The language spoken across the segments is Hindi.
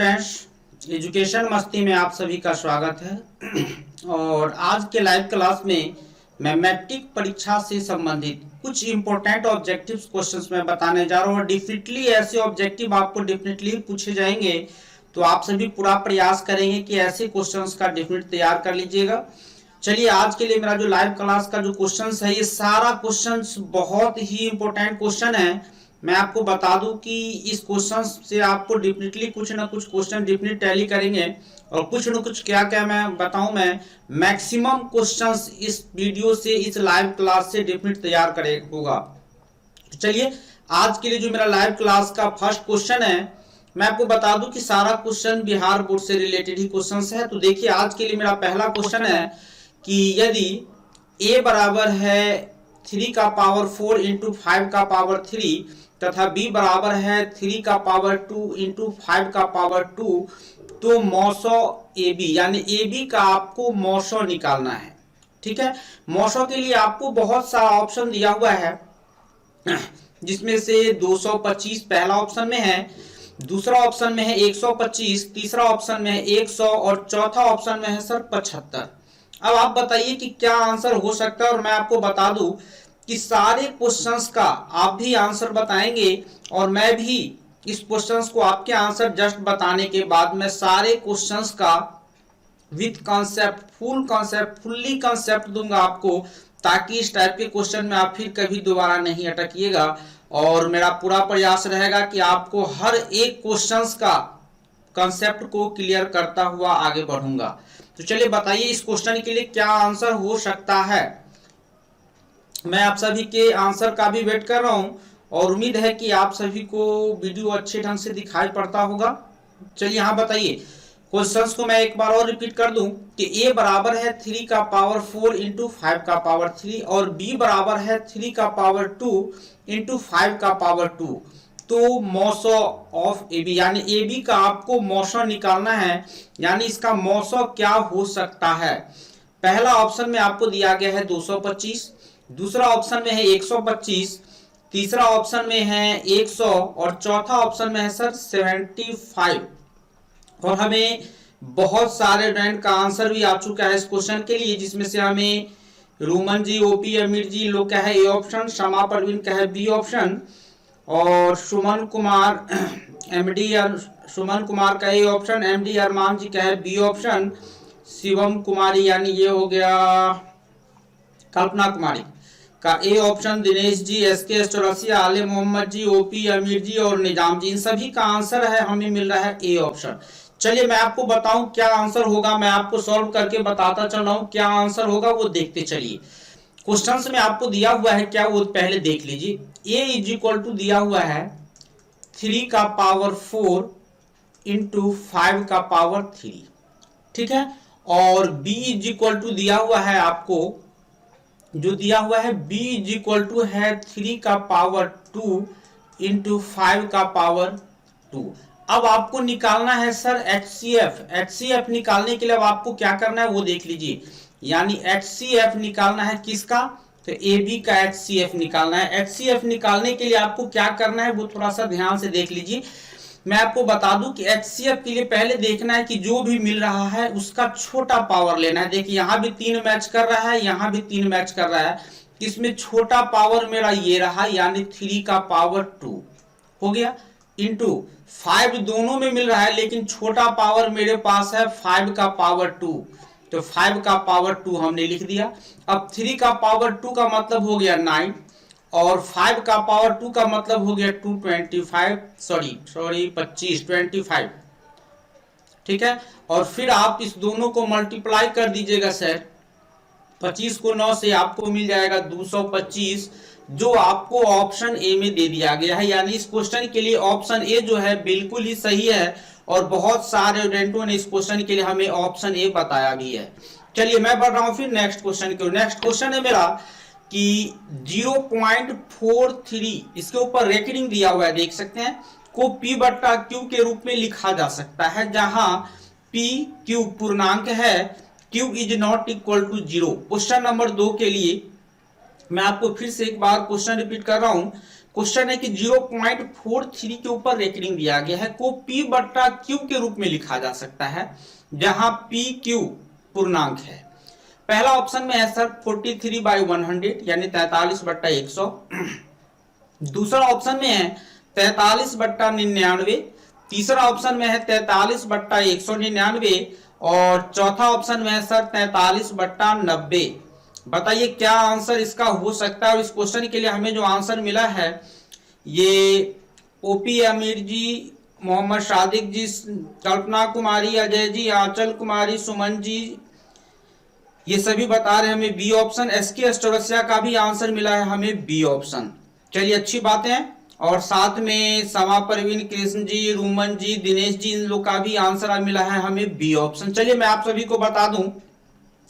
स्टूडेंट्स, एजुकेशन मस्ती में आप सभी का स्वागत है। और आज के लाइव क्लास में मैं मैट्रिक परीक्षा से संबंधित कुछ इंपॉर्टेंट ऑब्जेक्टिव्स क्वेश्चंस मैं बताने जा रहा हूँ। डेफिनेटली ऐसे ऑब्जेक्टिव आपको डेफिनेटली पूछे जाएंगे, तो आप सभी पूरा प्रयास करेंगे कि ऐसे क्वेश्चंस का डेफिनेट तैयार कर लीजिएगा। चलिए, आज के लिए मेरा जो लाइव क्लास का जो क्वेश्चंस है, ये सारा क्वेश्चंस बहुत ही इंपॉर्टेंट क्वेश्चन है। मैं आपको बता दूं कि इस क्वेश्चन से आपको डेफिनेटली कुछ ना कुछ क्वेश्चन डेफिनेटली टैली करेंगे, और कुछ ना कुछ क्या क्या मैं बताऊं, मैं मैक्सिमम क्वेश्चंस इस वीडियो से, इस लाइव क्लास से डेफिनेट तैयार करे होगा। तो चलिए, आज के लिए जो मेरा लाइव क्लास का फर्स्ट क्वेश्चन है, मैं आपको बता दूं कि सारा क्वेश्चन बिहार बोर्ड से रिलेटेड ही क्वेश्चन है। तो देखिए, आज के लिए मेरा पहला क्वेश्चन है कि यदि a बराबर है 3 का पावर 4 इंटू 5 का पावर 3 तथा b बराबर है 3 का पावर 2 इंटू 5 का पावर 2, तो मौसो ab यानी ab का आपको मौसो निकालना है। ठीक है, मौसो के लिए आपको बहुत सारा ऑप्शन दिया हुआ है, जिसमें से 225 पहला ऑप्शन में है, दूसरा ऑप्शन में है 125, तीसरा ऑप्शन में है 100 और चौथा ऑप्शन में है सर 75। अब आप बताइए कि क्या आंसर हो सकता है। और मैं आपको बता दूं कि सारे क्वेश्चंस का आप भी आंसर बताएंगे, और मैं भी इस क्वेश्चंस को आपके आंसर जस्ट बताने के बाद मैं सारे क्वेश्चंस का विथ कॉन्सेप्ट, फुल्ली कॉन्सेप्ट दूंगा आपको, ताकि इस टाइप के क्वेश्चन में आप फिर कभी दोबारा नहीं अटकिएगा। और मेरा पूरा प्रयास रहेगा कि आपको हर एक क्वेश्चंस का कॉन्सेप्ट को क्लियर करता हुआ आगे बढ़ूंगा। तो चलिए बताइए, इस क्वेश्चन के लिए क्या आंसर हो सकता है। मैं आप सभी के आंसर का भी वेट कर रहा हूं, और उम्मीद है कि आप सभी को वीडियो अच्छे ढंग से दिखाई पड़ता होगा। चलिए यहाँ बताइए, क्वेश्चंस को मैं एक बार और रिपीट कर दूं कि a बराबर है 3 का पावर 4 इंटू 5 का पावर 3 और b बराबर है 3 का पावर 2 इंटू 5 का पावर 2। तो मौसो ऑफ ए बी यानी ए बी का आपको मौसो निकालना है, यानी इसका मौसो क्या हो सकता है। पहला ऑप्शन में आपको दिया गया है 225, दूसरा ऑप्शन में है 125, तीसरा ऑप्शन में है 100 और चौथा ऑप्शन में है सर 75। और हमें बहुत सारे रैंक का आंसर भी आ चुका है इस क्वेश्चन के लिए, जिसमें से हमें रूमन जी, ओपी अमीर जी लोग का है ए ऑप्शन, शमा परवीन का है बी ऑप्शन, और सुमन कुमार एमडी सुमन कुमार का ए ऑप्शन, एमडी अरमान जी का है बी ऑप्शन, शिवम कुमारी यानी ये हो गया कल्पना कुमारी का A option, Dinesh ji, SK Chaurasia, Ale Mohammad ji, OP Amir जी और निजाम जी, इन सभी का आंसर है हमें मिल रहा है ए ऑप्शन। चलिए मैं आपको बताऊं क्या आंसर होगा, मैं आपको सॉल्व करके बताता चल रहा हूं क्या आंसर होगा, वो देखते चलिए। क्वेश्चंस में आपको दिया हुआ है क्या, वो पहले देख लीजिए। a इज इक्वल टू दिया हुआ है 3 का पावर 4 इंटू 5 का पावर 3, ठीक है। और b इज इक्वल टू दिया हुआ है आपको, जो दिया हुआ है b इज इक्वल टू है 3 का पावर 2 इंटू 5 का पावर 2। अब आपको निकालना है सर HCF निकालने के लिए अब आपको क्या करना है वो देख लीजिए, यानी HCF निकालना है किसका, तो AB का HCF निकालना है। HCF निकालने के लिए आपको क्या करना है वो थोड़ा सा ध्यान से देख लीजिए। मैं आपको बता दूं कि HCF के लिए पहले देखना है कि जो भी मिल रहा है उसका छोटा पावर लेना है। देखिए यहाँ भी 3 मैच कर रहा है, यहाँ भी 3 मैच कर रहा है, इसमें छोटा पावर मेरा ये रहा, यानी 3 का पावर 2 हो गया, इंटू 5 दोनों में मिल रहा है, लेकिन छोटा पावर मेरे पास है 5 का पावर 2, तो 5 का पावर 2 हमने लिख दिया। अब 3 का पावर 2 का मतलब हो गया 9, और 5 का पावर 2 का मतलब हो गया 25, ठीक है। और फिर आप इस दोनों को मल्टीप्लाई कर दीजिएगा सर, 25 को 9 से आपको मिल जाएगा 225, जो आपको ऑप्शन ए में दे दिया गया है। यानी इस क्वेश्चन के लिए ऑप्शन ए जो है बिल्कुल ही सही है, और बहुत सारे स्टूडेंटों ने इस क्वेश्चन के लिए हमें ऑप्शन ए बताया भी है। चलिए मैं बढ़ रहा हूं फिर नेक्स्ट क्वेश्चन की ओर। नेक्स्ट क्वेश्चन है मेरा कि 0.43 इसके ऊपर रेकरिंग दिया हुआ है, देख सकते हैं, को P बट्टा Q के रूप में लिखा जा सकता है, जहां P Q पूर्णांक है, Q is not equal to 0। Question number 2 के लिए मैं आपको फिर से एक बार क्वेश्चन रिपीट कर रहा हूं क्वेश्चन है कि 0.43 के ऊपर रेकरिंग दिया गया है को P बट्टा Q के रूप में लिखा जा सकता है, जहां PQ पूर्णांक है। पहला ऑप्शन में है सर 43/100 यानी 43/100। दूसरा ऑप्शन में है 43/99। तीसरा ऑप्शन में है 43/199 और चौथा ऑप्शन में है सर 43/90। बताइए क्या आंसर इसका हो सकता है। और इस क्वेश्चन के लिए हमें जो आंसर मिला है ये ओपी अमीर जी, मोहम्मद सादिक जी, कल्पना कुमारी, अजय जी, आंचल कुमारी, सुमन जी, ये सभी बता रहे हैं हमें बी ऑप्शन। एसके चौरसिया का भी आंसर मिला है हमें बी ऑप्शन। चलिए अच्छी बात है। और साथ में समा परवीन, कृष्ण जी, रूमन जी, दिनेश जी, इन लोग का भी आंसर मिला है हमें बी ऑप्शन। चलिए मैं आप सभी को बता दूं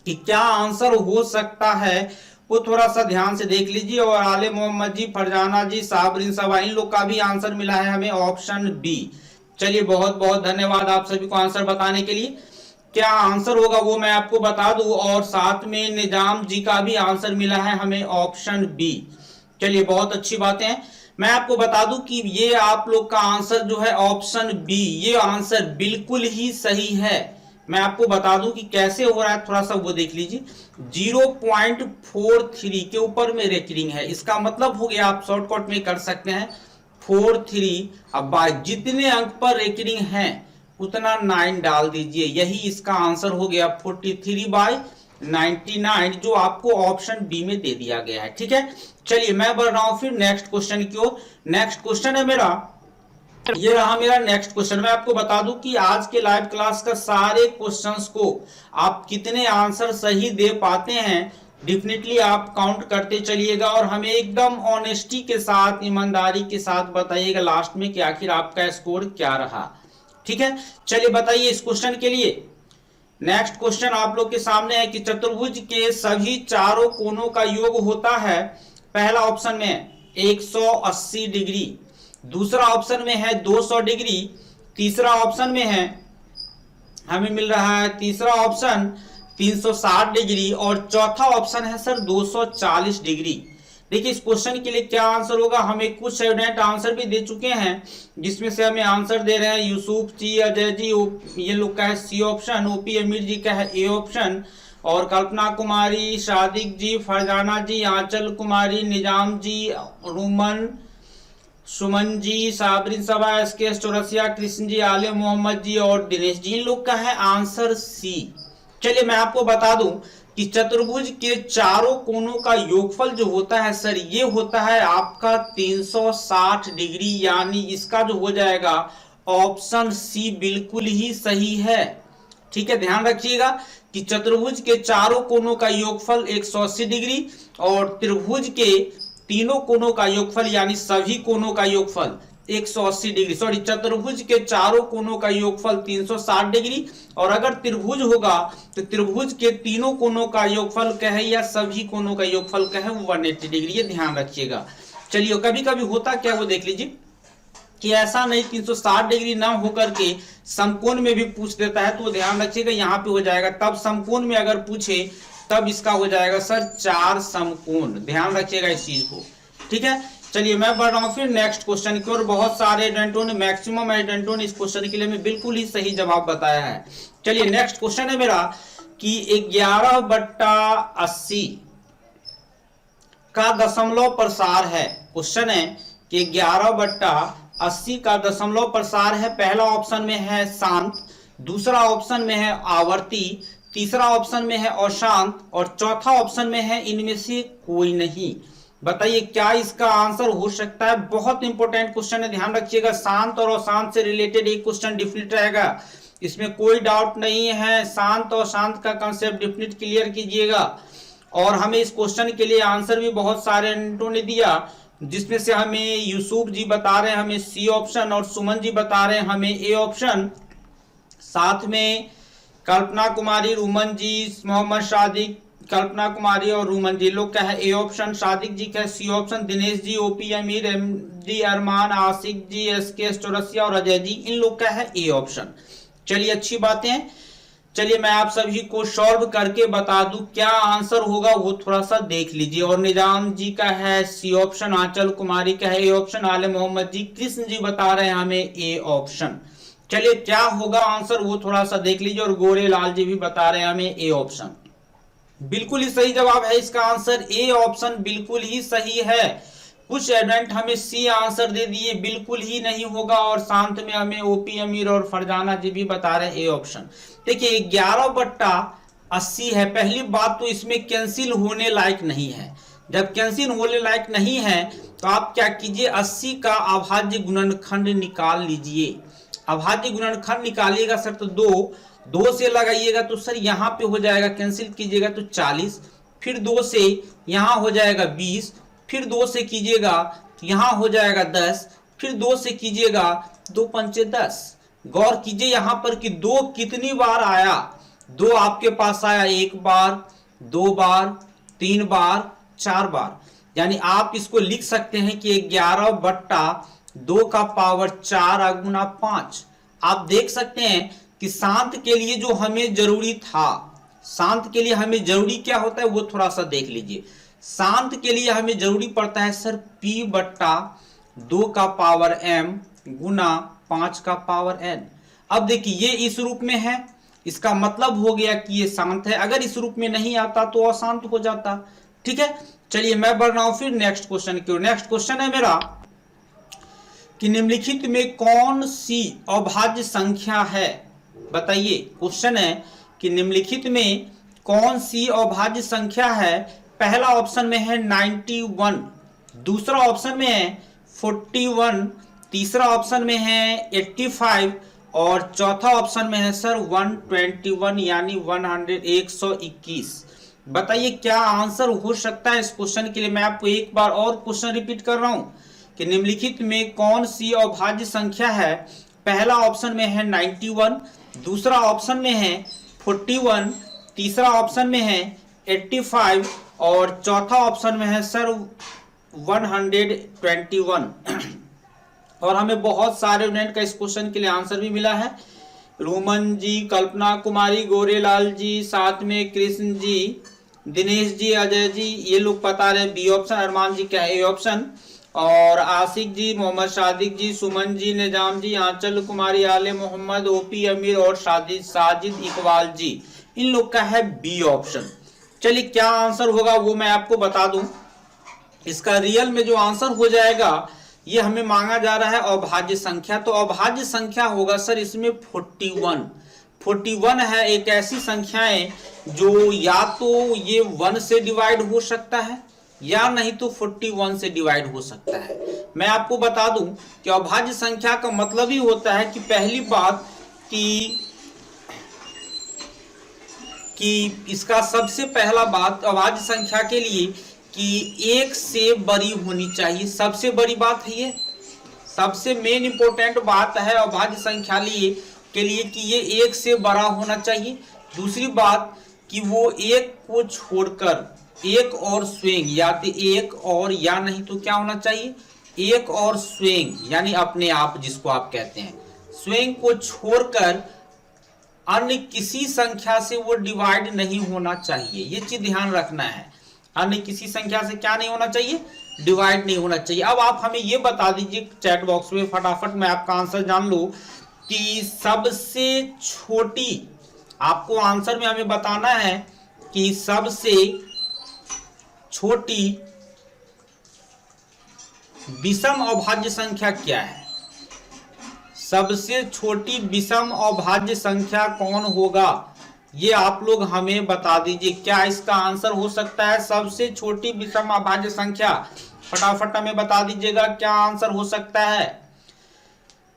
कि क्या आंसर हो सकता है वो थोड़ा सा ध्यान से देख लीजिए। और आले मोहम्मद जी, फरजाना जी, साबरीन सबा, इन लोग का भी आंसर मिला है हमें ऑप्शन बी। चलिए बहुत बहुत धन्यवाद आप सभी को आंसर बताने के लिए। क्या आंसर होगा वो मैं आपको बता दूं। और साथ में निजाम जी का भी आंसर मिला है हमें ऑप्शन बी। चलिए बहुत अच्छी बातें हैं। मैं आपको बता दूं कि ये आप लोग का आंसर जो है ऑप्शन बी, ये आंसर बिल्कुल ही सही है। मैं आपको बता दूं कि कैसे हो रहा है, थोड़ा सा वो देख लीजिए। 0.43 के ऊपर में रेकरिंग है, इसका मतलब हो गया, आप शॉर्टकट में कर सकते हैं 43। अब जितने अंक पर रेकरिंग है उतना 9 डाल दीजिए, यही इसका आंसर हो गया 43/99, जो आपको ऑप्शन बी में दे दिया गया है। ठीक है, चलिए मैं बढ़ रहा हूं फिर नेक्स्ट क्वेश्चन की ओर। नेक्स्ट क्वेश्चन है मेरा, ये रहा मेरा नेक्स्ट क्वेश्चन। मैं आपको बता दूं कि आज के लाइव क्लास का सारे क्वेश्चंस को आप कितने आंसर सही दे पाते हैं डेफिनेटली आप काउंट करते चलिएगा और हमें एकदम ऑनेस्टी के साथ, ईमानदारी के साथ बताइएगा लास्ट में कि आखिर आपका स्कोर क्या रहा। ठीक है, चलिए बताइए इस क्वेश्चन के लिए। नेक्स्ट क्वेश्चन आप लोग के सामने है कि चतुर्भुज के सभी चारों कोनों का योग होता है। पहला ऑप्शन में 180 डिग्री, दूसरा ऑप्शन में है 200 डिग्री, तीसरा ऑप्शन में है हमें मिल रहा है तीसरा ऑप्शन 360 डिग्री और चौथा ऑप्शन है सर 240 डिग्री। देखिए इस क्वेश्चन के लिए क्या आंसर होगा, हमें कुछ स्टूडेंट आंसर भी दे चुके हैं जिसमें से हमें आंसर दे रहे हैं यूसुफ जी, अजय जी, ये लोग का है सी ऑप्शन, ओपी अमीर जी का है ए ऑप्शन और कल्पना कुमारी, सादिक जी, फरजाना जी, आंचल कुमारी, निजाम जी, रूमन, सुमन जी, साबरीन सबा, एसके चौरसिया, कृष्ण जी, आले मोहम्मद जी और दिनेश जी, इन लोग का है आंसर सी। चलिए मैं आपको बता दूं कि चतुर्भुज के चारों कोनों का योगफल जो होता है सर ये होता है आपका 360 डिग्री, यानी इसका जो हो जाएगा ऑप्शन सी बिल्कुल ही सही है। ठीक है, ध्यान रखिएगा कि चतुर्भुज के चारों कोनों का योगफल 180 डिग्री और त्रिभुज के तीनों कोनों का योगफल यानी सभी कोनों का योगफल 180 डिग्री, सॉरी चतुर्भुज के चारों कोनों का योगफल 360 डिग्री और अगर त्रिभुज होगा तो त्रिभुज के तीनों कोनों का योगफल क्या है या सभी कोनों का योगफल क्या है वो 180 डिग्री, ये ध्यान रखिएगा। चलिए कभी कभी होता क्या वो देख लीजिए कि ऐसा नहीं 360 डिग्री ना होकर के समकोण में भी पूछ देता है, तो ध्यान रखिएगा यहाँ पे हो जाएगा तब समकोण में अगर पूछे तब इसका हो जाएगा सर 4 समकोण, ध्यान रखिएगा इस चीज को। ठीक है, चलिए मैं बढ़ रहा हूं फिर नेक्स्ट क्वेश्चन की ओर। बहुत सारे एडेंटों ने, मैक्सिमम एडेंटों ने इस क्वेश्चन के लिए मैं बिल्कुल ही सही जवाब बताया है। चलिए नेक्स्ट क्वेश्चन है मेरा कि 11/80 का दशमलव प्रसार है। क्वेश्चन है कि 11/80 का दशमलव प्रसार है। पहला ऑप्शन में है शांत, दूसरा ऑप्शन में है आवर्ती, तीसरा ऑप्शन में है अशांत और चौथा ऑप्शन में है इनमें से कोई नहीं। बताइए क्या इसका आंसर हो सकता है। बहुत इंपॉर्टेंट क्वेश्चन है, ध्यान रखिएगा। शांत और अशांत से रिलेटेड एक क्वेश्चन डिफिनिट रहेगा, इसमें कोई डाउट नहीं है। शांत और शांत का कंसेप्ट डिफिनिट क्लियर कीजिएगा। और हमें इस क्वेश्चन के लिए आंसर भी बहुत सारे एंटों ने दिया, जिसमें से हमें यूसुफ जी बता रहे हैं हमें सी ऑप्शन और सुमन जी बता रहे हैं हमें ए ऑप्शन, साथ में कल्पना कुमारी, रूमन जी, मोहम्मद सादिक, कल्पना कुमारी और रूमन जी लोग का है ए ऑप्शन, सादिक जी का सी ऑप्शन, दिनेश जी, ओपी अमीर, एम डी अरमान, आसिक जी, एसके चौरसिया और अजय जी, इन लोग का है ए ऑप्शन। चलिए अच्छी बातें हैं। चलिए मैं आप सभी को सॉल्व करके बता दूं क्या आंसर होगा, वो थोड़ा सा देख लीजिए। और निजाम जी का है सी ऑप्शन, आंचल कुमारी का है ए ऑप्शन, आले मोहम्मद जी, कृष्ण जी बता रहे हैं हमें ए ऑप्शन। चलिए क्या होगा आंसर वो थोड़ा सा देख लीजिए। और गोरे लाल जी भी बता रहे हैं हमें ए ऑप्शन। बिल्कुल ही सही जवाब है इसका आंसर ए ऑप्शन, बिल्कुल ही सही है। कुछ स्टूडेंट हमें सी आंसर दे दिए, बिल्कुल ही नहीं होगा। और शांत में हमें ओपी अमीर और फरजाना जी भी बता रहे हैं ए ऑप्शन। देखिए 11/80 है, पहली बात तो इसमें कैंसिल होने लायक नहीं है। जब कैंसिल होने लायक नहीं है तो आप क्या कीजिए, 80 का अभाज्य गुणनखंड निकाल लीजिए। अभाज्य गुणनखंड निकालिएगा सर तो दो से लगाइएगा तो सर यहाँ पे हो जाएगा, कैंसिल कीजिएगा तो 40, फिर 2 से यहाँ हो जाएगा 20, फिर 2 से कीजिएगा तो यहाँ हो जाएगा 10, फिर 2 से कीजिएगा 2 पंचे 10। गौर कीजिए यहाँ पर कि 2 कितनी बार आया, 2 आपके पास आया 1 बार, 2 बार, 3 बार, 4 बार। यानी आप इसको लिख सकते हैं कि 11/2 का पावर 4 गुना 5। आप देख सकते हैं कि शांत के लिए जो हमें जरूरी था, शांत के लिए हमें जरूरी क्या होता है वो थोड़ा सा देख लीजिए। शांत के लिए हमें जरूरी पड़ता है सर p/2 का पावर m गुना 5 का पावर n। अब देखिए ये इस रूप में है, इसका मतलब हो गया कि ये शांत है। अगर इस रूप में नहीं आता तो अशांत हो जाता। ठीक है, चलिए मैं बढ़ रहा हूं फिर नेक्स्ट क्वेश्चन की ओर। नेक्स्ट क्वेश्चन है मेरा कि निम्नलिखित में कौन सी अभाज्य संख्या है, बताइए। क्वेश्चन है कि निम्नलिखित में कौन सी अभाज्य संख्या है। पहला ऑप्शन में है 91, दूसरा ऑप्शन में है 41, तीसरा ऑप्शन में है 85 और चौथा ऑप्शन में है सर 121 यानी 121। बताइए क्या आंसर हो सकता है इस क्वेश्चन के लिए। मैं आपको एक बार और क्वेश्चन रिपीट कर रहा हूं कि निम्नलिखित में कौन सी अभाज्य संख्या है। पहला ऑप्शन में है 91, दूसरा ऑप्शन में है 41, तीसरा ऑप्शन में है 85 और चौथा ऑप्शन में है सर 121। और हमें बहुत सारे स्टूडेंट का इस क्वेश्चन के लिए आंसर भी मिला है। रोमन जी, कल्पना कुमारी, गोरेलाल जी, साथ में कृष्ण जी, दिनेश जी, अजय जी, ये लोग बता रहे बी ऑप्शन। अरमान जी क्या ए ऑप्शन। और आसिक जी, मोहम्मद सादिक जी, सुमन जी, निजाम जी, आंचल कुमारी, आले मोहम्मद, ओपी अमीर और साजिद इकबाल जी, इन लोग का है बी ऑप्शन। चलिए क्या आंसर होगा वो मैं आपको बता दूं। इसका रियल में जो आंसर हो जाएगा ये हमें मांगा जा रहा है अभाज्य संख्या। तो अभाज्य संख्या होगा सर इसमें 41 है। एक ऐसी संख्या है जो या तो ये 1 से डिवाइड हो सकता है या नहीं तो 41 से डिवाइड हो सकता है। मैं आपको बता दूं कि अभाज्य संख्या का मतलब ही होता है कि पहली बात कि इसका सबसे पहला बात अभाज्य संख्या के लिए कि 1 से बड़ी होनी चाहिए। सबसे बड़ी बात है ये, सबसे मेन इंपॉर्टेंट बात है अभाज्य संख्या के लिए कि ये 1 से बड़ा होना चाहिए। दूसरी बात कि वो 1 को छोड़कर एक और स्विंग या तो 1 और या नहीं तो क्या होना चाहिए 1 और स्विंग यानी अपने आप जिसको आप कहते हैं, स्विंग को छोड़कर अन्य किसी संख्या से वो डिवाइड नहीं होना चाहिए। ये चीज ध्यान रखना है, अन्य किसी संख्या से क्या नहीं होना चाहिए, डिवाइड नहीं होना चाहिए। अब आप हमें ये बता दीजिए चैट बॉक्स में फटाफट, मैं आपका आंसर जान लूं कि सबसे छोटी, आपको आंसर में हमें बताना है कि सबसे छोटी विषम अभाज्य संख्या क्या है। सबसे छोटी विषम अभाज्य संख्या कौन होगा ये आप लोग हमें बता दीजिए। क्या इसका आंसर हो सकता है सबसे छोटी विषम अभाज्य संख्या, फटाफट हमें बता दीजिएगा क्या आंसर हो सकता है।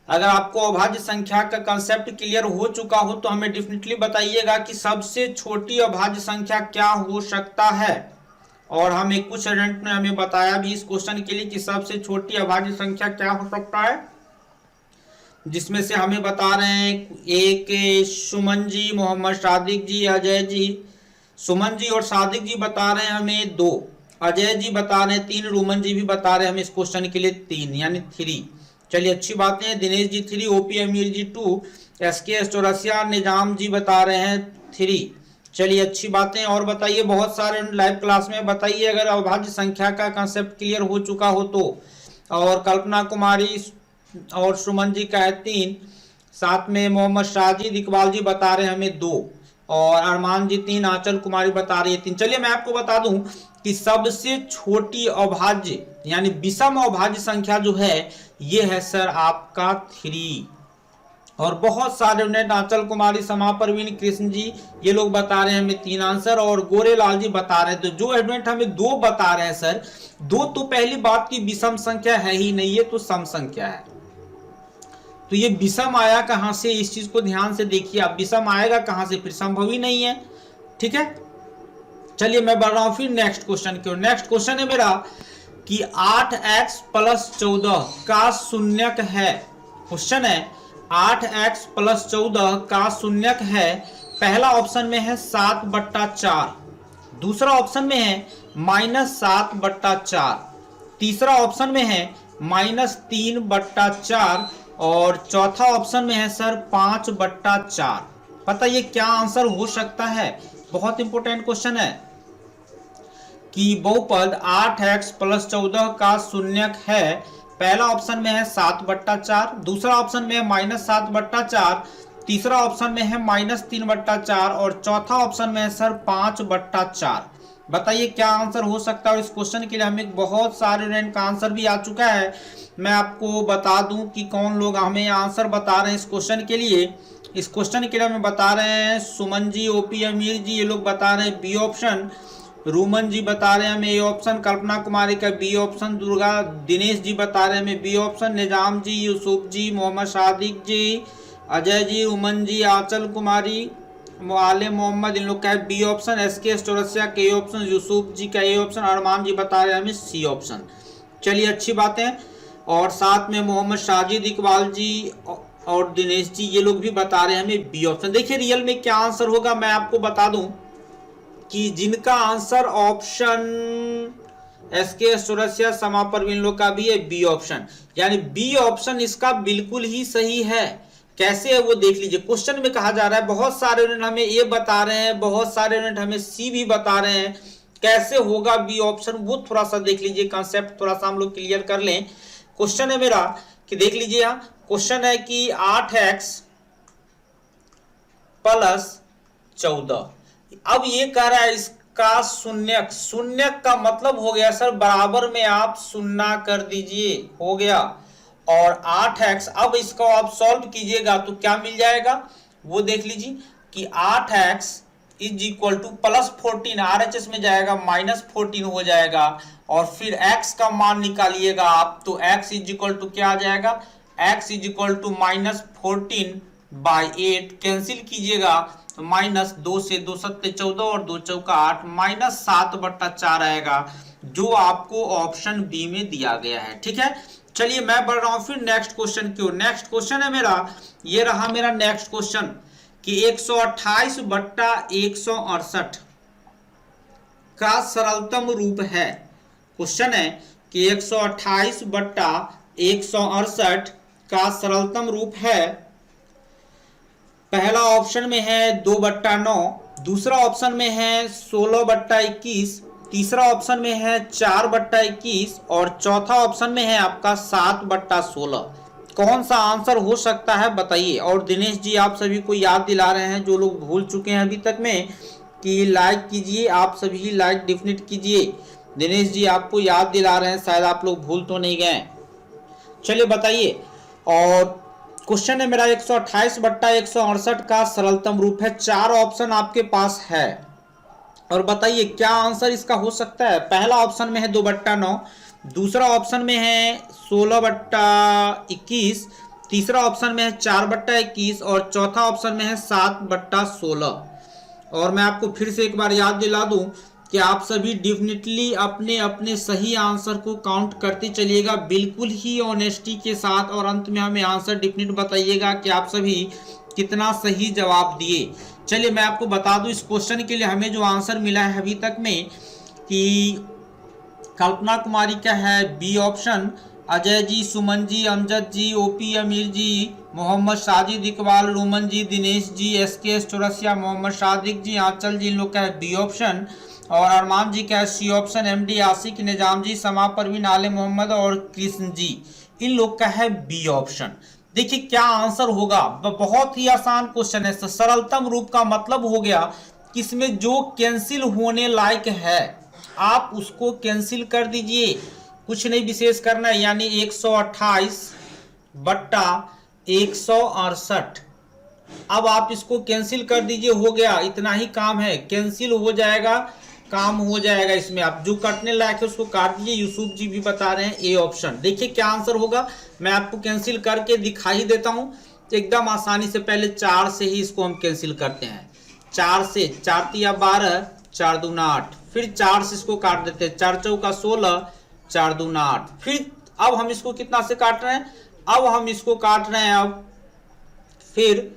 अगर आपको अभाज्य संख्या का कंसेप्ट क्लियर हो चुका हो तो हमें डेफिनेटली बताइएगा कि सबसे छोटी अभाज्य संख्या क्या हो सकता है। और हमें कुछ स्टूडेंट ने हमें बताया भी इस क्वेश्चन के लिए कि सबसे छोटी अभाज्य संख्या क्या हो सकता है, जिसमें से हमें बता रहे हैं एक सुमन जी, मोहम्मद सादिक जी, अजय जी। सुमन जी और सादिक जी बता रहे हैं हमें 2, अजय जी बता रहे हैं 3, रोमन जी भी बता रहे हैं हमें इस क्वेश्चन के लिए 3 यानी 3। चलिए अच्छी बातें हैं। दिनेश जी 3, ओपी अमीर जी 2, SK चौरसिया, निजाम जी बता रहे हैं 3। चलिए अच्छी बातें। और बताइए, बहुत सारे लाइव क्लास में बताइए अगर अविभाज्य संख्या का कंसेप्ट क्लियर हो चुका हो तो। और कल्पना कुमारी और सुमन जी का है 3, साथ में मोहम्मद साजिद इकबाल जी बता रहे हैं हमें 2, और अरमान जी 3, आंचल कुमारी बता रही है 3। चलिए मैं आपको बता दूं कि सबसे छोटी अभाज्य यानी विषम अभाज्य संख्या जो है ये है सर आपका 3। और बहुत सारे ने आंचल कुमारी, समा परवीन, कृष्ण जी ये लोग बता रहे हैं हमें 3 आंसर, और गोरेलाल जी बता रहे हैं। तो जो स्टूडेंट हमें 2 बता रहे हैं सर, 2 तो पहली बात की विषम संख्या है ही नहीं, ये तो सम संख्या है। तो ये विषम आया कहां से, इस चीज को ध्यान से देखिए आप। विषम आएगा कहां से, फिर संभव ही नहीं है। ठीक है, चलिए मैं बढ़ रहा हूं फिर नेक्स्ट क्वेश्चन की ओर। नेक्स्ट क्वेश्चन है मेरा कि 8x + 14 का शून्यक है। क्वेश्चन है 8x + 14 का शून्यक है। पहला ऑप्शन में है 7/4, दूसरा ऑप्शन में है -7/4, तीसरा ऑप्शन में है -3/4, और चौथा ऑप्शन में है सर 5/4। बताइए क्या आंसर हो सकता है। बहुत इंपॉर्टेंट क्वेश्चन है कि बहुपद 8x + 14 का शून्यक है। पहला ऑप्शन में है 7/4, दूसरा ऑप्शन में है -7/4, तीसरा ऑप्शन में है -3/4, और चौथा ऑप्शन में है सर 5/4। बताइए क्या आंसर हो सकता है। इस क्वेश्चन के लिए हमें बहुत सारे स्टूडेंट का आंसर भी आ चुका है। मैं आपको बता दूं कि कौन लोग हमें आंसर बता रहे हैं इस क्वेश्चन के लिए। इस क्वेश्चन के लिए हमें बता रहे हैं सुमन जी, ओपी अमीर जी ये लोग बता रहे हैं बी ऑप्शन, रूमन जी बता रहे हैं हमें ए ऑप्शन, कल्पना कुमारी का बी ऑप्शन, दुर्गा दिनेश जी बता रहे हैं हमें बी ऑप्शन, निजाम जी, यूसुफ जी, मोहम्मद सादिक जी, अजय जी, उमन जी, आंचल कुमारी, आले मोहम्मद इन लोग का है बी ऑप्शन, SK चौरसिया का ए ऑप्शन, यूसुफ जी का ए ऑप्शन, अरमान जी बता रहे हैं हमें सी ऑप्शन। चलिए अच्छी बात है। और साथ में मोहम्मद साजिद इकबाल जी और दिनेश जी ये लोग भी बता रहे हैं हमें बी ऑप्शन। देखिए रियल में क्या आंसर होगा मैं आपको बता दूं कि जिनका आंसर ऑप्शन SK चौरसिया, समा परवीन लोग का भी है बी ऑप्शन, यानी बी ऑप्शन इसका बिल्कुल ही सही है। कैसे है वो देख लीजिए। क्वेश्चन में कहा जा रहा है बहुत सारे यूनिट हमें ए बता रहे हैं, बहुत सारे यूनिट हमें सी भी बता रहे हैं। कैसे होगा बी ऑप्शन वो थोड़ा सा देख लीजिए, कंसेप्ट थोड़ा सा हम लोग क्लियर कर लें। क्वेश्चन है मेरा कि देख लीजिए यहाँ क्वेश्चन है कि 8x + 14, अब ये कह रहा है इसका शून्यक। शून्यक का मतलब हो गया सर बराबर में आप शून्य कर दीजिए, हो गया। और 8x अब इसको आप सॉल्व कीजिएगा तो क्या मिल जाएगा वो देख लीजिए कि 8x = +14, RHS में जाएगा -14 हो जाएगा, और फिर x का मान निकालिएगा आप तो x = क्या आ जाएगा, x = -14/8 कैंसिल कीजिएगा तो -2 से 2 7 14 और 2 चौका 8 -7/4 आएगा, जो आपको ऑप्शन बी में दिया गया है। ठीक है, चलिए मैं बढ़ रहा हूं फिर नेक्स्ट क्वेश्चन की ओर। नेक्स्ट क्वेश्चन है मेरा, ये रहा मेरा नेक्स्ट क्वेश्चन कि 128/168 का सरलतम रूप है। क्वेश्चन है कि 128/168 का सरलतम रूप है। पहला ऑप्शन में है 2/9, दूसरा ऑप्शन में है 16/21, तीसरा ऑप्शन में है 4/21, और चौथा ऑप्शन में है आपका 7/16। कौन सा आंसर हो सकता है बताइए। और दिनेश जी आप सभी को याद दिला रहे हैं जो लोग भूल चुके हैं अभी तक में कि लाइक कीजिए, आप सभी लाइक डेफिनेट कीजिए। दिनेश जी आपको याद दिला रहे हैं, शायद आप लोग भूल तो नहीं गए। चलिए बताइए। और क्वेश्चन है मेरा 128/168 का सरलतम रूप है। 4 ऑप्शन आपके पास है और बताइए क्या आंसर इसका हो सकता है। पहला ऑप्शन में है 2/9, दूसरा ऑप्शन में है 16/21, तीसरा ऑप्शन में है 4/21 और चौथा ऑप्शन में है 7/16। और मैं आपको फिर से एक बार याद दिला दूं कि आप सभी डेफिनेटली अपने अपने सही आंसर को काउंट करते चलिएगा बिल्कुल ही ऑनेस्टी के साथ, और अंत में हमें आंसर डेफिनेट बताइएगा कि आप सभी कितना सही जवाब दिए। चलिए मैं आपको बता दूं इस क्वेश्चन के लिए हमें जो आंसर मिला है अभी तक में कि कल्पना कुमारी का है बी ऑप्शन, अजय जी, सुमन जी, अमजद जी, ओपी अमीर जी, मोहम्मद साजिद इकबाल, रोमन जी, दिनेश जी, एसके चौरसिया, मोहम्मद सादिक जी, आंचल जी, इन लोग का है बी ऑप्शन। और अरमान जी का है सी ऑप्शन। एमडी आसिक, निजाम जी, समा परवीन, आले मोहम्मद और कृष्ण जी, इन लोग का है बी ऑप्शन। देखिए क्या आंसर होगा, बहुत ही आसान क्वेश्चन है। सरलतम रूप का मतलब हो गया कि इसमें जो कैंसिल होने लायक है आप उसको कैंसिल कर दीजिए, कुछ नहीं विशेष करना है। यानी 128 बट्टा 168, अब आप इसको कैंसिल कर दीजिए, हो गया, इतना ही काम है, कैंसिल हो जाएगा, काम हो जाएगा। इसमें आप जो काटने लायक है उसको काट दीजिए। यूसुफ जी भी बता रहे हैं ए ऑप्शन। देखिए क्या आंसर होगा, मैं आपको कैंसिल करके दिखाई देता हूं एकदम आसानी से। पहले 4 से ही इसको हम कैंसिल करते हैं। 4 से 4 तिया 12, 4 दूना 8, फिर 4 से इसको काट देते हैं। 4 चौका 16, 4 दूना 8, फिर अब हम इसको कितना से काट रहे हैं, अब हम इसको काट रहे हैं अब फिर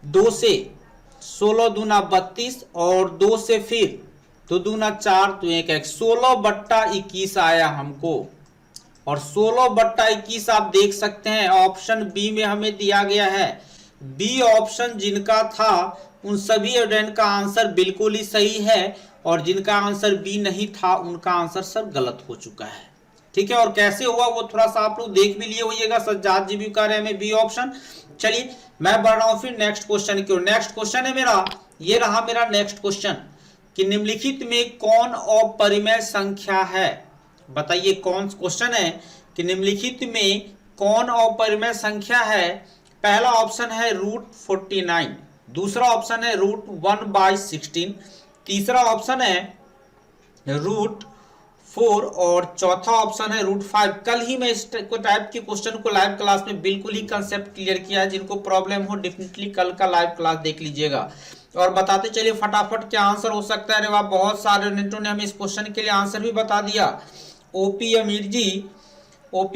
2 से 16 दूना 32 और 2 से फिर 2 दूना 4 तो 1 1, 16 बट्टा 21 आया हमको। और 16 बट्टा 21 आप देख सकते हैं ऑप्शन बी में हमें दिया गया है। बी ऑप्शन जिनका था उन सभी स्टूडेंट का आंसर बिल्कुल ही सही है, और जिनका आंसर बी नहीं था उनका आंसर सर गलत हो चुका है। ठीक है, और कैसे हुआ वो थोड़ा सा आप लोग देख भी लिए होइएगा। सज्जाद जी भी कह रहे हैं बी ऑप्शन। चलिए मैं बढ़ रहा हूं फिर नेक्स्ट क्वेश्चन की ओर। नेक्स्ट क्वेश्चन है मेरा, ये रहा मेरा नेक्स्ट क्वेश्चन कि निम्नलिखित में कौन अपरिमेय संख्या है। बताइए कौन क्वेश्चन है कि निम्नलिखित में कौन अपरिमेय संख्या है। पहला ऑप्शन है √49, दूसरा ऑप्शन है √1/16, तीसरा ऑप्शन है √4 और चौथा ऑप्शन है √5। कल ही मैं इस टाइप के क्वेश्चन को लाइव क्लास में बिल्कुल ही कंसेप्ट क्लियर किया है। जिनको प्रॉब्लम हो डेफिनेटली कल का लाइव क्लास देख लीजिएगा। और बताते चलिए फटाफट क्या आंसर हो सकता है। अरे वाह, बहुत सारे नेटों ने हमें इस क्वेश्चन के लिए आंसर भी बता दिया। ओपी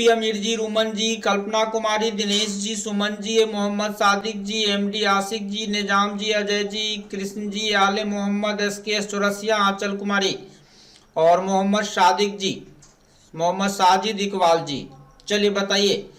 अमीर जी, रोमन जी, कल्पना कुमारी, दिनेश जी, सुमन जी, मोहम्मद सादिक जी, एमडी आसिक जी, निजाम जी, अजय जी, कृष्ण जी, आले मोहम्मद, एसके चौरसिया, आंचल कुमारी और मोहम्मद सादिक जी, मोहम्मद साजिद इकबाल जी। चलिए बताइए।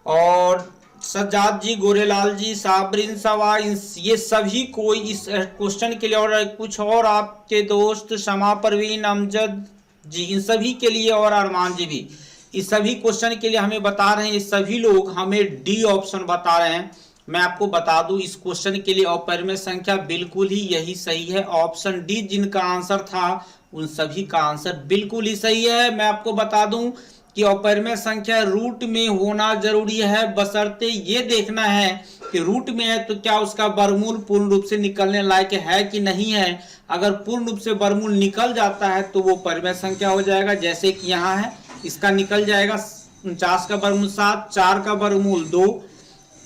और सज्जाद जी, गोरेलाल जी, साबरीन सवा, ये सभी कोई इस क्वेश्चन के लिए, और कुछ और आपके दोस्त शमा परवीन, अमजद जी, इन सभी के लिए, और अरमान जी भी इस सभी क्वेश्चन के लिए हमें बता रहे हैं। ये सभी लोग हमें डी ऑप्शन बता रहे हैं। मैं आपको बता दूं इस क्वेश्चन के लिए अपरिमेय संख्या बिल्कुल ही यही सही है। ऑप्शन डी जिनका आंसर था उन सभी का आंसर बिल्कुल ही सही है। मैं आपको बता दूं कि अपरिमेय संख्या रूट में होना जरूरी है, बशर्ते ये देखना है कि रूट में है तो क्या उसका वर्गमूल पूर्ण रूप से निकलने लायक है कि नहीं है। अगर पूर्ण रूप से वर्गमूल निकल जाता है तो वो परिमेय संख्या हो जाएगा। जैसे कि यहाँ है, इसका निकल जाएगा 49 का वर्गमूल 7, 4 का वर्गमूल 2,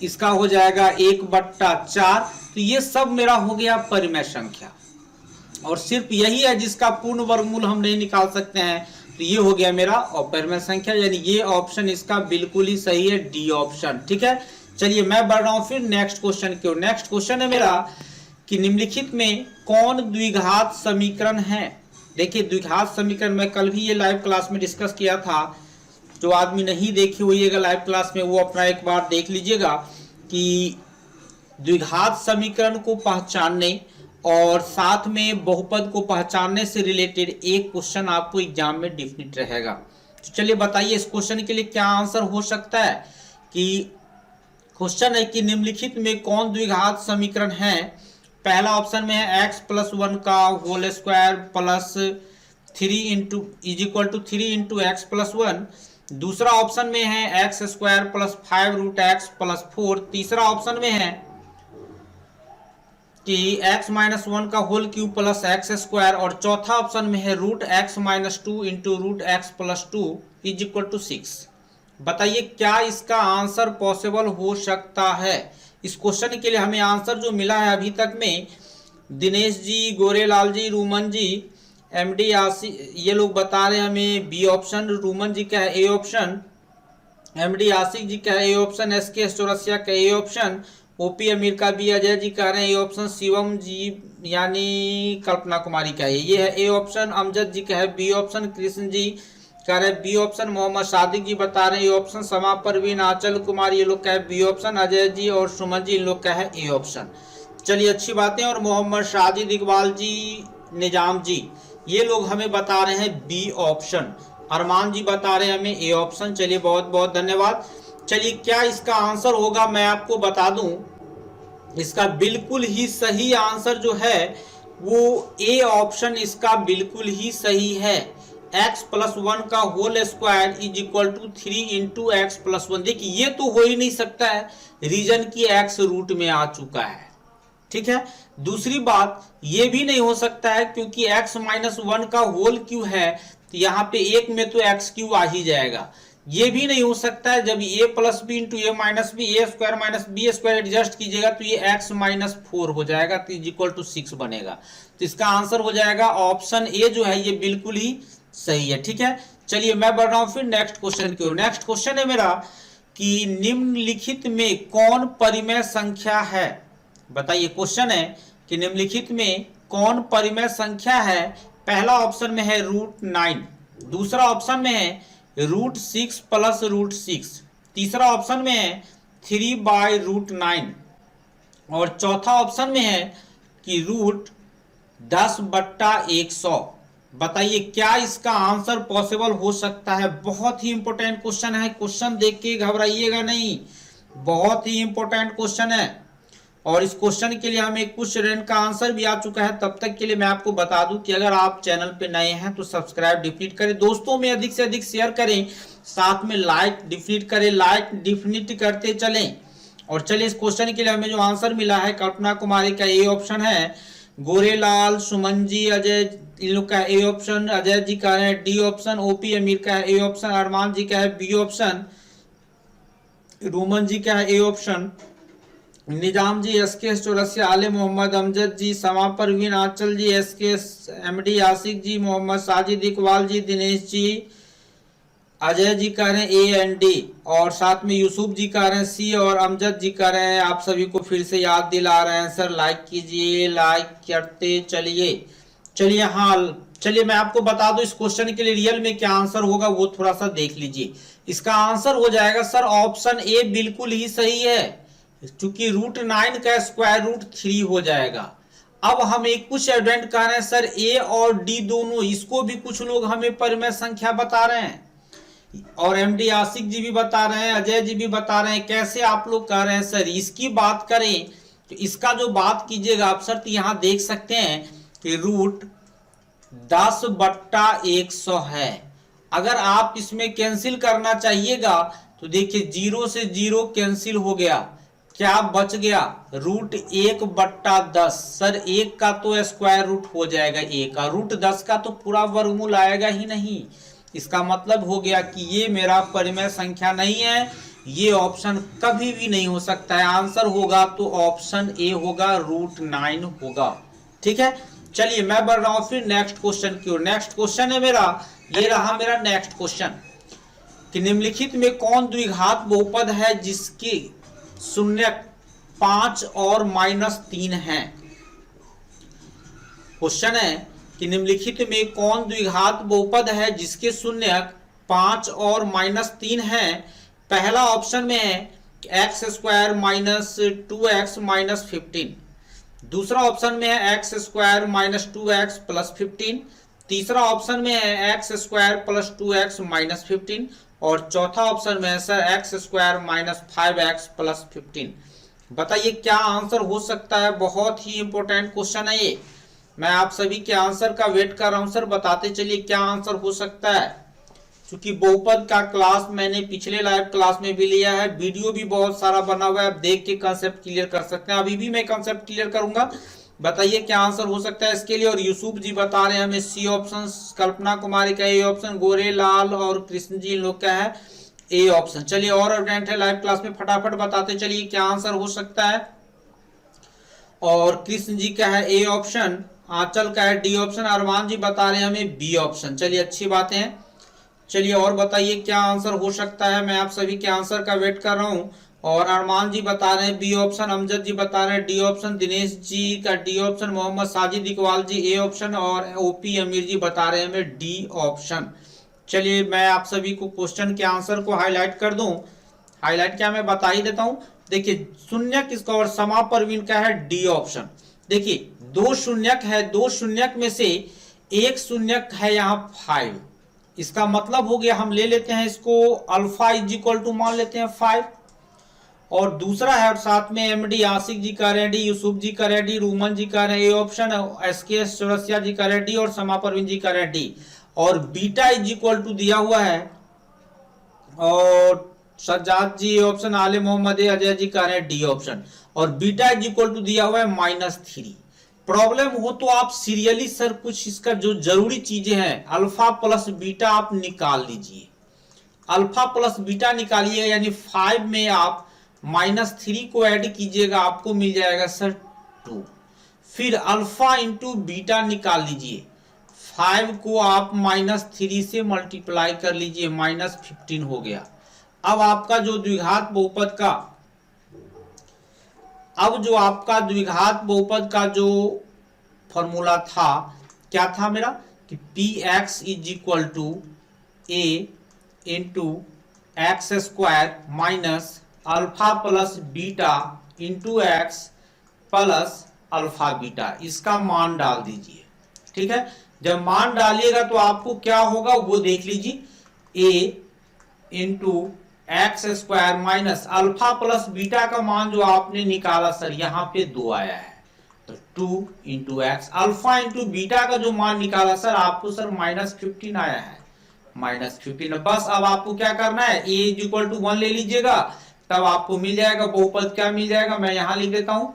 इसका हो जाएगा 1/4। तो ये सब मेरा हो गया परिमेय संख्या, और सिर्फ यही है जिसका पूर्ण वर्गमूल हम नहीं निकाल सकते हैं। तो ये हो गया मेरा अपरिमेय संख्या, यानी ये ऑप्शन इसका बिल्कुल ही सही है, डी ऑप्शन। ठीक है, चलिए मैं बढ़ रहा हूं फिर नेक्स्ट क्वेश्चन की ओर। नेक्स्ट क्वेश्चन है मेरा कि निम्नलिखित में कौन द्विघात समीकरण है। देखिए द्विघात समीकरण मैं कल भी ये लाइव क्लास में डिस्कस किया था। जो आदमी नहीं देखे होइएगा लाइव क्लास में वो अपना एक बार देख लीजिएगा कि द्विघात समीकरण को पहचानने और साथ में बहुपद को पहचानने से रिलेटेड एक क्वेश्चन आपको एग्जाम में डिफिनिट रहेगा। तो चलिए बताइए इस क्वेश्चन के लिए क्या आंसर हो सकता है। कि क्वेश्चन है कि निम्नलिखित में कौन द्विघात समीकरण है। पहला ऑप्शन में है x+1 का होल स्क्वायर प्लस 3 × x+1। दूसरा ऑप्शन में है x² + 5√x + 4। तीसरा ऑप्शन में है कि x-1 का होल क्यूब प्लस x²। और चौथा ऑप्शन में है √x - 2 × √x + 2 = 6। बताइए क्या इसका आंसर पॉसिबल हो सकता है। इस क्वेश्चन के लिए हमें आंसर जो मिला है अभी तक में, दिनेश जी, गोरेलाल जी, रोमन जी, एमडी आसिक, ये लोग बता रहे हैं हमें बी ऑप्शन। रोमन जी का है ए ऑप्शन, एमडी आसिक जी का है ए ऑप्शन, एसके चौरसिया का ए ऑप्शन, ओपी अमीर का भी, अजय जी कह रहे हैं ए ऑप्शन, शिवम जी यानी कल्पना कुमारी का ये है ए ऑप्शन, अमजद जी का है बी ऑप्शन, कृष्ण जी, कह रहे बी ऑप्शन। मोहम्मद सादिक जी बता रहे हैं ए ऑप्शन। समा परवीन, आंचल कुमार ये लोग का है बी ऑप्शन। अजय जी और सुमन जी इन लोग का है ए ऑप्शन। चलिए अच्छी बातें। और मोहम्मद साजिद इकबाल जी, निजाम जी ये लोग हमें बता रहे हैं बी ऑप्शन। अरमान जी बता रहे हैं हमें ए ऑप्शन। चलिए बहुत बहुत धन्यवाद। चलिए क्या इसका आंसर होगा मैं आपको बता दूं। इसका बिल्कुल ही सही आंसर जो है वो ए ऑप्शन इसका बिल्कुल ही सही है। x+1 का whole square is equal to 3 into x+1। देखिए ये तो हो ही नहीं सकता है, रीजन की x रूट में आ चुका है। ठीक है, दूसरी बात ये भी नहीं हो सकता है क्योंकि x-1 का होल क्यू है तो यहाँ पे एक में तो एक्स क्यू आ ही जाएगा। ये भी नहीं हो सकता है जब a plus B into A minus B, A square minus B square adjust कीजिएगा तो ये x-4 हो जाएगा तो इज इक्वल टू 6 बनेगा। तो इसका आंसर हो जाएगा ऑप्शन ए जो है ये बिल्कुल ही सही है। ठीक है, चलिए मैं बढ़ रहा हूं फिर नेक्स्ट क्वेश्चन की ओर। नेक्स्ट क्वेश्चन है मेरा कि निम्नलिखित में कौन परिमेय संख्या है। बताइए क्वेश्चन है कि निम्नलिखित में कौन परिमेय संख्या है। पहला ऑप्शन में है √9, दूसरा ऑप्शन में है √6 प्लस √6, तीसरा ऑप्शन में है 3/√9 और चौथा ऑप्शन में है कि √10/100। बताइए क्या इसका आंसर पॉसिबल हो सकता है। बहुत ही इंपॉर्टेंट क्वेश्चन है, क्वेश्चन देख के घबराइएगा नहीं, बहुत ही इंपॉर्टेंट क्वेश्चन है। और इस क्वेश्चन के लिए हमें कुछ स्टूडेंट का आंसर भी आ चुका है। तब तक के लिए मैं आपको बता दूं कि अगर आप चैनल पे नए हैं तो सब्सक्राइब डिफिनिट करें, दोस्तों में अधिक से अधिक शेयर करें, साथ में लाइक डिफिनिट करें, लाइक डिफिनिट करते चलें। और चलिए इस क्वेश्चन के लिए हमें जो आंसर मिला है कल्पना कुमारी का ए ऑप्शन है, गोरेलाल, सुमन जी, अजय इन लोग का ए ऑप्शन, अजय जी का है डी ऑप्शन, ओपी अमीर का है ए ऑप्शन, अरमान जी का है बी ऑप्शन, रोमन जी का है A option, Nizam ji SK Chaurasia, Ale Mohammad, Amjad जी, समा परवीन, आंचल जी, SK MD, आसिक जी, मोहम्मद साजिद इकबाल जी, दिनेश जी, अजय जी कह रहे हैं ए एंड डी और साथ में यूसुफ जी कह रहे हैं सी और अमजद जी कह रहे हैं। आप सभी को फिर से याद दिला रहे हैं सर लाइक कीजिए, लाइक करते चलिए। चलिए हाँ, चलिए मैं आपको बता दूं इस क्वेश्चन के लिए रियल में क्या आंसर होगा वो थोड़ा सा देख लीजिए। इसका आंसर हो जाएगा सर ऑप्शन ए बिल्कुल ही सही है, क्योंकि √9 का स्क्वायर √3 हो जाएगा। अब हम एक कुछ स्टूडेंट कह रहे हैं सर ए और डी दोनों, इसको भी कुछ लोग हमें परिमेय संख्या बता रहे हैं और MD आसिक जी भी बता रहे हैं, अजय जी भी बता रहे हैं। कैसे आप लोग कह रहे हैं सर इसकी बात करें तो इसका जो बात कीजिएगा आप सर तो यहां देख सकते हैं कि √10/100 है। अगर आप इसमें कैंसिल करना चाहिएगा तो देखिए 0 से 0 कैंसिल हो गया, क्या बच गया √1/10। सर 1 का तो स्क्वायर रूट हो जाएगा a का, √10 का तो पूरा वर्गमूल आएगा ही नहीं। इसका मतलब हो गया कि ये मेरा परिमेय संख्या नहीं है, ये ऑप्शन कभी भी नहीं हो सकता है। आंसर होगा तो ऑप्शन ए होगा, √9 होगा। ठीक है, चलिए मैं बढ़ रहा हूं फिर नेक्स्ट क्वेश्चन की ओर। नेक्स्ट क्वेश्चन है मेरा, ये रहा मेरा नेक्स्ट क्वेश्चन कि निम्नलिखित में कौन द्विघात बहुपद है जिसके शून्यक 5 और -3 है। क्वेश्चन है कि निम्नलिखित में कौन द्विघात बहुपद है जिसके शून्यक 5 और -3 है। पहला ऑप्शन में है x² - 2x - 15, दूसरा ऑप्शन में है x² - 2x + 15, तीसरा ऑप्शन में है x² + 2x - 15 और चौथा ऑप्शन में है सर x² - 5x + 15। बताइए क्या आंसर हो सकता है। बहुत ही इंपॉर्टेंट क्वेश्चन है ये, मैं आप सभी के आंसर का वेट कर रहा हूं सर, बताते चलिए क्या आंसर हो सकता है। क्योंकि बहुपद का क्लास मैंने पिछले लाइव क्लास में भी लिया है, वीडियो भी बहुत सारा बना हुआ है, आप देख के कंसेप्ट क्लियर कर सकते हैं। अभी भी मैं कंसेप्ट क्लियर करूंगा। बताइए क्या आंसर हो सकता है इसके लिए। और यूसुफ जी बता रहे हैं हमें सी ऑप्शन, कल्पना कुमारी का ए ऑप्शन, गोरे लाल और कृष्ण जी लोग का है ए ऑप्शन। चलिए और स्टूडेंट है लाइव क्लास में फटाफट बताते चलिए क्या आंसर हो सकता है। और कृष्ण जी का है ए ऑप्शन, आंचल का है डी ऑप्शन, अरमान जी बता रहे हैं हमें बी ऑप्शन। चलिए अच्छी बातें हैं। चलिए और बताइए क्या आंसर हो सकता है, मैं आप सभी के आंसर का वेट कर रहा हूं। और अरमान जी बता रहे हैं बी ऑप्शन, अमजद जी बता रहे हैं डी ऑप्शन, दिनेश जी का D option, Mohammad Sajid Iqbal ji A option और ओपी अमीर जी बता रहे हैं हमें डी ऑप्शन। चलिए मैं आप सभी को क्वेश्चन के आंसर को हाईलाइट कर दूं। हाईलाइट क्या मैं बता ही देता हूं। देखिए शून्यक किसका और समापरवीन का है डी ऑप्शन। देखिए दो शून्यक है, दो शून्यक में से एक शून्यक है यहाँ 5। इसका मतलब हो गया, हम ले लेते हैं इसको अल्फा इज इक्वल टू मान लेते हैं 5। और दूसरा है और साथ में एमडी आशिक जी का रेडी, यूसुफ जी का रेडी, रूमन जी का ए ऑप्शन, एसकेएस चौरसिया जी का रेडी और समापरवीन जी का रेडी। और बीटा इज इक्वल टू दिया हुआ है और सज्जाद जी ऑप्शन, आले मोहम्मद अजय जी का है डी ऑप्शन। और बीटा इज इक्वल टू दिया हुआ है -3। प्रॉब्लम हो तो आप सीरियली सर कुछ इसका जो जरूरी चीजें हैं अल्फा प्लस बीटा आप निकाल लीजिए। अल्फा प्लस बीटा निकालिएगा यानी 5 में आप -3 को ऐड कीजिएगा, आपको मिल जाएगा सर 2। फिर अल्फा इंटू बीटा निकाल लीजिए, 5 को आप -3 से मल्टीप्लाई कर लीजिए, -15 हो गया। अब आपका जो द्विघात बहुपद का, अब जो आपका द्विघात बहुपद का जो फॉर्मूला था क्या था मेरा कि px is equal to a into x square minus alpha plus beta into x plus alpha beta, इसका मान डाल दीजिए। ठीक है, जब मान डालिएगा तो आपको क्या होगा वो देख लीजिए। a into x square minus alpha plus beta का मान जो आपने निकाला सर यहाँ पे 2 आया है, तो 2 into x. Alpha into beta का जो मान निकाला सर आपको सर -15 आया है, -15। बस अब आपको क्या करना है, a इज इक्वल टू 1 ले लीजिएगा, तब आपको मिल जाएगा बहुपद क्या मिल जाएगा, मैं यहां लिख देता हूं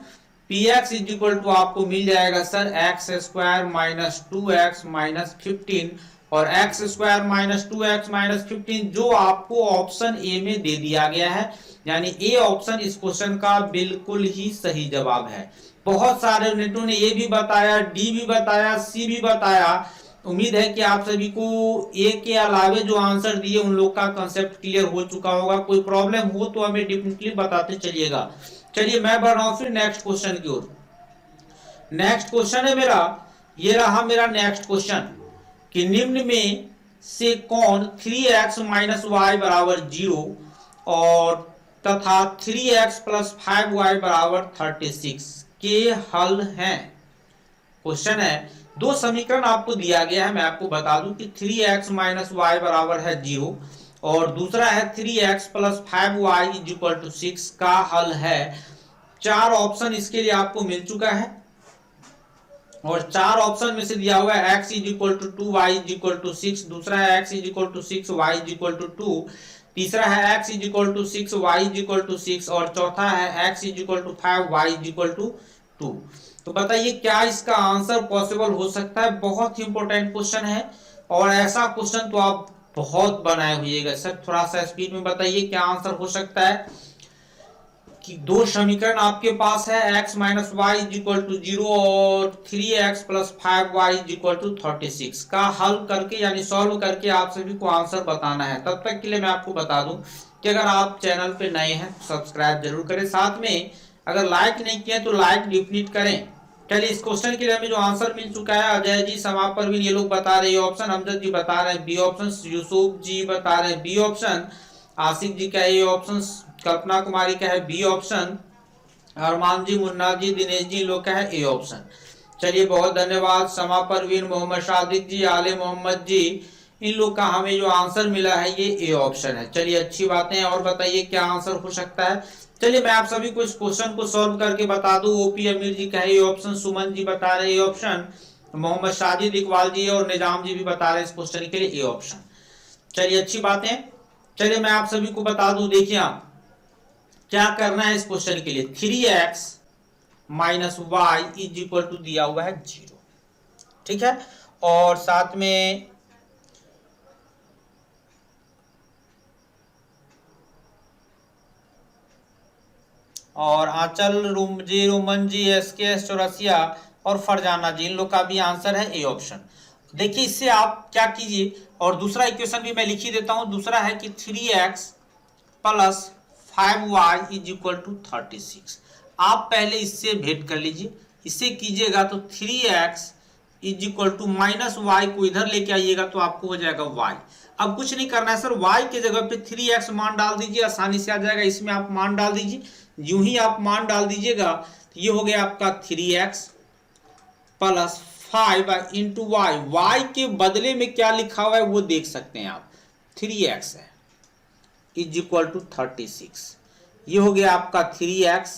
px इज इक्वल टू आपको मिल जाएगा sir x square minus 2x minus 15 और x square minus 2x minus 15 जो आपको ऑप्शन ए में दे दिया गया है। यानी ए ऑप्शन इस क्वेश्चन का बिल्कुल ही सही जवाब है। बहुत सारे नेटों ने ए भी बताया, डी भी बताया, सी भी बताया। उम्मीद है कि आप सभी को ए के अलावे जो आंसर दिए उन लोग का कंसेप्ट क्लियर हो चुका होगा। कोई प्रॉब्लम हो तो हमें डेफिनेटली बताते चलिएगा। चलिए मैं बढ़ रहा हूं फिर नेक्स्ट क्वेश्चन की ओर। नेक्स्ट क्वेश्चन है मेरा, ये रहा मेरा नेक्स्ट क्वेश्चन कि निम्न में से कौन 3x माइनस वाई बराबर 0 और तथा 3x प्लस 5y बराबर 36 के हल हैं। क्वेश्चन है, दो समीकरण आपको दिया गया है, मैं आपको बता दूं कि 3x माइनस वाई बराबर है 0 और दूसरा है 3x plus 5y is equal to 6 का हल है। 4 ऑप्शन इसके लिए आपको मिल चुका है और 4 ऑप्शन में से दिया हुआ है x is equal to 2, y is equal to 6, दूसरा है x is equal to 6, y is equal to 2, तीसरा है x is equal to 6, y is equal to 6 और चौथा है x is equal to 5, y is equal to 2। तो बताइए क्या इसका आंसर पॉसिबल हो सकता है। बहुत ही इंपॉर्टेंट क्वेश्चन है और ऐसा क्वेश्चन तो आप बहुत बनाए हुएगा सर। थोड़ा सा स्पीड में बताइए क्या आंसर हो सकता है कि दो समीकरण आपके पास है x minus y is equal to 0 और 3x plus 5y is equal to 36 का हल करके यानी सॉल्व करके आप सभी को आंसर बताना है। तब तक के लिए मैं आपको बता दूं कि अगर आप चैनल पे नए हैं सब्सक्राइब जरूर करें, साथ में अगर लाइक नहीं किया तो लाइक डेफिनेट करें। चलिए इस क्वेश्चन के लिए हमें जो आंसर मिल चुका है, अजय जी, समापरवीन ये लोग बता रहे हैं ऑप्शन, अमजद जी बता रहे हैं बी ऑप्शन, यूसुफ जी बता रहे हैं बी ऑप्शन, आसिफ जी का ए ऑप्शन, कल्पना कुमारी का है बी ऑप्शन, अरमान जी, मुन्ना जी, दिनेश जी लोग का है ए ऑप्शन। चलिए बहुत धन्यवाद। समापरवीन, मोहम्मद सादिक जी, आले मोहम्मद जी, इन लोग का हमें जो आंसर मिला है ये ए ऑप्शन है। चलिए अच्छी बातें हैं और बताइए क्या आंसर हो सकता है। चलिए मैं आप सभी को इस क्वेश्चन को सॉल्व करके बता दूं। ओपी अमीर जी का है ए ऑप्शन, सुमन जी बता रहे ए ऑप्शन, मोहम्मद साजिद इकबाल जी और निजाम जी भी बता रहे हैं इस क्वेश्चन के लिए ए ऑप्शन। चलिए अच्छी बातें। चलिए मैं आप सभी को बता दूं, देखिए आप क्या करना है इस क्वेश्चन के लिए। 3x minus y is equal to दिया हुआ है 0, ठीक है, और साथ में और आंचल जी, रोमन जी, एसकेएस चौरसिया और फरजाना जी, इन लोग का भी आंसर है ए ऑप्शन। देखिए इससे आप क्या कीजिए, और दूसरा इक्वेशन भी मैं लिख ही देता हूं। दूसरा है कि 3x plus 5y is equal to 36। आप पहले इससे भेंट कर लीजिए। इससे कीजिएगा तो 3x is equal to minus y को इधर लेके आइएगा तो आपको हो जाएगा वाई। अब कुछ नहीं करना है सर, y के जगह पे 3x मान डाल दीजिए, आसानी से आ जाएगा। इसमें आप मान डाल दीजिए, यूं ही आप मान डाल दीजिएगा तो ये हो गया आपका 3x plus 5 into Y. Y के बदले में क्या लिखा हुआ है वो देख सकते हैं आप, 3x है इज इक्वल टू 36। ये हो गया आपका 3x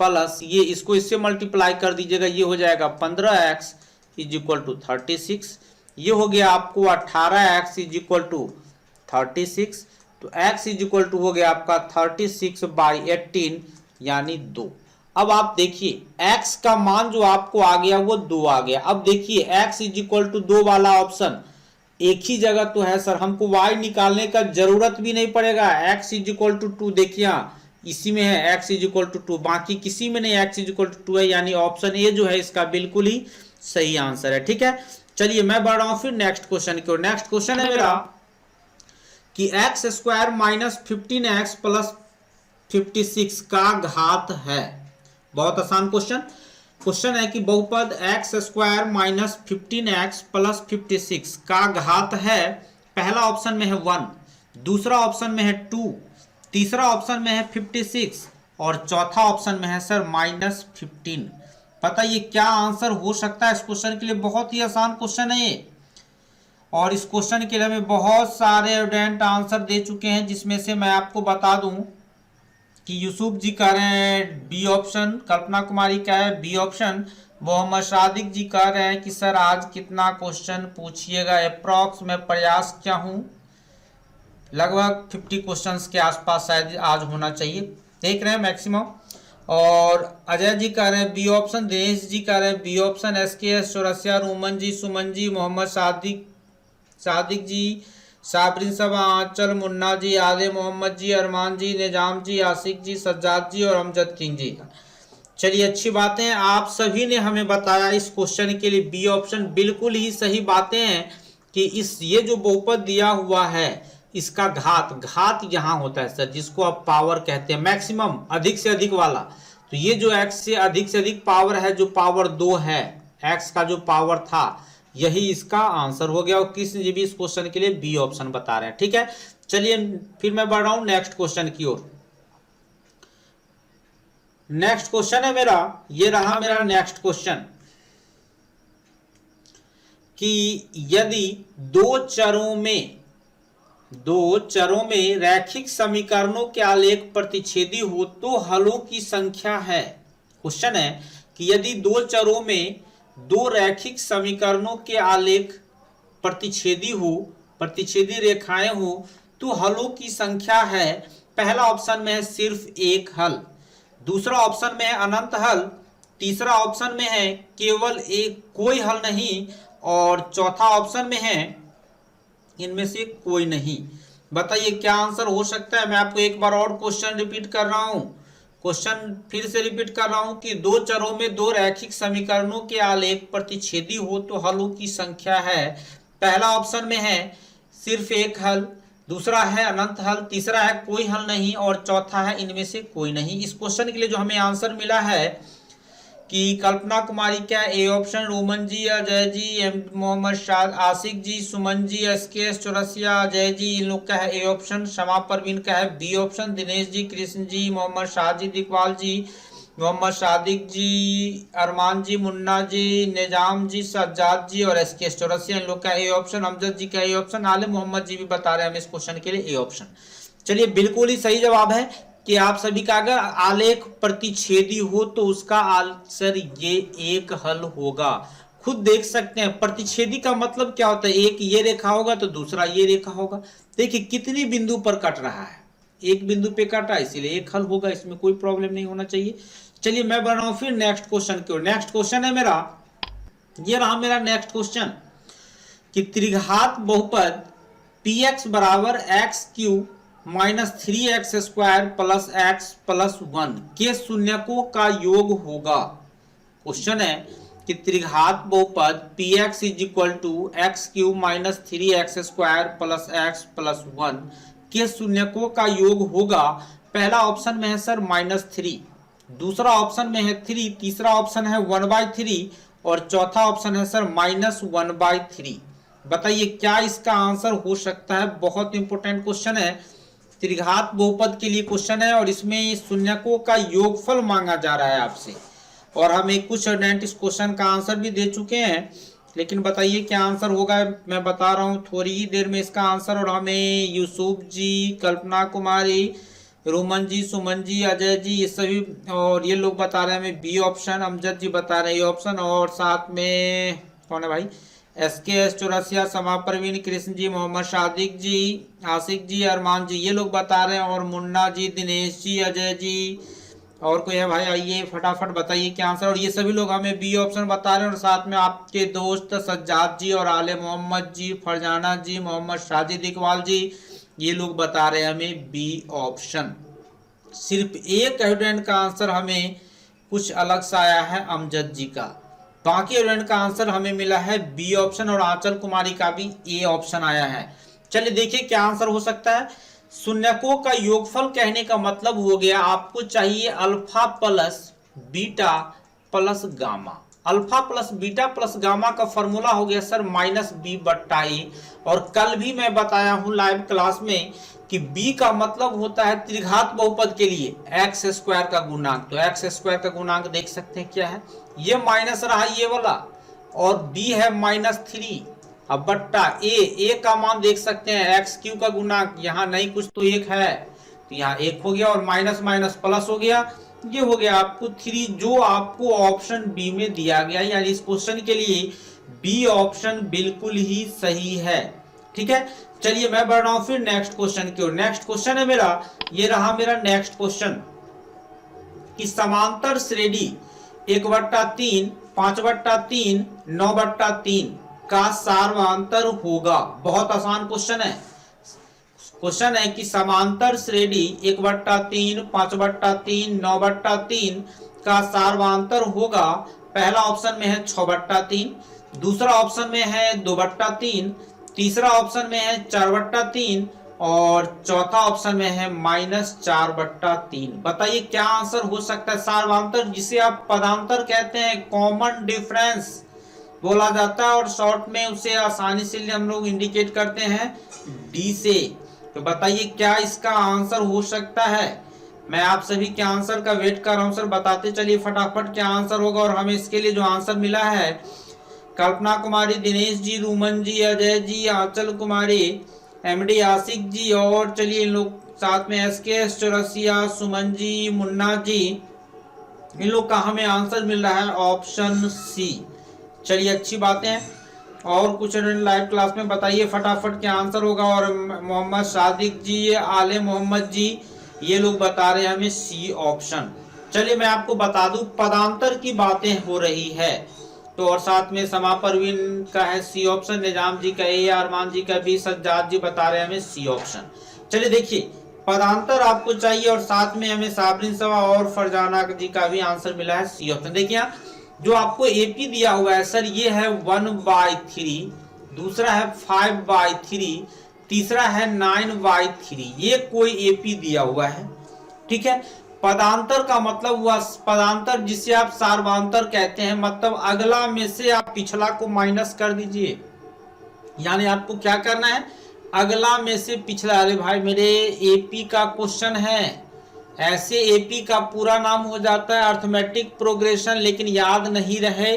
प्लस ये इसको इससे मल्टीप्लाई कर दीजिएगा, ये हो जाएगा 15x इज इक्वल टू 36। ये हो गया आपको 18x इज इक्वल टू 36। तो x इज इक्वल टू हो गया आपका 36/18 यानी 2। अब आप देखिए x का मान जो आपको आ गया वो 2 आ गया। अब देखिए x इज इक्वल टू 2 वाला ऑप्शन एक ही जगह तो है सर, हमको y निकालने का जरूरत भी नहीं पड़ेगा। x इज इक्वल टू 2 देखिए यहाँ इसी में है, x इज इक्वल टू 2, बाकी किसी में नहीं, x इज इक्वल टू 2 है, यानी ऑप्शन ए जो है इसका बिल्कुल ही सही आंसर है। ठीक है, चलिए मैं बढ़ रहा हूं फिर नेक्स्ट क्वेश्चन की ओर। नेक्स्ट क्वेश्चन है मेरा कि x square minus 15x plus 56 का घात है। बहुत आसान क्वेश्चन है कि बहुपद x square minus 15x plus 56 का घात है। पहला ऑप्शन में है 1, दूसरा ऑप्शन में है 2, तीसरा ऑप्शन में है 56 और चौथा ऑप्शन में है सर माइनस 15। बताइए क्या आंसर हो सकता है इस क्वेश्चन के लिए। बहुत ही आसान क्वेश्चन है ये, और इस क्वेश्चन के लिए हमें बहुत सारे स्टूडेंट आंसर दे चुके हैं, जिसमें से मैं आपको बता दूं कि यूसुफ जी कह रहे हैं बी ऑप्शन, कल्पना कुमारी का है बी ऑप्शन, मोहम्मद सादिक जी कह रहे हैं कि सर आज कितना क्वेश्चन पूछिएगा, अप्रॉक्स मैं प्रयास किया हूँ लगभग 50 क्वेश्चंस के आसपास शायद आज होना चाहिए, देख रहे हैं मैक्सिमम। और अजय जी कह रहे हैं बी ऑप्शन, दिनेश जी कह रहे हैं B option, SKS Chaurasia, Roman ji, Suman ji, Mohammad Sadiq ji, Sabreen Saba, Anchal, Munna ji, Ale Mohammad जी, अरमान जी, निजाम जी, आसिक जी, सज्जाद जी और अमजद किंग जी। चलिए अच्छी बातें हैं, आप सभी ने हमें बताया इस क्वेश्चन के लिए बी ऑप्शन बिल्कुल ही सही बातें हैं कि ये जो बहुपद दिया हुआ है इसका घात यहाँ होता है सर, जिसको आप पावर कहते हैं, मैक्सिमम अधिक से अधिक वाला। तो ये जो x से अधिक पावर है, जो पावर 2 है, x का जो पावर था, यही इसका आंसर हो गया। और कृष्ण जी भी इस क्वेश्चन के लिए बी ऑप्शन बता रहे हैं। ठीक है, चलिए फिर मैं बढ़ रहा हूं नेक्स्ट क्वेश्चन की ओर। नेक्स्ट क्वेश्चन है मेरा, ये रहा मेरा नेक्स्ट क्वेश्चन कि यदि दो चरों में रैखिक समीकरणों के आलेख प्रतिच्छेदी हो तो हलों की संख्या है। क्वेश्चन है कि यदि दो चरों में दो रैखिक समीकरणों के आलेख प्रतिच्छेदी रेखाएं हो तो हलों की संख्या है। पहला ऑप्शन में है सिर्फ एक हल, दूसरा ऑप्शन में है अनंत हल, तीसरा ऑप्शन में है केवल एक कोई हल नहीं, और चौथा ऑप्शन में है इनमें से कोई नहीं। बताइए क्या आंसर हो सकता है। मैं आपको एक बार और क्वेश्चन रिपीट कर रहा हूं, क्वेश्चन फिर से रिपीट कर रहा हूं कि दो चरों में दो रैखिक समीकरणों के आलेख प्रतिच्छेदी हो तो हलों की संख्या है। पहला ऑप्शन में है सिर्फ एक हल, दूसरा है अनंत हल, तीसरा है कोई हल नहीं और चौथा है इनमें से कोई नहीं। इस क्वेश्चन के लिए जो हमें आंसर मिला है कि कल्पना कुमारी का ए ऑप्शन, रोमन जी, अजय जी, मोहम्मद शाद, आसिक जी, सुमन जी, SKS चौरसिया, अजय जी, इन लोग का है ए ऑप्शन, शमा परवीन का है बी ऑप्शन, दिनेश जी, कृष्ण जी, मोहम्मद शाहजिद इकबाल जी, मोहम्मद सादिक जी, अरमान जी, मुन्ना जी, निजाम जी, सज्जाद जी और SKS चौरसिया, इन लोग का ए ऑप्शन, अमजद जी का ए ऑप्शन, आले मोहम्मद जी भी बता रहे हैं हमें इस क्वेश्चन के लिए ए ऑप्शन। चलिए बिल्कुल ही सही जवाब है कि आप सभी का अगर आलेख प्रतिच्छेदी हो तो उसका आंसर ये एक हल होगा। खुद देख सकते हैं प्रतिच्छेदी का मतलब क्या होता है, एक ये रेखा होगा तो दूसरा ये रेखा होगा। देखिए कितनी बिंदु पर कट रहा है, एक बिंदु पे काटा इसीलिए एक हल होगा, इसमें कोई प्रॉब्लम नहीं होना चाहिए। चलिए मैं बढ़ रहा हूं फिर नेक्स्ट क्वेश्चन की ओर। नेक्स्ट क्वेश्चन है मेरा, ये रहा मेरा नेक्स्ट क्वेश्चन कि त्रिघात बहुपद px बराबर x cube minus 3x square plus x plus 1 के शून्यकों का योग होगा। क्वेश्चन है कि त्रिघात बहुपद px is equal to x cube minus 3x square plus x plus 1 के शून्यकों का योग होगा। पहला ऑप्शन में है सर -3, दूसरा ऑप्शन में है 3, तीसरा ऑप्शन है 1/3 और चौथा ऑप्शन है सर -1/3। बताइए क्या इसका आंसर हो सकता है। बहुत इंपॉर्टेंट क्वेश्चन है, त्रिघात बहुपद के लिए क्वेश्चन है और इसमें शून्यकों का योगफल मांगा जा रहा है आपसे। और हम एक कुछ स्टूडेंट इस क्वेश्चन का आंसर भी दे चुके हैं, लेकिन बताइए क्या आंसर होगा। मैं बता रहा हूँ थोड़ी ही देर में इसका आंसर। और हमें यूसुफ जी, कल्पना कुमारी, रोमन जी, सुमन जी, अजय जी, ये सभी और ये लोग बता रहे हैं हमें बी ऑप्शन। अमजद जी बता रहे हैं ये ऑप्शन। और साथ में कौन है भाई, SKS चौरसिया, समा परवीन, कृष्ण जी, मोहम्मद सादिक जी, आशिक जी, अरमान जी, ये लोग बता रहे हैं। और मुन्ना जी, दिनेश जी, अजय जी, और कोई है भाई, आइए फटाफट बताइए क्या आंसर। और ये सभी लोग हमें बी ऑप्शन बता रहे हैं। और साथ में आपके दोस्त सज्जाद जी और आले मोहम्मद जी, फरजाना जी, मोहम्मद साजिद इकबाल जी, ये लोग बता रहे हैं हमें बी ऑप्शन। सिर्फ एक स्टूडेंट का आंसर हमें कुछ अलग सा आया है, अमजद जी का। बाकी स्टूडेंट का आंसर हमें मिला है बी ऑप्शन और आंचल कुमारी का भी ए ऑप्शन आया है। चलिए देखिए क्या आंसर हो सकता है। शून्यकों का योगफल कहने का मतलब हो गया आपको चाहिए alpha plus beta plus gamma. Alpha plus beta plus gamma का फॉर्मूला हो गया सर -b/a। और कल भी मैं बताया हूं लाइव क्लास में कि b का मतलब होता है त्रिघात बहुपद के लिए x² का गुणांक। तो x² का गुणांक देख सकते हैं क्या है, ये माइनस रहा ये वाला, और b है -3। अब बट्टा a का मान देख सकते हैं x³ का गुणांक, यहाँ नहीं कुछ तो 1 है, तो यहाँ 1 हो गया और माइनस माइनस प्लस हो गया। ये हो गया आपको 3 जो आपको ऑप्शन बी में दिया गया। यानी इस क्वेश्चन के लिए बी ऑप्शन बिल्कुल ही सही है। ठीक है, चलिए मैं बढ़ रहा हूं फिर नेक्स्ट क्वेश्चन की ओर। नेक्स्ट क्वेश्चन है मेरा, ये रहा मेरा नेक्स्ट क्वेश्चन कि समांतर श्रेणी 1/3, 5/3, 9/3 का सार्वमांतर होगा। बहुत आसान क्वेश्चन है। क्वेश्चन है कि समांतर श्रेणी 1/3, 5/3, 9/3 का सार्वमांतर होगा। पहला ऑप्शन में है 6/3, दूसरा ऑप्शन में है 2/3, तीसरा ऑप्शन में है 4/3 और चौथा ऑप्शन में है -4/3। बताइए क्या आंसर हो सकता है। सार्वमांतर जिसे आप पदांतर कहते हैं, कॉमन डिफरेंस बोला जाता है और शॉर्ट में उसे आसानी से हम लोग इंडिकेट करते हैं डी से। तो बताइए क्या इसका आंसर हो सकता है। मैं आप सभी के आंसर का वेट कर रहा हूं सर, बताते चलिए फटाफट क्या आंसर होगा। और हमें इसके लिए जो आंसर मिला है, कल्पना कुमारी, दिनेश जी, रूमन जी, अजय जी, आंचल कुमारी, MD आशिक जी, और चलिए इन लोग साथ में SKS चौरसिया, सुमन जी, मुन्ना जी, इन लोग का हमें आंसर मिल रहा है ऑप्शन सी। चलिए अच्छी बातें हैं। और कुछ लाइव क्लास में बताइए फटाफट क्या आंसर होगा। और मोहम्मद सादिक जी, आले मोहम्मद जी, ये लोग बता रहे हैं हमें सी ऑप्शन। चलिए मैं आपको बता दूं पदांतर की बातें हो रही है, तो और साथ में समा परवीन का है सी ऑप्शन, निजाम जी का ए, अरमान जी का बी, सज्जाद जी बता रहे हैं हमें सी ऑप्शन। चलिए देखिए पदांतर आपको चाहिए और साथ में हमें साबरिन सवा और फरजाना जी का भी आंसर मिला है सी ऑप्शन। देखिए जो आपको एपी दिया हुआ है सर, ये है 1/3, दूसरा है 5/3, तीसरा है 9/3। ये कोई एपी दिया हुआ है। ठीक है, पदांतर का मतलब हुआ पदांतर जिसे आप सार्वमांतर कहते हैं, मतलब अगला में से आप पिछला को माइनस कर दीजिए। यानी आपको क्या करना है, अगला में से पिछला। अरे भाई मेरे एपी का क्वेश्चन है, ऐसे एपी का पूरा नाम हो जाता है अर्थमेटिक प्रोग्रेशन। लेकिन याद नहीं रहे,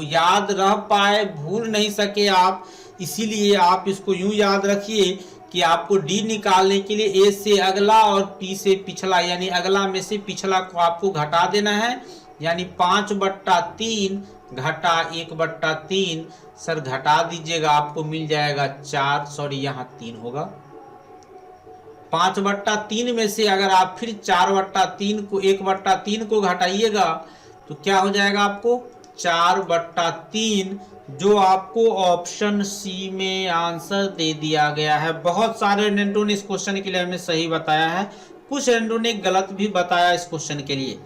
याद रह पाए, भूल नहीं सके आप, इसीलिए आप इसको यूं याद रखिए कि आपको डी निकालने के लिए ए से अगला और पी से पिछला, यानी अगला में से पिछला को आपको घटा देना है। यानी 5/3 घटा 1/3 सर घटा दीजिएगा, आपको मिल जाएगा 4, सॉरी यहाँ 3 होगा। 5/3 में से अगर आप फिर 4/3 को 1/3 को घटाइएगा तो क्या हो जाएगा आपको 4/3, जो आपको ऑप्शन सी में आंसर दे दिया गया है। बहुत सारे स्टूडेंटों ने इस क्वेश्चन के लिए हमें सही बताया है, कुछ स्टूडेंटों ने गलत भी बताया इस क्वेश्चन के लिए।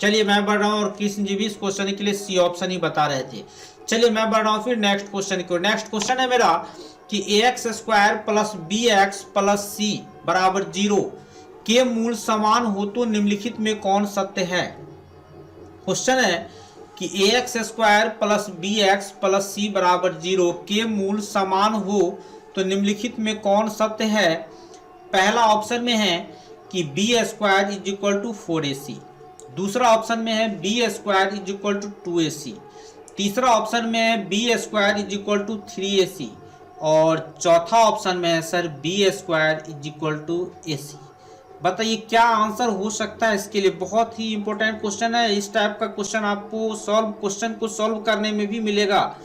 चलिए मैं बढ़ रहा हूँ और कृष्ण जी भी इस क्वेश्चन के लिए सी ऑप्शन ही बता रहे थे। चलिए मैं बढ़ रहा हूँ फिर नेक्स्ट क्वेश्चन की ओर। नेक्स्ट क्वेश्चन है मेरा कि ax² + bx + c = 0 के मूल समान हो तो निम्नलिखित में कौन सत्य है। क्वेश्चन है कि A X square plus B X plus C बराबर 0 के मूल समान हो तो निम्नलिखित में कौन सत्य है। पहला ऑप्शन में है कि B square is equal to 4ac, दूसरा ऑप्शन में है B square is equal to 2ac, तीसरा ऑप्शन में है B square is equal to 3ac और चौथा ऑप्शन में है sir B square is equal to ac। बताइए क्या आंसर हो सकता है इसके लिए। बहुत ही इंपॉर्टेंट क्वेश्चन है। इस टाइप का क्वेश्चन आपको क्वेश्चन को सॉल्व करने में भी मिलेगा।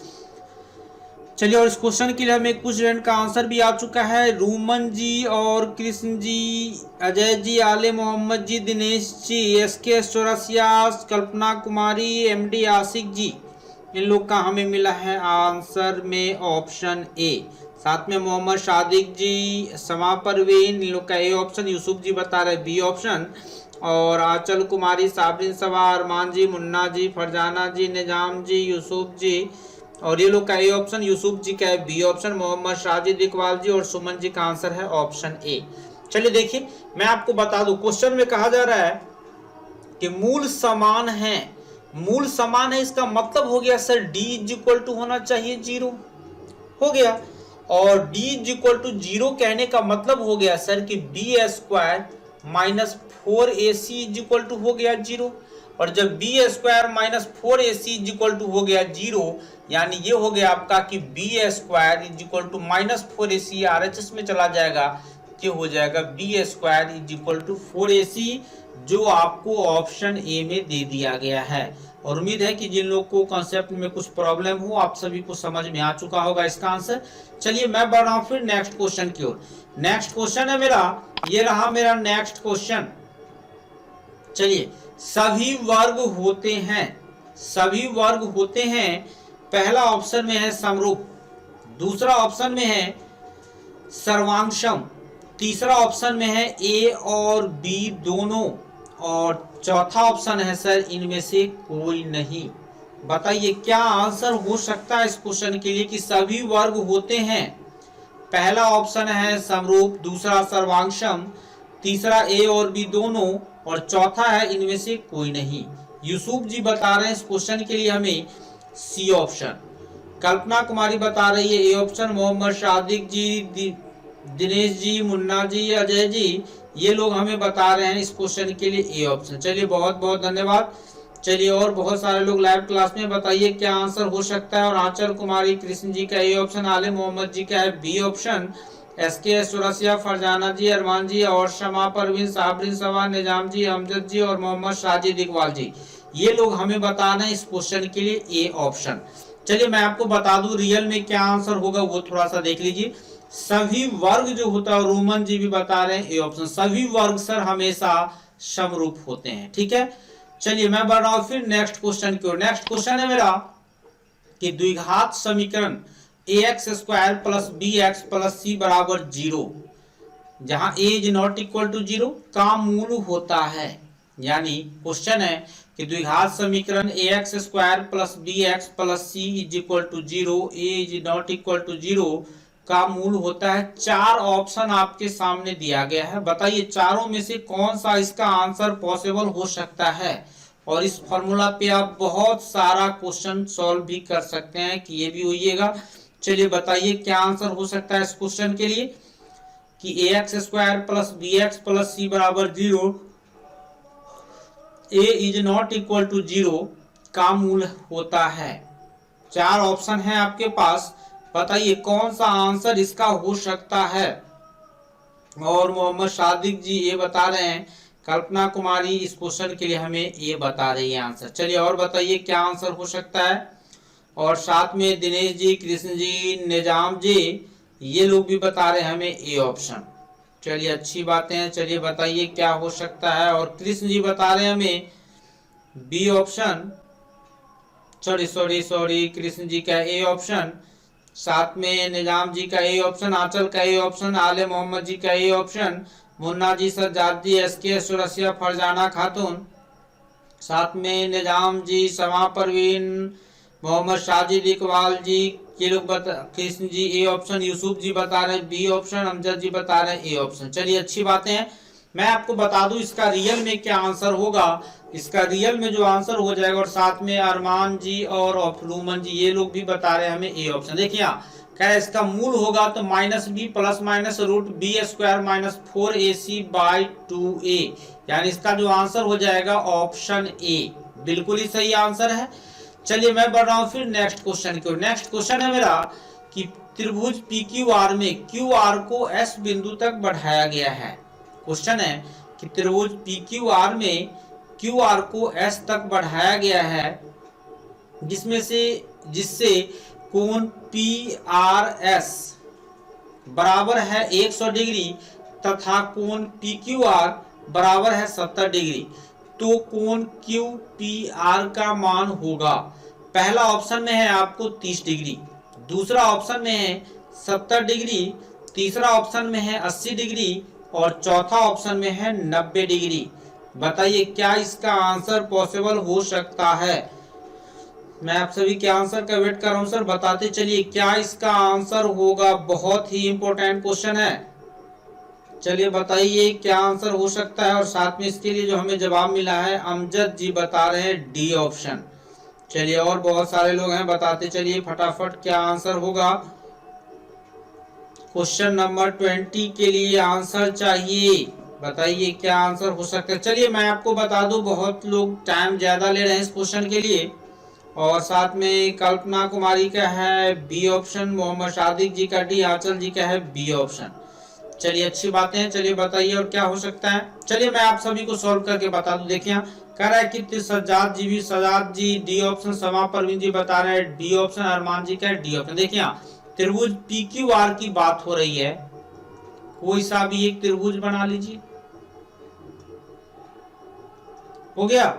चलिए, और इस क्वेश्चन के लिए हमें कुछ स्टूडेंट का आंसर भी आ चुका है। रूमन जी और कृष्ण जी, अजय जी, आले मोहम्मद जी, दिनेश जी, SK चौरसिया, कल्पना कुमारी, MD आशिक जी, इन लोग का हमें मिला है आंसर में ऑप्शन ए। साथ में मोहम्मद सादिक जी, समा परवीन, इन लोग का ए ऑप्शन। यूसुफ जी बता रहे बी ऑप्शन। और आंचल कुमारी, साबरिन सवा, अरमान जी, मुन्ना जी, फरजाना जी, निजाम जी, यूसुफ जी और ये लोग का ए ऑप्शन। यूसुफ जी का है बी ऑप्शन। मोहम्मद शाजिद इकबाल जी और सुमन जी का आंसर है ऑप्शन ए। चलिए देखिए, मैं आपको बता दूं, क्वेश्चन में कहा जा रहा है कि मूल समान है। मूल समान है इसका मतलब हो गया sir D is equal to होना चाहिए 0, हो गया। और डी इज इक्वल टू 0 कहने का मतलब हो गया सर कि B square minus 4ac is equal to हो गया 0। और जब B square minus 4ac is equal to हो गया 0, यानी ये हो गया आपका कि B square is equal to minus 4ac RHS में चला जाएगा, ये हो जाएगा B square is equal to 4ac, जो आपको ऑप्शन ए में दे दिया गया है। और उम्मीद है कि जिन लोग को कॉन्सेप्ट में कुछ प्रॉब्लम हो, आप सभी को समझ में आ चुका होगा इसका आंसर। चलिए मैं बढ़ रहा हूं फिर नेक्स्ट क्वेश्चन की ओर। नेक्स्ट क्वेश्चन है मेरा, ये रहा मेरा नेक्स्ट क्वेश्चन। चलिए, सभी वर्ग होते हैं, सभी वर्ग होते हैं। पहला ऑप्शन में है समरूप, दूसरा ऑप्शन में है सर्वांशम, तीसरा ऑप्शन में है ए और बी दोनों और चौथा ऑप्शन है सर इनमें से कोई नहीं। बताइए क्या आंसर हो सकता है इस क्वेश्चन के लिए कि सभी वर्ग होते हैं। पहला ऑप्शन है समरूप, दूसरा सर्वांशम, तीसरा ए और बी दोनों और चौथा है इनमें से कोई नहीं। यूसुफ जी बता रहे हैं इस क्वेश्चन के लिए हमें सी ऑप्शन। कल्पना कुमारी बता रही है ए ऑप्शन। मोहम्मद सादिक जी, दिनेश जी, मुन्ना जी, अजय जी, ये लोग हमें बता रहे हैं इस क्वेश्चन के लिए ए ऑप्शन। चलिए बहुत बहुत धन्यवाद। चलिए, और बहुत सारे लोग लाइव क्लास में बताइए क्या आंसर हो सकता है। और आंचल कुमारी, कृष्ण जी का ए ऑप्शन, आले मोहम्मद जी का है B option, SK Chaurasia, Farzana ji, Arman ji और शमा परवीन, साबरिन सवा, निजाम जी, अमजद जी और मोहम्मद साजिद इकबाल जी, ये लोग हमें बताना है इस क्वेश्चन के लिए ए ऑप्शन। चलिए मैं आपको बता दूं रियल में क्या आंसर होगा, वो थोड़ा सा देख लीजिए। सभी वर्ग जो होता है, रोमन जी भी बता रहे हैं ए ऑप्शन, सभी वर्ग सर हमेशा समरूप होते हैं। ठीक है, चलिए मैं बढ़ रहा हूं फिर नेक्स्ट क्वेश्चन की ओर। नेक्स्ट क्वेश्चन है मेरा कि द्विघात समीकरण ax square plus bx plus c बराबर 0, जहां a is not equal to 0 का मूल होता है। यानी क्वेश्चन है कि द्विघात समीकरण ax square plus bx plus c is equal to 0, a is not equal to 0 का मूल होता है। चार ऑप्शन आपके सामने दिया गया है। बताइए चारों में से कौन सा इसका आंसर पॉसिबल हो सकता है। और इस फॉर्मूला पे आप बहुत सारा क्वेश्चन सॉल्व भी कर सकते हैं कि ये भी होइएगा। चलिए बताइए क्या आंसर हो सकता है इस क्वेश्चन के लिए कि ax square plus bx plus c बराबर 0, a is not equal to 0 का मूल होता है। चार ऑप्शन है आपके पास, बताइए कौन सा आंसर इसका हो सकता है। और मोहम्मद सादिक जी ये बता रहे हैं, कल्पना कुमारी इस क्वेश्चन के लिए हमें ये बता रही है आंसर। चलिए और बताइए क्या आंसर हो सकता है। और साथ में दिनेश जी, कृष्ण जी, निजाम जी, ये लोग भी बता रहे हैं हमें ए ऑप्शन। चलिए अच्छी बातें हैं। चलिए बताइए क्या हो सकता है। और कृष्ण जी बता रहे हैं हमें B option, sorry Krishna ji का ए ऑप्शन, साथ में निजाम जी का ए ऑप्शन, आंचल का ए ऑप्शन, आले मोहम्मद जी का A option, Munna ji, Sajjad ji, SK Chaurasia, Farzana Khatoon, साथ में निजाम जी, समा परवीन, मोहम्मद साजिद इकबाल जी, ये लोग कृष्ण जी ए ऑप्शन, यूसुफ जी बता रहे हैं बी ऑप्शन, अमजद जी बता रहे हैं ए ऑप्शन। चलिए अच्छी बातें हैं। मैं आपको बता दूं इसका रियल में क्या आंसर होगा। इसका रियल में जो आंसर हो जाएगा, और साथ में अरमान जी और अफरूमन जी ये लोग भी बता रहे हैं हमें ए ऑप्शन। देखिए यहाँ क्या इसका मूल होगा तो -b plus minus root B square minus 4ac/2a, यानी इसका जो आंसर हो जाएगा ऑप्शन ए बिल्कुल ही सही आंसर है। चलिए मैं बढ़ रहा हूं फिर नेक्स्ट क्वेश्चन की ओर। नेक्स्ट क्वेश्चन है मेरा कि त्रिभुज PQR में QR को S बिंदु तक बढ़ाया गया है। क्वेश्चन है कि त्रिभुज PQR में QR को S तक बढ़ाया गया है, जिससे कोण PRS बराबर है 100 डिग्री तथा कोण PQR बराबर है 70 डिग्री, तो कोण QPR का मान होगा। पहला ऑप्शन में है आपको 30 डिग्री, दूसरा ऑप्शन में है 70 डिग्री, तीसरा ऑप्शन में है 80 डिग्री और चौथा ऑप्शन में है 90 डिग्री। बताइए क्या इसका आंसर पॉसिबल हो सकता है। मैं आप सभी के आंसर का वेट कर रहा हूं सर, बताते चलिए क्या इसका आंसर होगा। बहुत ही इंपॉर्टेंट क्वेश्चन है, चलिए बताइए क्या आंसर हो सकता है। और साथ में इसके लिए जो हमें जवाब मिला है, अमजद जी बता रहे हैं डी ऑप्शन। चलिए और बहुत सारे लोग हैं, बताते चलिए फटाफट क्या आंसर होगा। क्वेश्चन नंबर 20 के लिए आंसर चाहिए, बताइए क्या आंसर हो सकता है। चलिए मैं आपको बता दूं, बहुत लोग टाइम ज्यादा ले रहे हैं इस क्वेश्चन के लिए। और साथ में कल्पना कुमारी का है बी ऑप्शन, मोहम्मद सादिक जी का डी, आंचल जी का है बी ऑप्शन। चलिए अच्छी बातें हैं, चलिए बताइए और क्या हो सकता है। चलिए मैं आप सभी को सॉल्व करके बता दूं। देखिए कह रहा है कि सजाद जी डी ऑप्शन, समा परवीन जी बता रहे हैं डी ऑप्शन, अरमान जी का है डी ऑप्शन। देखिए त्रिभुज PQR की बात हो रही है, कोई सा भी एक त्रिभुज बना लीजिए, हो गया।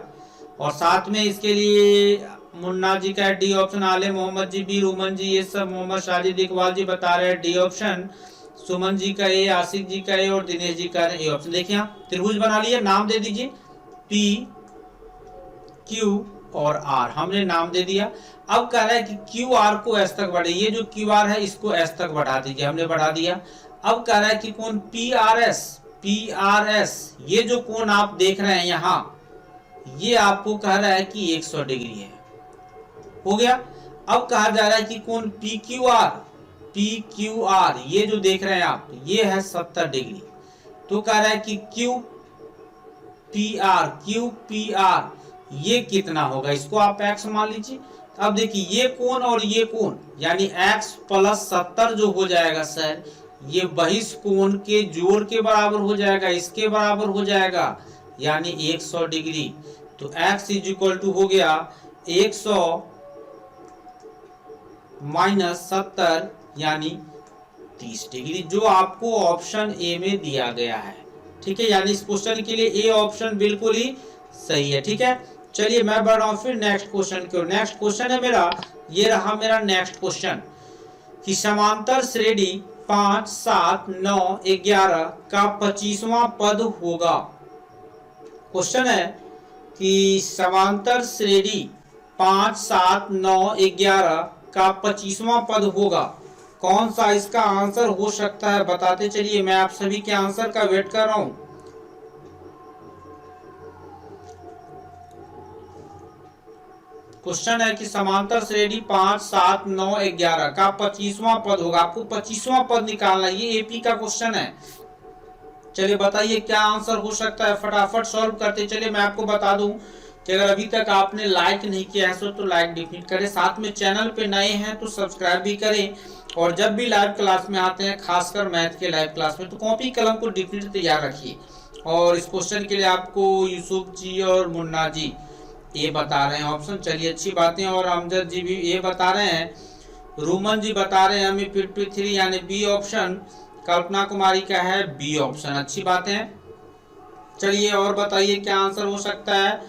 और साथ में इसके लिए मुन्ना जी का डी ऑप्शन, आले मोहम्मद जी बी, रूमन जी ये सब, मोहम्मद शाजिद इकबाल जी बता रहे हैं डी ऑप्शन, सुमन जी का ए, आसिफ जी का ए और दिनेश जी का ए ऑप्शन। देखिए त्रिभुज बना लिया, नाम दे दीजिए P, Q और R, हमने नाम दे दिया। अब कह रहा है कि QR को S तक बढ़े, ये जो QR है इसको S तक बढ़ा दीजिए, हमने बढ़ा दिया। अब कह रहा है कि कोण PRS, ये जो कोण आप देख रहे हैं यहाँ, ये आपको कह रहा है कि 100 डिग्री है, हो गया। अब कहा जा रहा है कि कोण PQR ये जो देख रहे हैं आप, ये है 70 डिग्री, तो कह रहा है कि QPR ये कितना होगा, इसको आप x मान लीजिए। अब देखिए ये कोण और ये कोण, यानी x प्लस 70 जो हो जाएगा सर, ये बहिष कोण के जोड़ के बराबर हो जाएगा, इसके बराबर हो जाएगा, यानी 100 डिग्री। तो x इज इक्वल टू हो गया 100 माइनस 70 यानी 30 डिग्री, जो आपको ऑप्शन ए में दिया गया है। ठीक है, यानी इस क्वेश्चन के लिए ए ऑप्शन बिल्कुल ही सही है। ठीक है, चलिए मैं बढ़ रहा हूं फिर नेक्स्ट क्वेश्चन की ओर। नेक्स्ट क्वेश्चन है मेरा, ये रहा मेरा नेक्स्ट क्वेश्चन कि समांतर श्रेणी 5, 7, 9, 11 का 25वां पद होगा। क्वेश्चन है कि समांतर श्रेणी 5, 7, 9, 11 का 25वां पद होगा, कौन सा इसका आंसर हो सकता है, बताते चलिए। मैं आप सभी के आंसर का वेट कर रहा हूं। क्वेश्चन है कि समांतर श्रेणी 5, 7, 9, 11 का 25वां पद होगा, आपको 25वां पद निकालना है, ये AP का क्वेश्चन है। चलिए बताइए क्या आंसर हो सकता है, फटाफट सॉल्व करते चलिए। मैं आपको बता दूं कि अगर अभी तक आपने लाइक नहीं किया है तो लाइक डिफिट करें, साथ में चैनल पे नए हैं तो सब्सक्राइब भी करें। और जब भी लाइव क्लास में आते हैं, खासकर मैथ के लाइव क्लास में, तो कॉपी कलम को डिफिट तैयार रखिए। और इस क्वेश्चन के लिए आपको यूसुफ जी और मुन्ना जी ये बता रहे हैं ऑप्शन, चलिए अच्छी बातें। और अमजद जी भी ये बता रहे हैं, रूमन जी बता रहे हैं हमें 53 यानी बी ऑप्शन, कल्पना कुमारी का है बी ऑप्शन, अच्छी बातें हैं। चलिए और बताइए क्या आंसर हो सकता है।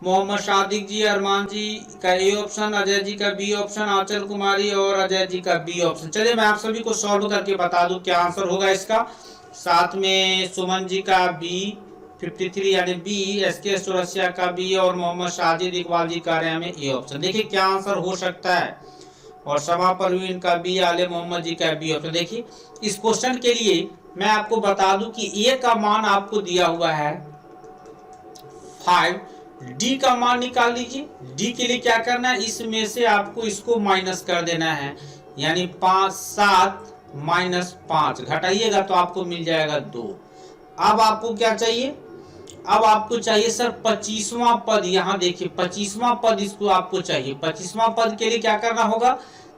मोहम्मद सादिक जी, अरमान जी का ए ऑप्शन, अजय जी का बी ऑप्शन, आंचल कुमारी और अजय जी का बी ऑप्शन। चलिए मैं आप सभी को सॉल्व करके बता दूं क्या आंसर होगा इसका। साथ में सुमन जी का बी 53 यानी बी, SK चौरसिया का बी और मोहम्मद साजिद इकबाल जी का रहे में ए ऑप्शन। देखिए क्या आंसर हो सकता है। और समा परवीन का बी, आले मोहम्मद जी का बी ऑप्शन। देखिए इस क्वेश्चन के लिए मैं आपको बता दूं कि ए का मान आपको दिया हुआ है 5, डी का मान निकाल लीजिए। डी के लिए क्या करना है, इसमें से आपको इसको माइनस कर देना है, यानी 5 7 माइनस 5 घटाइएगा तो आपको मिल जाएगा 2। अब आपको क्या चाहिए, अब आपको चाहिए सर 25वां पद। यहाँ देखिए 25वां पद इसको आपको चाहिए। 25वां पद के लिए क्या करना होगा,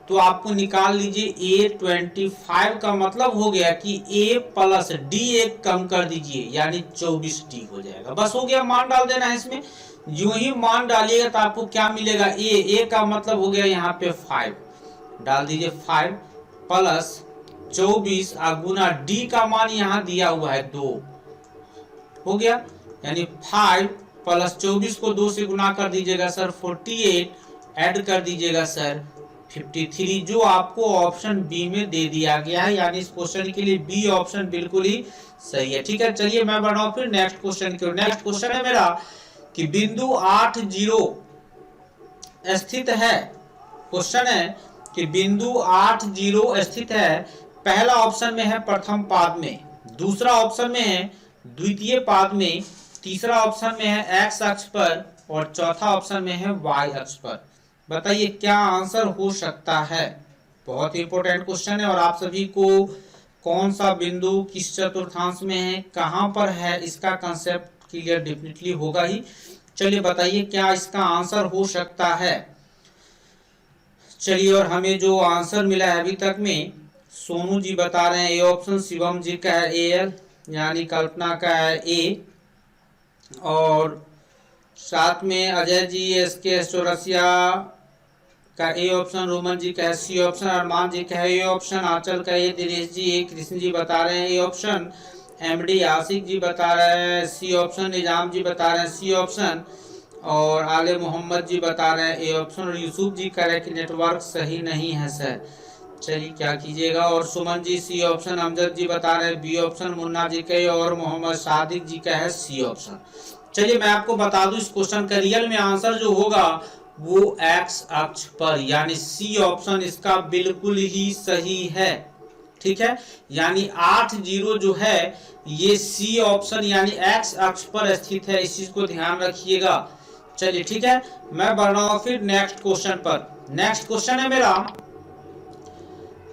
तो आपको निकाल लीजिए A25 का मतलब हो गया कि A प्लस D एक कम कर दीजिए, यानी 24D हो जाएगा। बस हो गया, मान डाल देना है इसमें। जो ही मान डालिएगा तो आपको क्या मिलेगा, A का मतलब हो गया यहाँ पे 5, डाल दीजिए 5 प्लस 24 गुना D का मान यहाँ दिया हुआ है 2 हो गया, यानी 5 प्लस 24 को 2 से गुना कर दीजिएगा सर 48, ऐड कर दीजिएगा सर 53, जो आपको ऑप्शन बी में दे दिया गया है। यानी इस क्वेश्चन के लिए बी ऑप्शन बिल्कुल ही सही है। ठीक है, चलिए मैं बढ़ाऊं फिर नेक्स्ट क्वेश्चन की। नेक्स्ट क्वेश्चन है मेरा कि बिंदु 8 0 स्थित है। क्वेश्चन है कि बिंदु 8 0 स्थित है। पहला ऑप्शन में है प्रथम पाद में, दूसरा ऑप्शन में है द्वितीय पाद में, तीसरा ऑप्शन में है एक्स अक्ष पर और चौथा ऑप्शन में है वाई अक्ष पर। बताइए क्या आंसर हो सकता है। बहुत ही इंपॉर्टेंट क्वेश्चन है और आप सभी को कौन सा बिंदु किस चतुर्थांश में है, कहां पर है, इसका कंसेप्ट क्लियर डेफिनेटली होगा ही। चलिए बताइए क्या इसका आंसर हो सकता है। चलिए, और हमें जो आंसर मिला है अभी तक में, सोनू जी बता रहे हैं ए ऑप्शन, शिवम जी का है एल, यानी कल्पना का है ए, और साथ में अजय जी एसके चौरसिया का ए ऑप्शन, रोमन जी का है सी ऑप्शन, अरमान जी का है ए ऑप्शन, आंचल का ए, दिनेश जी ए, कृष्ण जी बता रहे हैं ए ऑप्शन, एमडी आसिक जी बता रहे हैं सी ऑप्शन, निजाम जी बता रहे हैं सी ऑप्शन, और आले मोहम्मद जी बता रहे हैं ए ऑप्शन, और यूसुफ जी कह रहे हैं कि नेटवर्क सही नहीं है सर। चलिए क्या कीजिएगा, और सुमन जी सी ऑप्शन, अमजद जी बता रहे हैं बी ऑप्शन, मुन्ना जी का, और मोहम्मद सादिक जी का है सी ऑप्शन। चलिए मैं आपको बता दूं इस क्वेश्चन का रियल में आंसर जो होगा वो एक्स अक्ष पर, यानी सी ऑप्शन इसका बिल्कुल ही सही है। ठीक है, यानी 8 0 जो है ये सी ऑप्शन यानी एक्स अक्ष पर स्थित है, इस चीज को ध्यान रखिएगा। चलिए ठीक है, मैं बढ़ रहा हूं फिर नेक्स्ट क्वेश्चन पर। नेक्स्ट क्वेश्चन है मेरा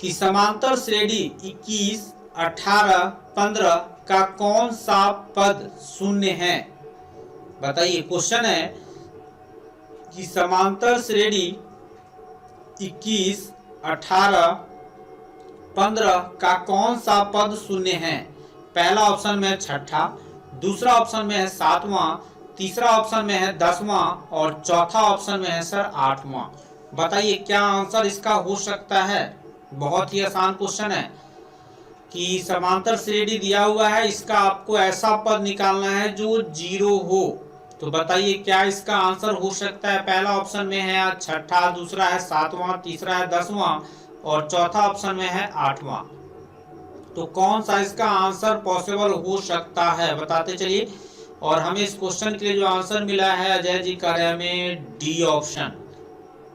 कि समांतर श्रेणी 21 18 15 का कौन सा पद शून्य है। बताइए, क्वेश्चन है कि समांतर श्रेणी 21 18 15 का कौन सा पद शून्य है। पहला ऑप्शन में है छठा, दूसरा ऑप्शन में है 7वां, तीसरा ऑप्शन में है 10वां और चौथा ऑप्शन में है सर 8वां। बताइए क्या आंसर इसका हो सकता है। बहुत ही आसान क्वेश्चन है कि समांतर श्रेणी दिया हुआ है, इसका आपको ऐसा पद निकालना है जो 0 हो। तो बताइए क्या इसका आंसर हो सकता है। पहला ऑप्शन में है छठा, दूसरा है 7वां, तीसरा है 10वां और चौथा ऑप्शन में है 8वां। तो कौन सा इसका आंसर पॉसिबल हो सकता है बताते चलिए। और हमें इस क्वेश्चन के लिए जो आंसर मिला है अजय जी कह रहे हैं हमें डी ऑप्शन।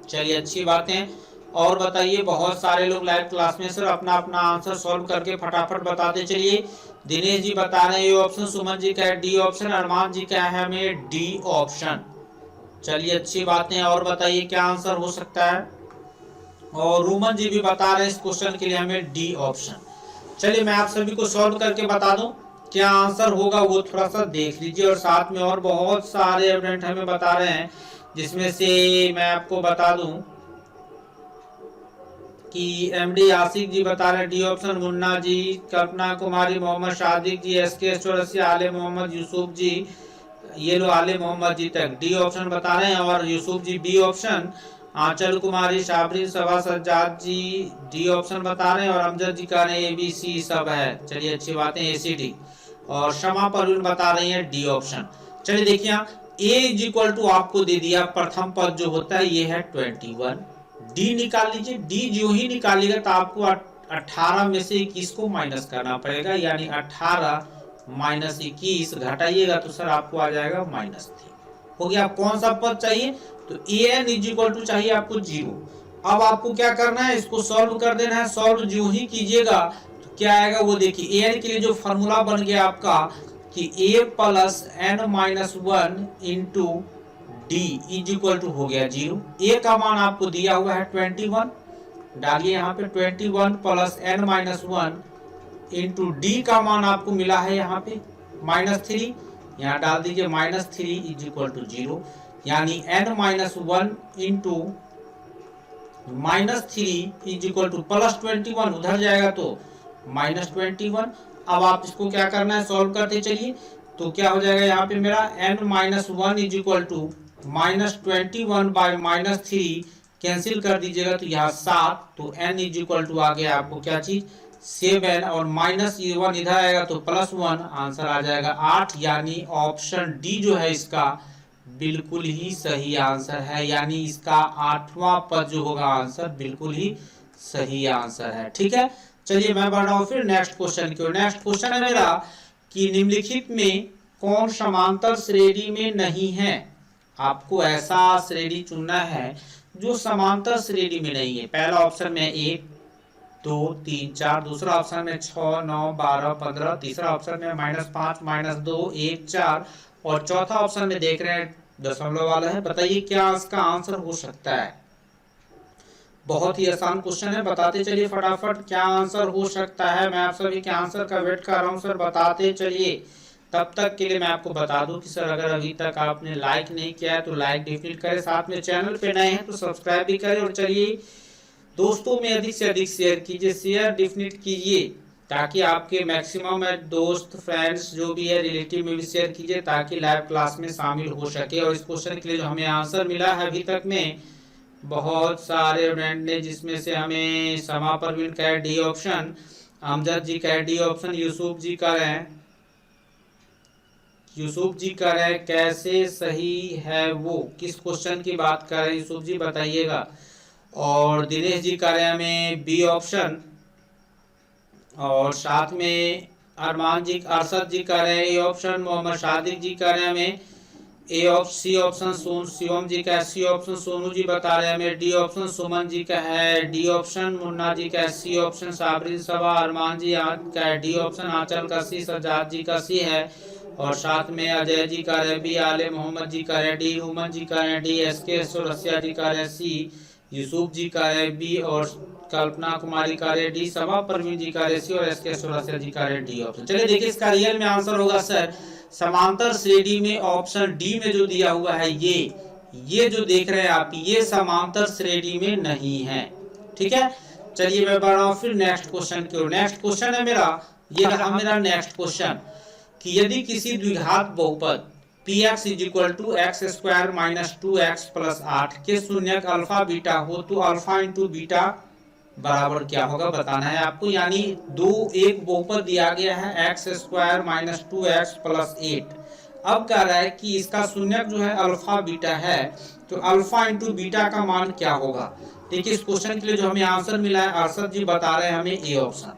चलिए अच्छी बात है। और बताइए, बहुत सारे लोग लाइव क्लास में सर अपना अपना आंसर सॉल्व करके फटाफट बताते चलिए। दिनेश जी बता रहे हैं ये ऑप्शन, सुमन जी का है डी ऑप्शन, अरमान जी का है हमें डी ऑप्शन। चलिए अच्छी बात है। और बताइए क्या आंसर हो सकता है। और रोमन जी भी बता रहे हैं इस क्वेश्चन के लिए हमें डी ऑप्शन। चलिए मैं आप सभी को सॉल्व करके बता दूं क्या आंसर होगा, वो थोड़ा सा देख लीजिए। और साथ में और बहुत सारे स्टूडेंट हमें बता रहे हैं, जिसमें से मैं आपको बता दूं कि एमडी आसिक जी बता रहे हैं डी ऑप्शन, मुन्ना जी, कल्पना कुमारी, मोहम्मद सादिक जी, एसके चौरसिया, आले मोहम्मद, यूसुफ जी, ये लो आले मोहम्मद जी तक डी ऑप्शन बता रहे हैं। और यूसुफ जी बी ऑप्शन, आंचल कुमारी, शाबरी, सभा सज्जाद जी डी ऑप्शन बता रहे हैं। और अमजद जी कह रहे हैं ABC सब है। चलिए अच्छी बात है, ACD। और शमा परवीन बता रही है डी ऑप्शन। चलिए देखिए, A इज इक्वल टू आपको दे दिया, प्रथम पद जो होता है ये है 21। डी निकाल लीजिए। डी जो ही निकालिएगा तो आपको 18 में से 21 को माइनस करना पड़ेगा, यानी 18 माइनस 21 घटाइएगा तो सर आपको आ जाएगा -3। हो गया। कौन सा पद चाहिए, तो an इज इक्वल टू चाहिए आपको 0। अब आपको क्या करना है, इसको सॉल्व कर देना है। सॉल्व जो ही कीजिएगा तो क्या आएगा वो देखिए। an के लिए जो फॉर्मूला बन गया आपका कि a plus n minus 1 into D is equal to हो गया 0। a का मान आपको दिया हुआ है 21, डालिए यहाँ पे 21 plus n minus 1 into D का मान आपको मिला है यहाँ पे -3, यहाँ डाल दीजिए -3 इज इक्वल टू 0, यानी n minus 1 into -3 is equal two plus 21, उधर जाएगा तो -21। अब आप इसको क्या करना है, सॉल्व करते चलिए। तो क्या हो जाएगा यहाँ पे मेरा n minus 1 is equal to -21 by -3 cancel कर दीजिएगा तो यहाँ 7, तो n इज इक्वल टू आ गया आपको क्या चीज 7, और -1 इधर आएगा तो +1, आंसर आ जाएगा 8, यानी ऑप्शन डी जो है इसका बिल्कुल ही सही आंसर है, यानी इसका 8वां पद जो होगा आंसर बिल्कुल ही सही आंसर है। ठीक है, चलिए मैं बढ़ रहा हूँ फिर नेक्स्ट क्वेश्चन की ओर। नेक्स्ट क्वेश्चन है मेरा कि निम्नलिखित में कौन समांतर श्रेणी में नहीं है। आपको ऐसा श्रेणी चुनना है जो समांतर श्रेणी में नहीं है। पहला ऑप्शन में 1 2 3 4, दूसरा ऑप्शन में 6 9 12 15, तीसरा ऑप्शन में -5 -2 1 4, और चौथा ऑप्शन में देख रहे हैं दशमलव वाला है। बताइए क्या इसका आंसर हो सकता है। बहुत ही आसान क्वेश्चन है, बताते चलिए फटाफट क्या आंसर हो सकता है। मैं आप सभी के आंसर का वेट कर रहा हूँ सर, बताते चलिए। तब तक के लिए मैं आपको बता दूं कि सर अगर अभी तक आपने लाइक नहीं किया है तो लाइक डेफिनेट करें, साथ में चैनल पे नए हैं तो सब्सक्राइब भी करें, और चलिए दोस्तों में अधिक से अधिक शेयर कीजिए, शेयर डेफिनेट कीजिए ताकि आपके मैक्सिमम दोस्त फ्रेंड्स जो भी है रिलेटिव में भी शेयर कीजिए ताकि लाइव क्लास में शामिल हो सके। और इस क्वेश्चन के लिए जो हमें आंसर मिला है अभी तक में बहुत सारे स्टूडेंट ने, जिसमें से हमें समा परवीन का डी ऑप्शन, अमजद जी का डी ऑप्शन, यूसुफ जी का है, यूसुफ जी कर रहे हैं कैसे सही है वो, किस क्वेश्चन की बात कर रहे हैं यूसुफ जी बताइएगा। और दिनेश जी कर रहे हैं हमें बी ऑप्शन, और साथ में अरमान जी अरशद जी कर रहे हैं ए ऑप्शन, मोहम्मद सादिक जी कर रहे हैं हमें सी ऑप्शन, शिवम जी का सी ऑप्शन, सोनू जी बता रहे हैं हमें डी ऑप्शन, सुमन जी का है डी ऑप्शन, मुन्ना जी का सी ऑप्शन, साबरीन सबा अरमान जी का है डी ऑप्शन, आंचल का सी, सजाद जी का सी है, और साथ में अजय जी का है बी, आले मोहम्मद जी का है डी, उमन जी का है डी, SK रसिया जी का है सी, यूसुफ जी का है बी, और कल्पना कुमारी का है डी, सभा परवीन जी का है सी, और SK रसिया जी का है डी ऑप्शन। चलिए देखिए इसका रियल में आंसर होगा सर समांतर श्रेणी में ऑप्शन डी में जो दिया हुआ है ये जो देख रहे हैं आप ये समांतर श्रेणी में नहीं है। ठीक है, चलिए मैं बढ़ रहा हूँ फिर नेक्स्ट क्वेश्चन की ओर। नेक्स्ट क्वेश्चन है मेरा, ये रहा मेरा नेक्स्ट क्वेश्चन कि यदि किसी द्विघात बहुपद px is equal to x square minus 2x plus 8 के शून्यक अल्फा बीटा हो तो अल्फा इंटू बीटा बराबर क्या होगा बताना है आपको। यानी एक बहुपद दिया गया है x square minus 2x plus 8। अब कह रहा है कि इसका शून्यक जो है अल्फा बीटा है, तो अल्फा इंटू बीटा का मान क्या होगा। देखिए इस क्वेश्चन के लिए जो हमें आंसर मिला है अरशद जी बता रहे हैं हमें ए ऑप्शन।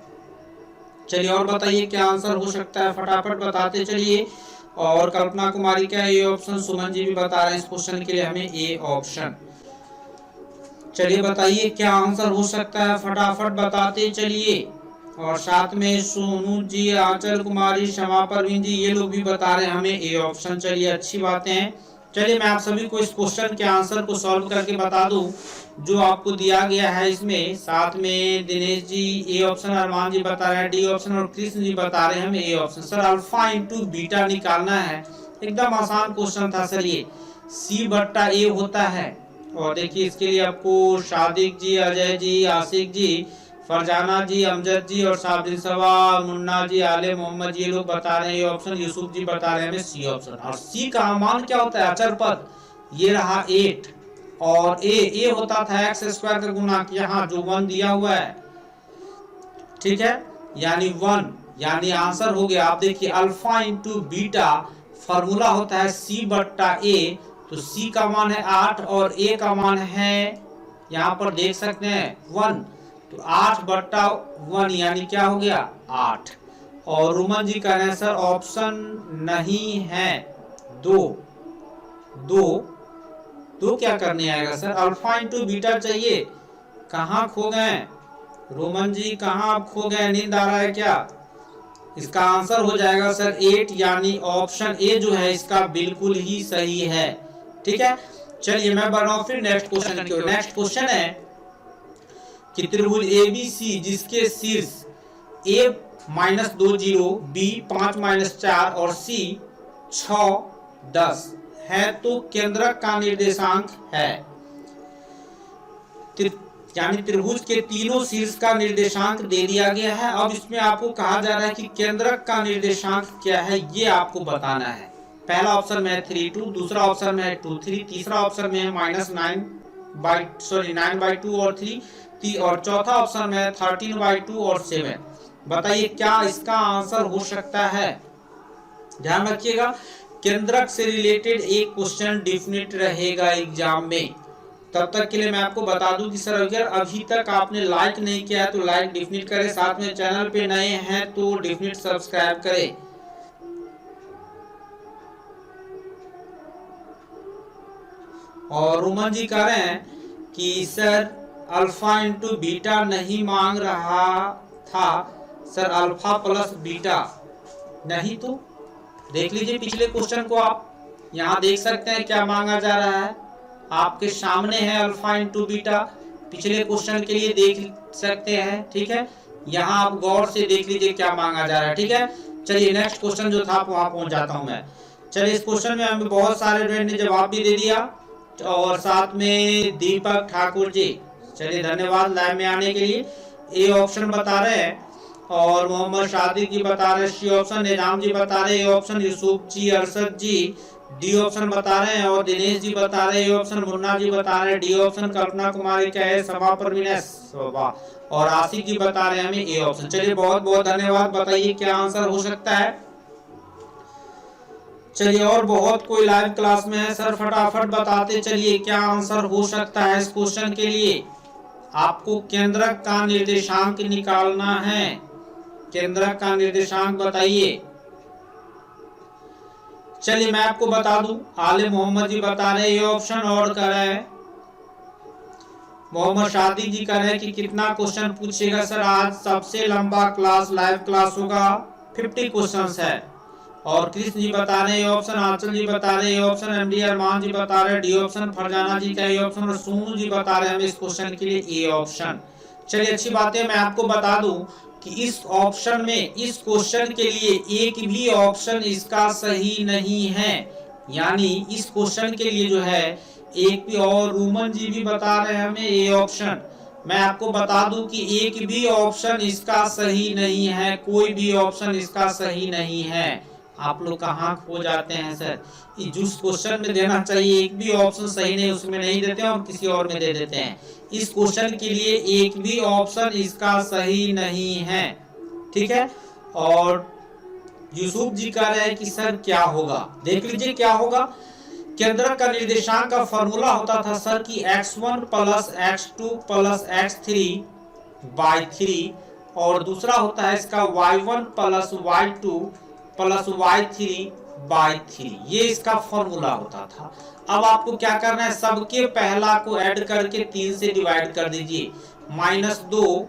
चलिए और बताइए क्या आंसर हो सकता है, फटाफट बताते चलिए। और कल्पना कुमारी का ए ऑप्शन, सुमन जी भी बता रहे हैं इस क्वेश्चन के लिए हमें ए ऑप्शन। चलिए बताइए क्या आंसर हो सकता है, फटाफट बताते चलिए। और साथ में सोनू जी, आंचल कुमारी, शमा परवीन जी ये लोग भी बता रहे हैं हमें ए ऑप्शन। चलिए अच्छी बातें हैं। चलिए मैं आप सभी को इस क्वेश्चन के आंसर को सॉल्व करके बता दूं जो आपको दिया गया है इसमें। साथ में दिनेश जी ए ऑप्शन, अरमान जी बता रहे हैं डी ऑप्शन, और कृष्ण जी बता रहे हैं हमें A option. Sir alpha into beta निकालना है, एकदम आसान क्वेश्चन था सर ये। सी बट्टा ए होता है, और देखिए इसके लिए आपको सादिक जी, अजय जी, आशिक जी, फरजाना जी, अमजद जी, और साबिन सवा, मुन्ना जी, आले मोहम्मद ये लोग बता रहे हैं ये ऑप्शन, यूसुफ जी बता रहे हैं सी ऑप्शन। और सी का मान क्या होता है, अचर पद, ये रहा 8, और ए होता था एक्स स्क्वायर का गुना यहाँ जो 1 दिया हुआ है। ठीक है, यानी 1, यानी आंसर हो गया। आप देखिए अल्फा इंटू बीटा फॉर्मूला होता है सी बट्टा ए, तो सी का मान है 8 और ए का मान है यहाँ पर देख सकते हैं 1, तो 8 बट्टा 1 यानी क्या हो गया 8। और रुमन जी कह रहे हैं सर ऑप्शन नहीं है, दो क्या करने आएगा सर, अल्फा इंटू बीटा चाहिए, कहाँ खो गए। रोमन जी कहाँ आप खो गए, नींद आ रहा है क्या? इसका आंसर हो जाएगा सर 8, यानी ऑप्शन ए जो है इसका बिल्कुल ही सही है। ठीक है, चलिए मैं बढ़ रहा हूं फिर नेक्स्ट क्वेश्चन की ओर। नेक्स्ट क्वेश्चन है कि त्रिभुज एबीसी जिसके शीर्ष ए -20, बी 5-4 और सी 6-10 है, तो केंद्रक का निर्देशांक है। यानी त्रिभुज के तीनों शीर्ष का निर्देशांक दे दिया गया है। अब इसमें आपको कहा जा रहा है कि केंद्रक का निर्देशांक क्या है, ये आपको बताना है। पहला ऑप्शन में है 3-2, दूसरा ऑप्शन में है 2-3, तीसरा ऑप्शन में है -9/2 और 3 और चौथा ऑप्शन में है 13/2 और 7। बताइए क्या इसका आंसर हो सकता है। ध्यान रखिएगा, केंद्रक से रिलेटेड एक क्वेश्चन डेफिनेट रहेगा एग्जाम में। तब तक के लिए मैं आपको बता दूं कि सर अगर अभी तक आपने लाइक नहीं किया है तो लाइक डेफिनेट करें, साथ में चैनल पे नए हैं तो डेफिनेट सब्सक्राइब करें। और रोमन जी कह रहे हैं कि सर अल्फा इंटू बीटा नहीं मांग रहा था, सर अल्फा प्लस बीटा नहीं, तो देख लीजिए पिछले क्वेश्चन को, आप यहाँ देख सकते हैं क्या मांगा जा रहा है, आपके सामने है अल्फा इंटू बीटा। पिछले क्वेश्चन के लिए देख सकते हैं। ठीक है, यहाँ आप गौर से देख लीजिए क्या मांगा जा रहा है। ठीक है, चलिए नेक्स्ट क्वेश्चन जो था वहां पहुंच जाता हूं मैं। चलिए इस क्वेश्चन में हमें बहुत सारे स्टूडेंट ने जवाब भी दे दिया और साथ में दीपक ठाकुर जी, चलिए धन्यवाद लाइव में आने के लिए। ए ऑप्शन बता रहे हैं और मोहम्मद शादिक जी बता रहे हैं सी ऑप्शन, निजाम जी बता रहे हैं A option, Yusuf ji, Arshad ji D option बता रहे हैं और दिनेश जी बता रहे हैं ए ऑप्शन, मुन्ना जी बता रहे हैं डी ऑप्शन, कल्पना कुमारी क्या है सभा पर और आसिफ जी बता रहे हैं हमें ए ऑप्शन। चलिए बहुत बहुत धन्यवाद। बताइए क्या आंसर हो सकता है। चलिए और बहुत कोई लाइव क्लास में है, सर फटाफट बताते चलिए क्या आंसर हो सकता है इस क्वेश्चन के लिए। आपको केंद्रक का निर्देशांक निकालना है, केंद्रक का निर्देशांक बताइए। चलिए मैं आपको बता दूं, आले मोहम्मद जी बता रहे ये ऑप्शन और कर रहे हैं, मोहम्मद शादी जी कर रहे हैं कि कितना क्वेश्चन पूछेगा सर। आज सबसे लंबा क्लास लाइव क्लास होगा, 50 क्वेश्चंस है। और कृष्ण जी बता रहे हैं ऑप्शन, आंचल जी बता रहे हैं ऑप्शन, एमडी अरमान जी बता रहे हैं डी ऑप्शन, फरजाना जी का ए ऑप्शन और सोनू जी बता रहे हैं हमें इस क्वेश्चन के लिए ए ऑप्शन। चलिए अच्छी बात है, मैं आपको बता दूं कि इस ऑप्शन में इस क्वेश्चन के लिए एक भी ऑप्शन इसका सही नहीं है। यानी इस क्वेश्चन के लिए जो है एक भी, और रोमन जी भी बता रहे हैं हमें ए ऑप्शन। मैं आपको बता दूं कि एक भी ऑप्शन इसका सही नहीं है, कोई भी ऑप्शन इसका सही नहीं है। आप लोग कहाँ खो जाते हैं सर, जिस क्वेश्चन में देना चाहिए एक भी ऑप्शन सही नहीं, उसमें नहीं देते हैं और किसी और में दे देते हैं। इस क्वेश्चन के लिए एक भी ऑप्शन इसका सही नहीं है। ठीक है, और यूसुफ जी कह रहे हैं कि सर क्या होगा, देख लीजिए क्या होगा। केंद्रक का निर्देशांक का फॉर्मूला होता था सर कि x1 + x2 + x3/3 और दूसरा होता है इसका y1 + y2 + y3/3, ये इसका फॉर्मूला होता था। अब आपको क्या करना है, सबके पहला को ऐड करके 3 से डिवाइड कर दीजिए, -2,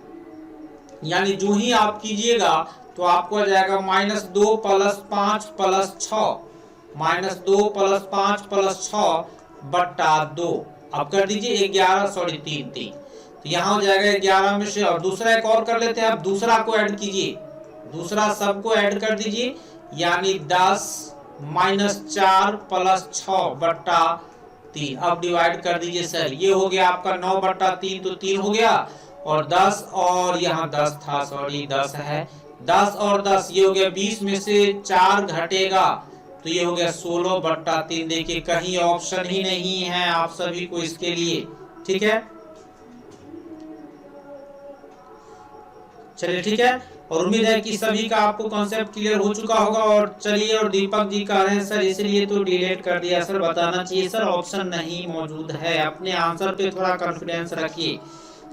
यानी जो ही आप कीजिएगा तो आपको आ जाएगा -2 + 5 + 6, -2 + 5 + 6/2। अब कर दीजिए 3 तो यहाँ हो जाएगा 11 में से। और दूसरा एक और कर लेते हैं, अब दूसरा को ऐड कीजिए, दूसरा सबको ऐड कर दीजिए, यानी 10 - 4 + 6/3। अब डिवाइड कर दीजिए सर, ये हो गया आपका 9/3, तो 3 हो गया और 10 और यहाँ 10 था, सॉरी 10 है, 10 और 10 ये हो गया 20 में से 4 घटेगा तो ये हो गया 16/3। देखिए कहीं ऑप्शन ही नहीं है आप सभी को इसके लिए। ठीक है, चलिए ठीक है, और उम्मीद है कि सभी का आपको कॉन्सेप्ट क्लियर हो चुका होगा। और चलिए, और दीपक जी कह रहे हैं सर इसलिए तो डिलीट कर दिया, सर बताना चाहिए सर ऑप्शन नहीं मौजूद है, अपने आंसर पे थोड़ा कॉन्फिडेंस रखिए।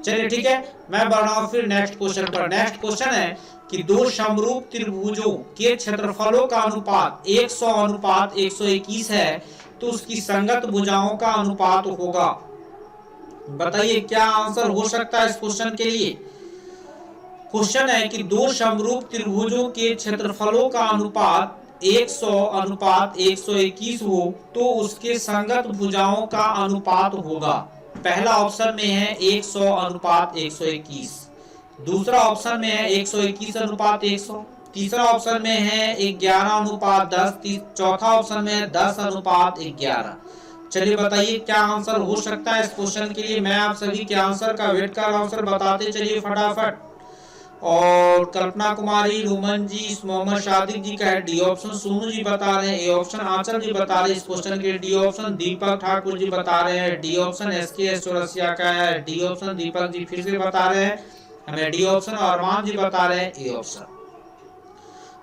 चलिए ठीक है, मैं बढ़ रहा हूं फिर नेक्स्ट क्वेश्चन पर। नेक्स्ट क्वेश्चन है कि दो समरूप त्रिभुजों के क्षेत्रफलों का अनुपात 100:121 है, तो उसकी संगत भुजाओं का अनुपात होगा। बताइए क्या आंसर हो सकता है इस क्वेश्चन के लिए। क्वेश्चन है कि दो समरूप त्रिभुजों के क्षेत्रफलों का अनुपात 100 अनुपात 121 हो तो उसके संगत भुजाओं का अनुपात होगा। पहला ऑप्शन में है 100 अनुपात 121, दूसरा ऑप्शन में है 121 अनुपात 100, तीसरा ऑप्शन में है 11 अनुपात 10, चौथा ऑप्शन में है 10 अनुपात 11। चलिए बताइए क्या आंसर हो सकता है इस क्वेश्चन के लिए। मैं आप सभी के आंसर का वेट कर रहा हूं सर, बताते चलिए फटाफट। और कल्पना कुमारी, रोमन जी, मोहम्मद शादिक जी का है डी ऑप्शन, सोनू जी बता रहे हैं ए ऑप्शन, आंचल जी बता रहे हैं इस क्वेश्चन के डी ऑप्शन, दीपक ठाकुर जी बता रहे हैं डी ऑप्शन, SKS चौरसिया का है डी ऑप्शन, दीपक जी फिर से बता रहे हैं हमें डी ऑप्शन, और अरमान जी बता रहे हैं ए ऑप्शन,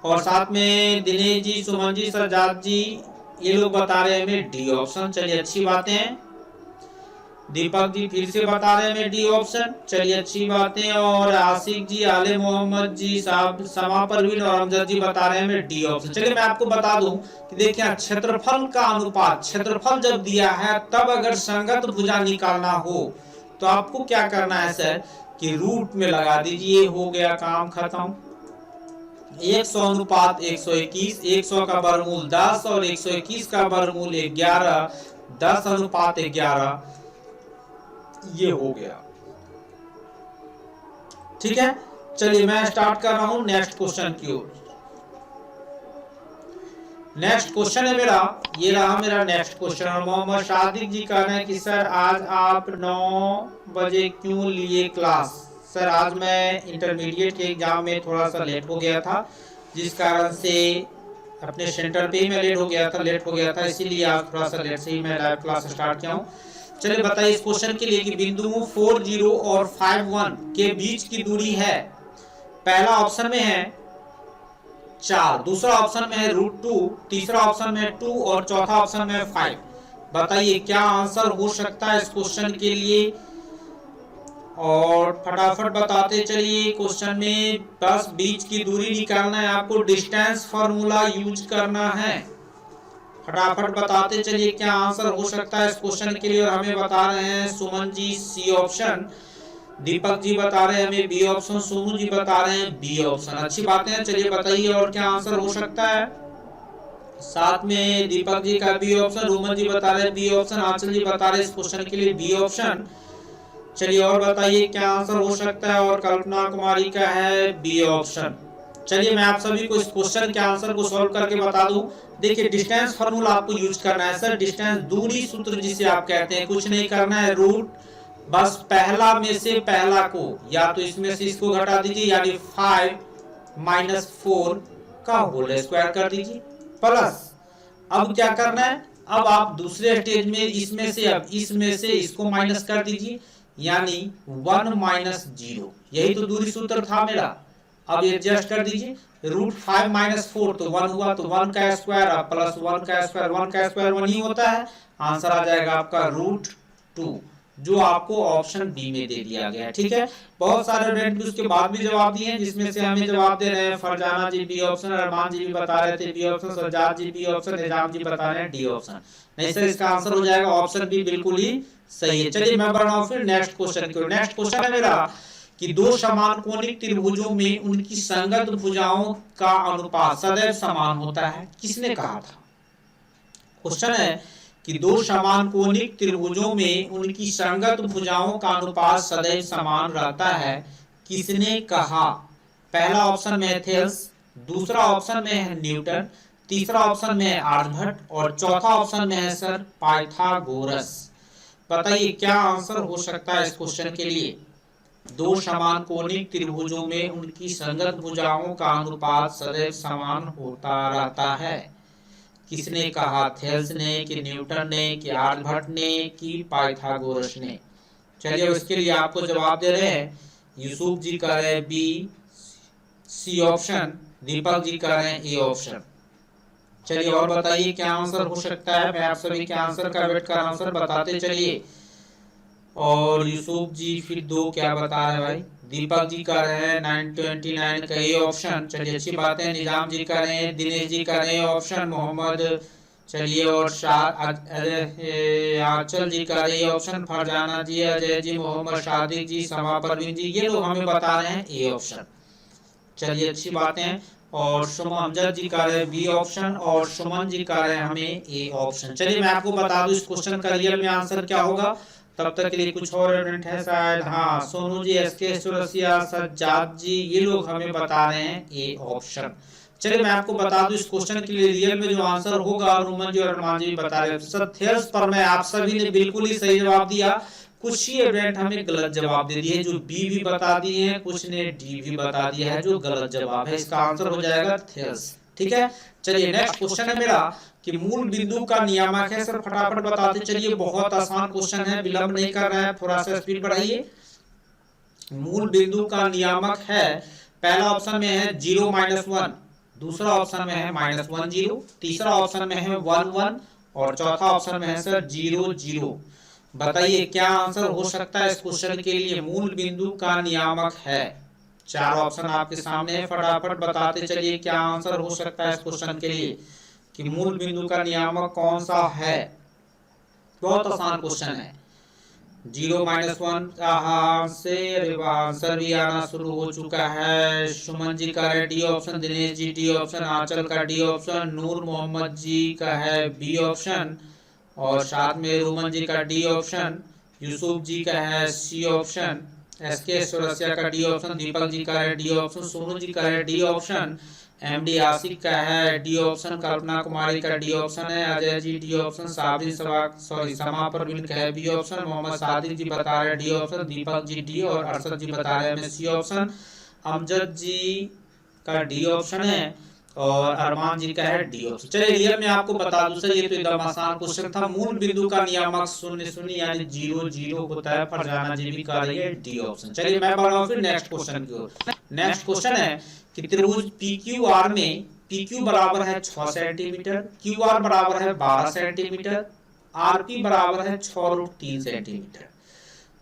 और साथ में दिनेश जी, सुमन जी, सज्जाद जी ये लोग बता रहे हैं हमें डी ऑप्शन। चलिए अच्छी बातें हैं। दीपक जी फिर से बता रहे हैं डी ऑप्शन, चलिए अच्छी बातें। और आशिक जी, आले मोहम्मद जी, साहब समा परवीन और अमजद जी बता रहे हैं डी ऑप्शन। चलिए मैं आपको बता दूं कि देखिए क्षेत्रफल का अनुपात, क्षेत्रफल जब दिया है तब अगर संगत भुजा निकालना हो तो आपको क्या करना है सर कि रूट में लगा दीजिए, हो गया काम खत्म। 100 अनुपात 121, 100 का वर्गमूल 10 और 121 का वर्गमूल 11, 10 अनुपात 11 ये हो गया। ठीक है, चलिए मैं स्टार्ट कर रहा हूं नेक्स्ट क्वेश्चन की ओर। नेक्स्ट क्वेश्चन है मेरा, ये रहा मेरा नेक्स्ट क्वेश्चन। और मोहम्मद शादिक जी कह रहे हैं कि सर आज आप 9 बजे क्यों लिए क्लास। सर आज मैं इंटरमीडिएट के एग्जाम में थोड़ा सा लेट हो गया था, जिस कारण से अपने सेंटर पे ही मैं लेट हो गया था, इसीलिए आज थोड़ा सा लेट से ही मैं लाइव क्लास स्टार्ट किया हूँ। चलिए बताइए इस क्वेश्चन के लिए कि बिंदुओं 40 और 51 के बीच की दूरी है। पहला ऑप्शन में है 4, दूसरा ऑप्शन में है √2, तीसरा ऑप्शन में 2 और चौथा ऑप्शन में 5। बताइए क्या आंसर हो सकता है इस क्वेश्चन के लिए, और फटाफट बताते चलिए। क्वेश्चन में बस बीच की दूरी निकालना है, आपको डिस्टेंस फॉर्मूला यूज करना है। फटाफट बताते चलिए क्या आंसर हो सकता है इस क्वेश्चन के लिए। और हमें बता रहे हैं सुमन जी सी ऑप्शन, दीपक जी बता रहे हैं हमें बी ऑप्शन, सोनू जी बता रहे हैं बी ऑप्शन। अच्छी बातें हैं, चलिए बताइए और क्या आंसर हो सकता है। साथ में दीपक जी का बी ऑप्शन, रोमन जी बता रहे हैं बी ऑप्शन, आंचल जी बता रहे हैं इस क्वेश्चन के लिए बी ऑप्शन। चलिए और बताइए क्या आंसर हो सकता है। और कल्पना कुमारी का है बी ऑप्शन। चलिए मैं आप सभी को इस क्वेश्चन के आंसर को सॉल्व करके बता दूं। देखिए डिस्टेंस फार्मूला आपको यूज करना है सर, डिस्टेंस दूरी सूत्र जिसे आप कहते हैं, कुछ नहीं करना है, रूट बस पहला में से पहला को या तो इसमें से इसको घटा दीजिए, यानी 5 - 4 का होल स्क्वायर कर दीजिए प्लस। अब क्या करना है, अब आप दूसरे स्टेज में इसमें से अब इसमें से इसको माइनस कर दीजिए, यानी 1 - 0। यही तो दूरी सूत्र था मेरा। अब एडजस्ट कर दीजिए, √5 - 4 तो 1 हुआ, तो 1 का स्क्वायर प्लस 1 का स्क्वायर, 1 का स्क्वायर 1 ही होता है। आंसर आ जाएगा आपका √2, जो आपको ऑप्शन बी में दे दिया गया है। ठीक है, बहुत सारे स्टूडेंट भी उसके बाद भी जवाब दिए हैं, जिसमें से हमें जवाब दे रहे हैं फरजाना जी बी ऑप्शन, अरमान जी भी बता रहे थे B option, Sajjad ji B option, Nizam ji बता रहे हैं डी ऑप्शन। नहीं सर, इसका आंसर हो जाएगा ऑप्शन बी, बिल्कुल ही सही है। चलिए मैं बढ़ रहा हूँ फिर नेक्स्ट क्वेश्चन की। नेक्स्ट क्वेश्चन है मेरा कि दो समान कोणिक त्रिभुजों में उनकी संगत भुजाओं का अनुपात सदैव समान होता है, किसने कहा था। क्वेश्चन है कि दो समान कोणिक त्रिभुजों में उनकी संगत भुजाओं का अनुपात सदैव समान रहता है, किसने कहा। पहला ऑप्शन में है थेल्स, दूसरा ऑप्शन में है न्यूटन, तीसरा ऑप्शन में है आर्यभट्ट और चौथा ऑप्शन में है सर पाइथागोरस। बताइए क्या आंसर हो सकता है इस क्वेश्चन के लिए। दो समान कोणिक त्रिभुजों में उनकी संगत भुजाओं का अनुपात सदैव समान होता रहता है, किसने कहा, थेल्स ने कि न्यूटन ने कि आर्यभट्ट ने कि पाइथागोरस ने। चलिए इसके लिए आपको जवाब दे रहे हैं, यूसुफ जी कह रहे हैं B C option, Deepak ji कह रहे हैं ए ऑप्शन। चलिए और बताइए क्या आंसर हो सकता है। मैं आप सभी के आंसर का वेट कर आंसर बताते चलिए। और यूसुफ जी फिर 2 क्या बता रहे हैं भाई, दीपक जी कह रहे हैं 929 का ए ऑप्शन। चलिए अच्छी बात है। निजाम जी कह रहे हैं, दिनेश जी कह रहे हैं ऑप्शन, मोहम्मद चलिए और आंचल जी का ए ऑप्शन, फरजाना जी, अजय जी, मोहम्मद सादिक जी, समा परवीन जी, ये लोग हमें बता रहे हैं ए ऑप्शन। चलिए अच्छी बातें हैं। और सुमन अमजद जी का रहे बी ऑप्शन और सुमन जी का रहे हमें ए ऑप्शन। चलिए मैं आपको बता दूं इस क्वेश्चन का रियल में आंसर क्या होगा। तब तक के लिए कुछ और एलिमेंट है शायद, हाँ सोनू जी, एसके चौरसिया, सज्जाद जी, ये लोग हमें बता रहे हैं ए ऑप्शन। चलिए मैं आपको बता दूं इस क्वेश्चन के लिए रियल में जो आंसर होगा, रुमन जी और अरमान जी बता रहे हैं सर थेल्स पर मैं आप सभी ने बिल्कुल ही सही जवाब दिया। कुछ ही स्टूडेंट हमें गलत जवाब दे दिए, जो बी भी बता दिए हैं, कुछ ने डी भी बता दिया है जो गलत जवाब है। इसका आंसर हो जाएगा थेल्स। ठीक है, चलिए नेक्स्ट क्वेश्चन है मेरा कि मूल बिंदु का नियामक है। सर फटाफट बताते चलिए, बहुत आसान क्वेश्चन है, विलंब नहीं कर रहे हैं, थोड़ा सा स्पीड बढ़ाइए। मूल बिंदु का नियामक है, पहला ऑप्शन में है 0-1, दूसरा ऑप्शन में है -1 0, तीसरा ऑप्शन में है 1 1 और चौथा ऑप्शन में है सर 0 0। बताइए क्या आंसर हो सकता है इस क्वेश्चन के लिए मूल बिंदु का नियामक है। चार ऑप्शन आपके सामने है, फटाफट बताते चलिए क्या आंसर हो सकता है इस क्वेश्चन के लिए कि मूल बिंदु का नियामक कौन सा है। बहुत आसान क्वेश्चन है। 0-1 से आंसर भी आना शुरू हो चुका है। सुमन जी का है D option, Dinesh ji D option, Anchal का डी ऑप्शन, नूर मोहम्मद जी का है बी ऑप्शन और साथ में रोमन जी का डी ऑप्शन, यूसुफ जी का है सी ऑप्शन, एसके चौरसिया का डी ऑप्शन, दीपक जी का है डी ऑप्शन, सोनू जी का है डी ऑप्शन, एमडी आसिक का है डी ऑप्शन, कल्पना कुमारी का डी ऑप्शन है, अजय जी डी ऑप्शन, समा परवीन का है बी ऑप्शन, मोहम्मद सादिक जी बता रहे हैं D option, Deepak G D और अरशद जी बता रहे हैं सी ऑप्शन, अमजद जी का डी ऑप्शन है और अरमान जी का है डी ऑप्शन। चलिए रियल में आपको बता दूं सर, ये तो एकदम आसान क्वेश्चन था। मूल बिंदु का नियामक 0 0 यानी 0 0 होता है। फरजाना जी भी कर रही है डी ऑप्शन। चलिए मैं बढ़ रहा हूं फिर नेक्स्ट क्वेश्चन की ओर। नेक्स्ट क्वेश्चन है कि त्रिभुज PQR में PQ बराबर है 6 सेंटीमीटर, QR बराबर है 12 सेंटीमीटर, RP बराबर है 6√3 सेंटीमीटर।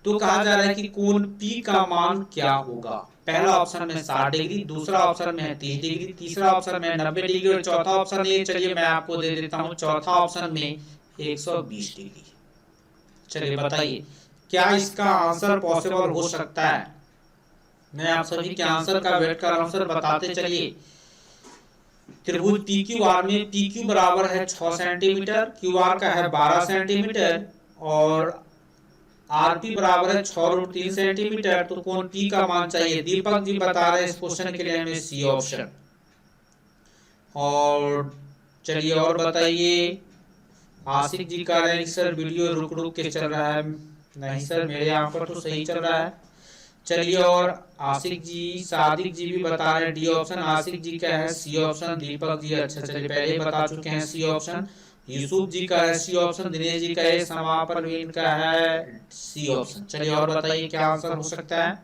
तो कहा जा रहा है कि कोण P का मान क्या होगा। पहला ऑप्शन में 60 डिग्री, दूसरा ऑप्शन में है 30 डिग्री, तीसरा ऑप्शन में 90 डिग्री और चौथा ऑप्शन ये चलिए मैं आपको दे देता हूं, चौथा ऑप्शन में 120 डिग्री। चलिए बताइए क्या इसका आंसर पॉसिबल हो सकता है। मैं आप सभी के आंसर का वेट कर रहा हूं सर, बताते चलिए। त्रिभुज PQR में PQ बराबर है 6 सेंटीमीटर, QR का है 12 सेंटीमीटर और RP बराबर है 6√3 सेंटीमीटर। तो कोण P का मान चाहिए। दीपक जी बता रहे हैं इस क्वेश्चन के लिए हमें सी ऑप्शन। और चलिए और बताइए, आसिक जी कह रहे हैं सर वीडियो रुक रुक के चल रहा है। नहीं सर मेरे यहाँ पर तो सही चल रहा है। चलिए और आसिक जी, सादिक जी भी बता रहे हैं डी ऑप्शन, आसिक जी का है सी ऑप्शन, दीपक जी अच्छा चलिए पहले बता चुके हैं सी ऑप्शन, यूसुफ जी का है सी ऑप्शन, दिनेश जी का है, समा परवीन का है सी ऑप्शन। चलिए और बताइए क्या आंसर हो सकता है।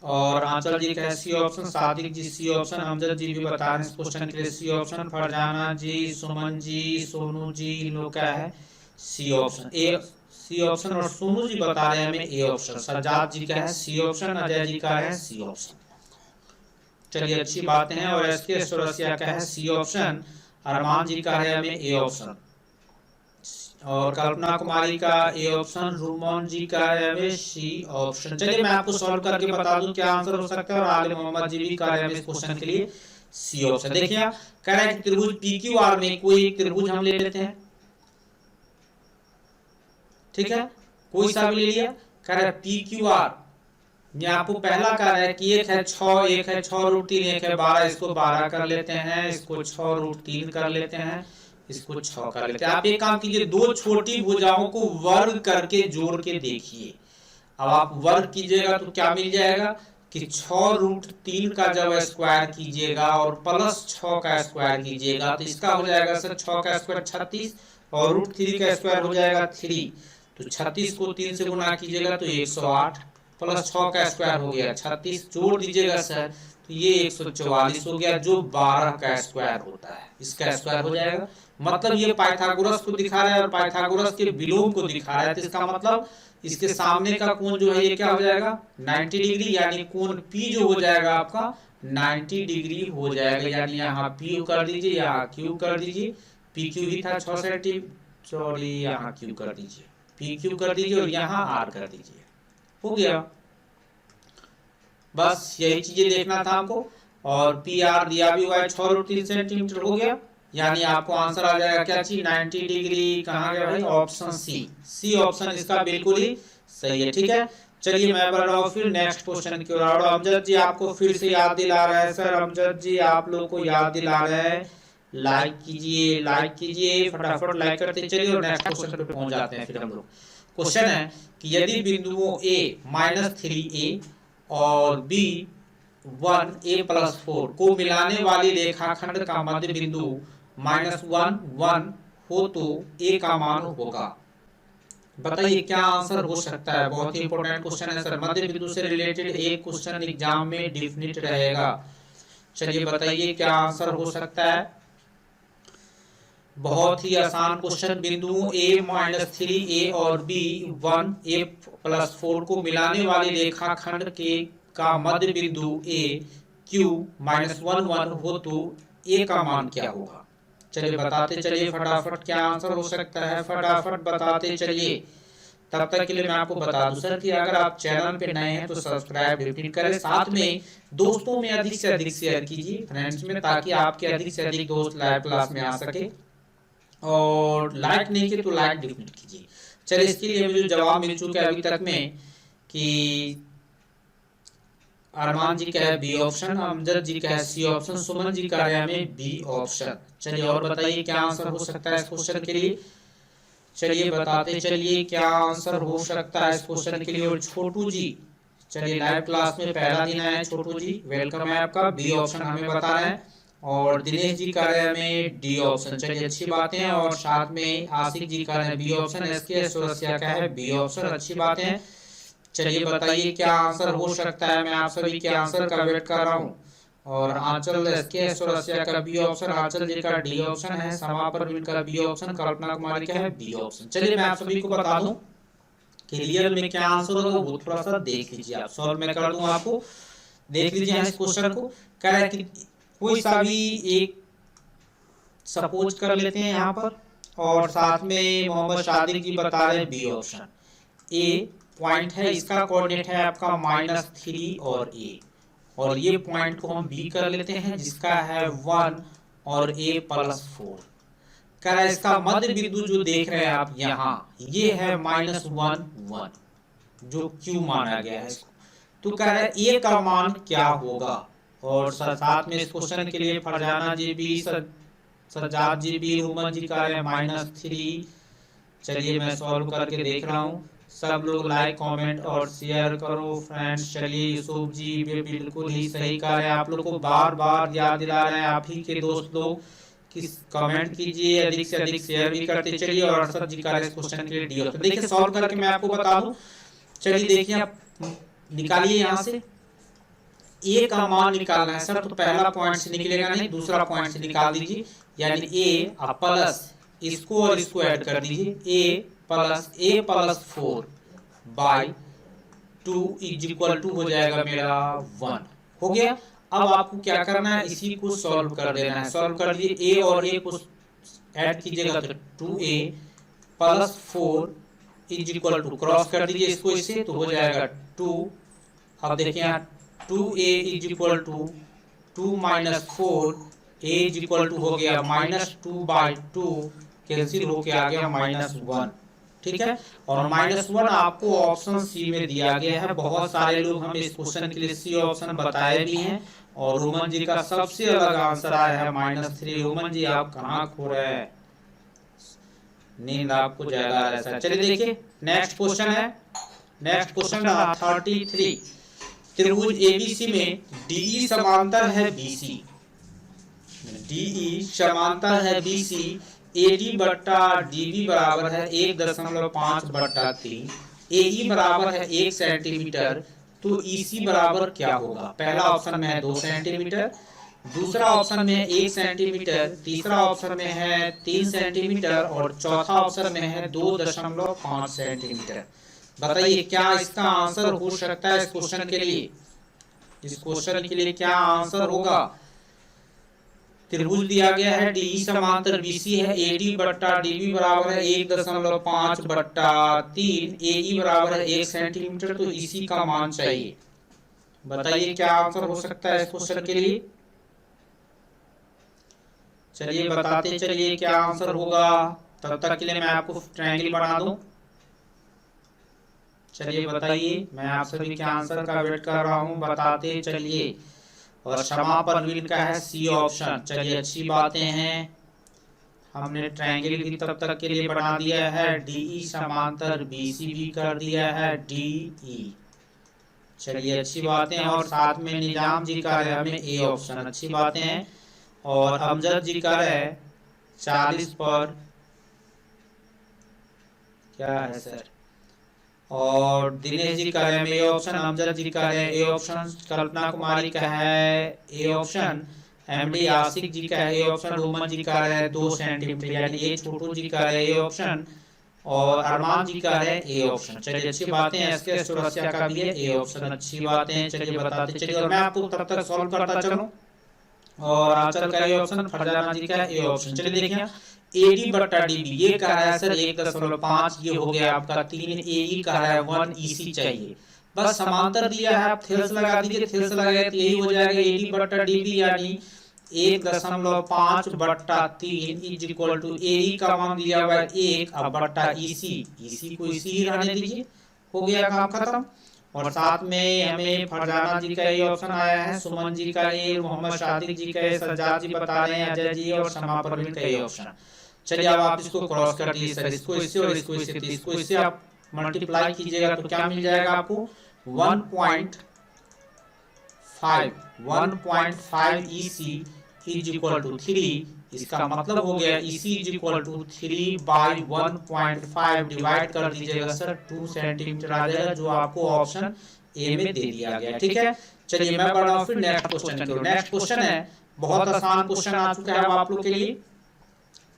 और आंचल जी का है सी ऑप्शन, सादिक जी सी ऑप्शन, अमजद जी भी बता रहे हैं इस क्वेश्चन के लिए सी ऑप्शन, फरजाना जी, सुमन जी, सोनू जी, इन लोग का है सी ऑप्शन, ए सी ऑप्शन और सोनू जी बता रहे हैं हमें ए ऑप्शन, सज्जाद जी का है सी ऑप्शन, अजय जी का है सी ऑप्शन। चलिए अच्छी बातें हैं। और एसके चौरसिया का है सी ऑप्शन, अरमान जी का है हमें ए ऑप्शन और कल्पना कुमारी का ए ऑप्शन, रुमन जी का है हमें सी ऑप्शन। चलिए मैं आपको सॉल्व करके बता दूं क्या आंसर हो सकता है। और आले मोहम्मद जी भी कर रहे हैं इस क्वेश्चन के लिए सी ऑप्शन। देखिए कह रहा है कि त्रिभुज PQR में कोई एक त्रिभुज हम ले लेते हैं, ठीक है, कोई सा भी ले लिया। कह रहा है PQR ये आपको पहला कह रहा है कि एक है 6, एक है 6√3, एक है 12, इसको 12 कर लेते हैं, इसको 6√3 कर लेते हैं, इसको 6 कर लेते हैं। आप एक काम कीजिए, दो छोटी भुजाओं को वर्ग करके जोड़ के देखिए। अब आप वर्ग कीजिएगा तो क्या मिल जाएगा कि 6√3 का जब स्क्वायर कीजिएगा और प्लस 6 का स्क्वायर कीजिएगा तो इसका हो जाएगा सर 6 का स्क्वायर 36 और √3 का स्क्वायर हो जाएगा 3। तो 36 को 3 से गुना कीजिएगा तो 108 प्लस 6 का स्क्वायर हो गया 36, जोड़ दीजिएगा सर तो ये 144 हो गया, जो 12 का स्क्वायर होता है, इसका स्क्वायर हो जाएगा। मतलब ये पाइथागोरस को दिखा रहा है और पाइथागोरस के विलोम को दिखा रहा है। तो इसका मतलब इसके सामने का कोण जो है ये क्या हो जाएगा 90 डिग्री, यानी कोण P जो हो जाएगा आपका 90 डिग्री हो जाएगा, यानी यहाँ पी कर दीजिए, यहाँ क्यू कर दीजिए, पी क्यू ही था 6 सेंटीमीटर, सॉरी यहाँ क्यू कर दीजिए, पी क्यू कर दीजिए और यहाँ आर कर दीजिए, हो गया। बस यही चीजें देखना था हमको। और पी आर दिया भी हुआ है 6√3 सेंटीमीटर, हो गया। यानी आपको आंसर आ जाएगा क्या चीज, 90 डिग्री। कहाँ गया भाई, ऑप्शन सी, सी ऑप्शन इसका बिल्कुल ही सही है। ठीक है, चलिए मैं बढ़ रहा हूँ फिर नेक्स्ट क्वेश्चन की ओर। अमजद जी आपको फिर से याद दिला रहे हैं सर, अमजद जी आप लोग को याद दिला रहे हैं, लाइक कीजिए, लाइक कीजिए, फटाफट लाइक करते चलिए और नेक्स्ट क्वेश्चन पे पहुंच जाते हैं फिर हम लोग। क्वेश्चन है कि यदि बिंदुओं a -3a और b 1a+4 को मिलाने वाली रेखाखंड का मध्य बिंदु -1 1 हो तो a का मान होगा। बताइए क्या आंसर हो सकता है। बहुत ही इंपॉर्टेंट क्वेश्चन है सर, मध्य बिंदु से रिलेटेड एक क्वेश्चन एग्जाम में डिफिनिट रहेगा। चलिए बताइए क्या आंसर हो सकता है। बहुत ही आसान क्वेश्चन, बिंदुओं a -3a और b 1a+4 को मिलाने वाली रेखाखंड के का मध्य बिंदु a q -1 1 हो तो a का मान क्या होगा। चलिए बताते चलिए फटाफट क्या आंसर हो सकता है, फटाफट बताते चलिए। तब तक के लिए मैं आपको बता दूं सर कि अगर आप चैनल पे नए हैं तो सब्सक्राइब डेफिनेटली करें, साथ में दोस्तों में अधिक से अधिक शेयर कीजिए फ्रेंड्स में, ताकि आपके अधिक से अधिक दोस्त लाइव क्लास में आ सके। और लाइक नहीं किए तो लाइक डेफिनेट कीजिए। चलिए इसके लिए मुझे जवाब मिल चुका है अभी तक में कि अरमान जी का है बी ऑप्शन, अमजद जी का है सी ऑप्शन, सुमन जी का है हमें बी ऑप्शन। चलिए और बताइए क्या आंसर हो सकता है इस क्वेश्चन के लिए। चलिए बताते चलिए क्या आंसर हो सकता है इस क्वेश्चन के लिए। और छोटू जी, चलिए लाइव क्लास में पहला दिन आया छोटू जी, वेलकम है आपका। बी ऑप्शन हमें बता रहे हैं। और दिनेश जी का है हमें डी ऑप्शन, चलिए अच्छी बात है। और साथ में आशिक जी का है बी ऑप्शन, एसके सुरसिया का है बी ऑप्शन, अच्छी बात है। चलिए बताइए क्या आंसर हो सकता है, मैं आप सभी के आंसर का वेट कर रहा हूँ। और आंचल एसके सुरसिया का बी ऑप्शन, आंचल जी का डी ऑप्शन है, समा परवीन का बी ऑप्शन, कल्पना कुमारी का है बी ऑप्शन। चलिए मैं आप सभी को बता दूं कि रियल में क्या आंसर होगा वो थोड़ा सा देख लीजिए आप, सॉल्व मैं कर दूं आपको, देख लीजिए इस क्वेश्चन को। कह रहा है कि कोई सा भी एक सपोज कर लेते हैं यहाँ पर, और साथ में मोहम्मद शादिक जी बता रहे हैं बी ऑप्शन। ए पॉइंट है, इसका कोऑर्डिनेट है आपका -3 और a, और ये पॉइंट को हम b कर लेते हैं जिसका है 1 और a+4। कह रहा है इसका मध्य बिंदु जो देख रहे हैं आप यहाँ, ये है -1 1 जो q माना गया है इसको। तो कह रहा है a का मान क्या होगा। और साथ में इस क्वेश्चन के लिए फरजाना जी भी, सज्जाद जी भी, हुमन जी का है -3। चलिए मैं सॉल्व करके देख रहा हूँ, सब लोग लाइक कमेंट और शेयर करो फ्रेंड्स। चलिए यूसुफ जी भी बिल्कुल ही सही कह रहे हैं, आप लोग को बार बार याद दिला रहे हैं आप ही के दोस्त लोग कि कमेंट कीजिए, अधिक से अधिक शेयर भी करते चलिए। और अरशद जी का इस क्वेश्चन के लिए डी ऑप्शन, देखिए सॉल्व करके मैं आपको बता दूं। चलिए देखिए आप निकालिए यहाँ से, ए का मान निकालना है सर, तो पहला पॉइंट से निकलेगा नहीं, दूसरा पॉइंट से निकाल दीजिए, यानी ए प्लस इसको और इसको ऐड कर दीजिए, a+4 बाई 2 = हो जाएगा मेरा 1, हो गया। अब आपको क्या करना है, इसी को सॉल्व कर देना है। सॉल्व कर दीजिए, a और a को ऐड कीजिएगा तो 2a+4 = क्रॉस कर दीजिए इसको इससे, तो हो जाएगा 2। अब देखिए यहाँ 2a = 2 - 4, a हो गया -2/2, कैंसिल होके आ गया -1, ठीक है। और -1 आपको ऑप्शन सी में दिया गया है। बहुत सारे लोग हमें इस क्वेश्चन के लिए सी ऑप्शन बताए भी हैं, और रोमन जी का सबसे अलग आंसर आया है -3। रोमन जी आप कहाँ खो रहे हैं, नींद आपको ज्यादा आ रहा है। चलिए देखिए नेक्स्ट क्वेश्चन है, नेक्स्ट क्वेश्चन रहा 33। त्रिभुज एबीसी में डीई समांतर है बीसी, डीई समांतर है बीसी, एडी बट्टा डीबी बराबर है 1.5/3, एई बराबर है 1 सेंटीमीटर, तो ईसी बराबर क्या होगा। पहला ऑप्शन में है 2 सेंटीमीटर, दूसरा ऑप्शन में है 1 सेंटीमीटर, तीसरा ऑप्शन में है 3 सेंटीमीटर, और चौथा ऑप्शन में है 2.5 सेंटीमीटर। बताइए क्या इसका आंसर हो सकता है इस क्वेश्चन के लिए। इस क्वेश्चन के लिए क्या आंसर होगा? त्रिभुज दिया गया है, डी समांतर बीसी है, एडी बट्टा डीबी बराबर है 1.5/3, एई बराबर है 1 सेंटीमीटर, तो इसी का मान चाहिए। बताइए क्या आंसर हो सकता है इस क्वेश्चन के लिए? चलिए बताते चलिए क्या आंसर होगा। तब तक के लिए मैं आपको ट्रायंगल बना दूं। चलिए बताइए, मैं आप सभी के आंसर का वेट कर रहा हूं, बताते चलिए। और क्षमा परवीन का है सी ऑप्शन। चलिए अच्छी बातें हैं, हमने ट्रायंगल भी तब तक के लिए बना दिया है, डीई समांतर बीसी भी कर दिया है डीई। चलिए अच्छी बातें, और साथ में निजाम जी का है हमें ए ऑप्शन, अच्छी बातें हैं। और अमजद जी का है 40 पर, क्या है सर, और दिनेश जी का है ए ऑप्शन, अमजद जी का है ए ऑप्शन, कल्पना कुमारी का है ए ऑप्शन, एमडी आशिक जी का है ए ऑप्शन, रोमन जी का है 2 सेंटीमीटर यानी ए छोटू जी का है ए ऑप्शन, और अरमान जी का है ए ऑप्शन। चलिए अच्छी बातें हैं, एसके चौरसिया का भी है ए ऑप्शन, अच्छी बातें हैं। चलिए बताते चलिए, और मैं आपको तब तक सॉल्व करता चलूं। और आंसर का ए ऑप्शन, फरजाना जी का ए ऑप्शन। चलिए देखिए, एडी बट्टा डीबी ये कह रहा है सर 1.5, ये हो गया आपका 3, एई कह रहा है 1, ईसी चाहिए। बस समांतर दिया है, आप थेल्स लगा दीजिए, थेल्स लगाए तो यही हो जाएगा एडी बट्टा डीबी यानी 1.5/3 इज इक्वल टू एई का मान दिया हुआ है 1 अब बट्टा ईसी, ईसी को इसी ही रहने दीजिए, हो गया काम खत्म। और साथ में हमें फरजाना जी का ये ऑप्शन आया है, सुमन जी का ये, मोहम्मद शादिक जी का ये, सज्जाद जी बता रहे हैं, अजय जी और शमा परवीन का ये ऑप्शन। चलिए अब आप इसको क्रॉस कर दीजिए सर, इसको इससे और इसको इससे, तो इसको इससे आप मल्टीप्लाई कीजिएगा तो क्या मिल जाएगा आपको 1.5 EC इज इक्वल टू 3। इसका मतलब हो गया EC is equal to 3/1.5 divide कर दीजिएगा सर 2 सेंटीमीटर आ जाएगा, जो आपको ऑप्शन ए में दे दिया गया। ठीक है, चलिए मैं बढ़ रहा हूँ फिर नेक्स्ट क्वेश्चन की ओर। नेक्स्ट क्वेश्चन है, बहुत आसान क्वेश्चन आ चुका है आप लोग के लिए,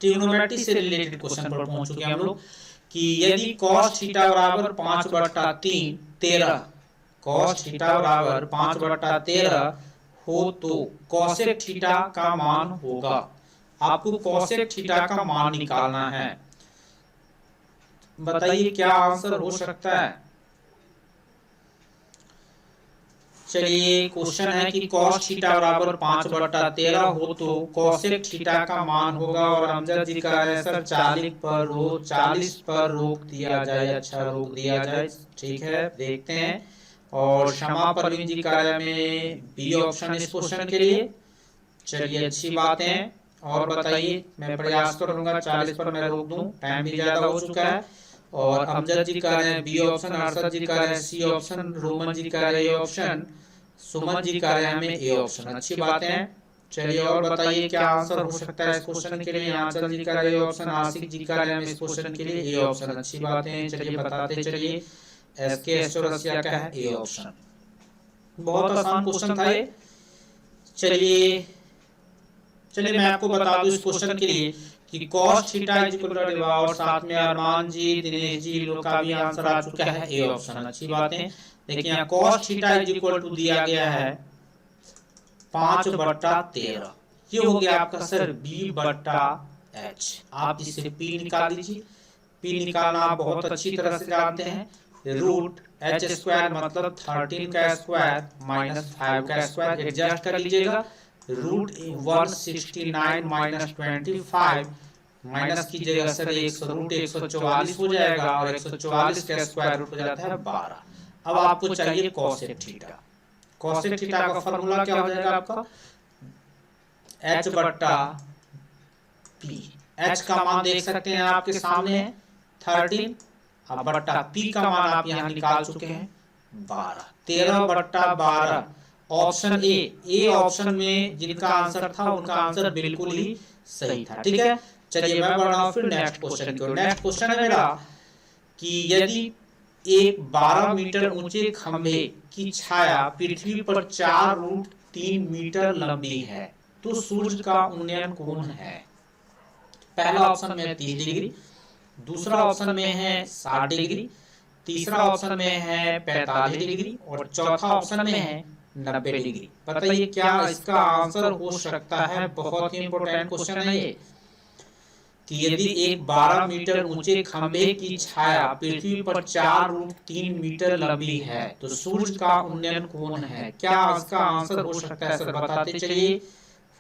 ट्रिग्नोमेट्री से रिलेटेड क्वेश्चन पर पहुंच चुके हैं हम लोग, कि यदि cos थीटा बराबर 5/3 13, cos थीटा बराबर 5/13 हो तो cosec थीटा का मान होगा। आपको cosec थीटा का मान निकालना है, बताइए क्या आंसर हो सकता है। चलिए क्वेश्चन है कि cos थीटा बराबर 5/13 हो तो cosec थीटा का मान होगा, और अमजद जी का है सर 40 पर रोक दिया जाए, अच्छा रोक दिया जाए, ठीक है देखते हैं। और शमा परवीन जी का है में बी ऑप्शन इस क्वेश्चन के लिए। चलिए अच्छी बात है, और बताइए, मैं प्रयास करूंगा 40 पर मैं रोक दूं, टाइम भी ज्यादा हो चुका है। और अमजद जी का है बी ऑप्शन, अरशद जी का है सी ऑप्शन, रोमन जी का है ए ऑप्शन, सुमन जी का है हमें ए ऑप्शन, अच्छी बात है। चलिए और बताइए क्या आंसर हो सकता है इस क्वेश्चन के लिए। आंचल जी का ए ऑप्शन, आशिक जी का है इस क्वेश्चन के लिए ए ऑप्शन, अच्छी बात है। चलिए बताते चलिए, एसके चौरसिया का है ए ऑप्शन। बहुत आसान क्वेश्चन था ये। चलिए मैं आपको बता दूं इस क्वेश्चन के लिए कि cos theta is equal to, और साथ में अरमान जी, दिनेश जी लोग का भी आंसर आ चुका है ए ऑप्शन, अच्छी बात है। देखिए यहाँ cos theta is equal to दिया गया है 5/13, ये हो गया आपका सर b/h। आप इसे p निकाल दीजिए, p निकालना आप बहुत अच्छी तरह से जानते हैं, रूट h² मतलब 13 का स्क्वायर माइनस 5 का स्क्वायर, एडजस्ट कर लीजिएगा, रूट 169 माइनस 25 माइनस कीजिएगा सर रूट 144 हो जाएगा, और 144 का स्क्वायर रूट हो जाता है 12। अब आपको चाहिए cosec थीटा। cosec थीटा का फॉर्मूला क्या हो जाएगा आपका h/p। h का मान देख सकते हैं आपके सामने है 13, अब बट्टा p का मान आप यहाँ निकाल चुके हैं 12, 13/12 ऑप्शन ए ऑप्शन में जिनका आंसर था उनका आंसर बिल्कुल ही सही था। ठीक है, चलिए मैं बढ़ रहा हूँ फिर नेक्स्ट क्वेश्चन की। नेक्स्ट क्वेश्चन है मेरा कि यदि एक 12 मीटर ऊंचे खंभे की छाया पृथ्वी पर 4√3 मीटर लंबी है तो सूर्य का उन्नयन कोण है। पहला ऑप्शन में 30 डिग्री, दूसरा ऑप्शन में है 60 डिग्री, तीसरा ऑप्शन में है 45 डिग्री, और चौथा ऑप्शन में है 90 डिग्री। बताइए क्या इसका आंसर हो सकता है? बहुत ही इंपॉर्टेंट क्वेश्चन है ये कि यदि एक 12 मीटर ऊंचे खंभे की छाया पृथ्वी पर 4√3 मीटर लंबी है तो सूर्य का उन्नयन कोण है, क्या इसका आंसर हो सकता है? सर बताते चलिए,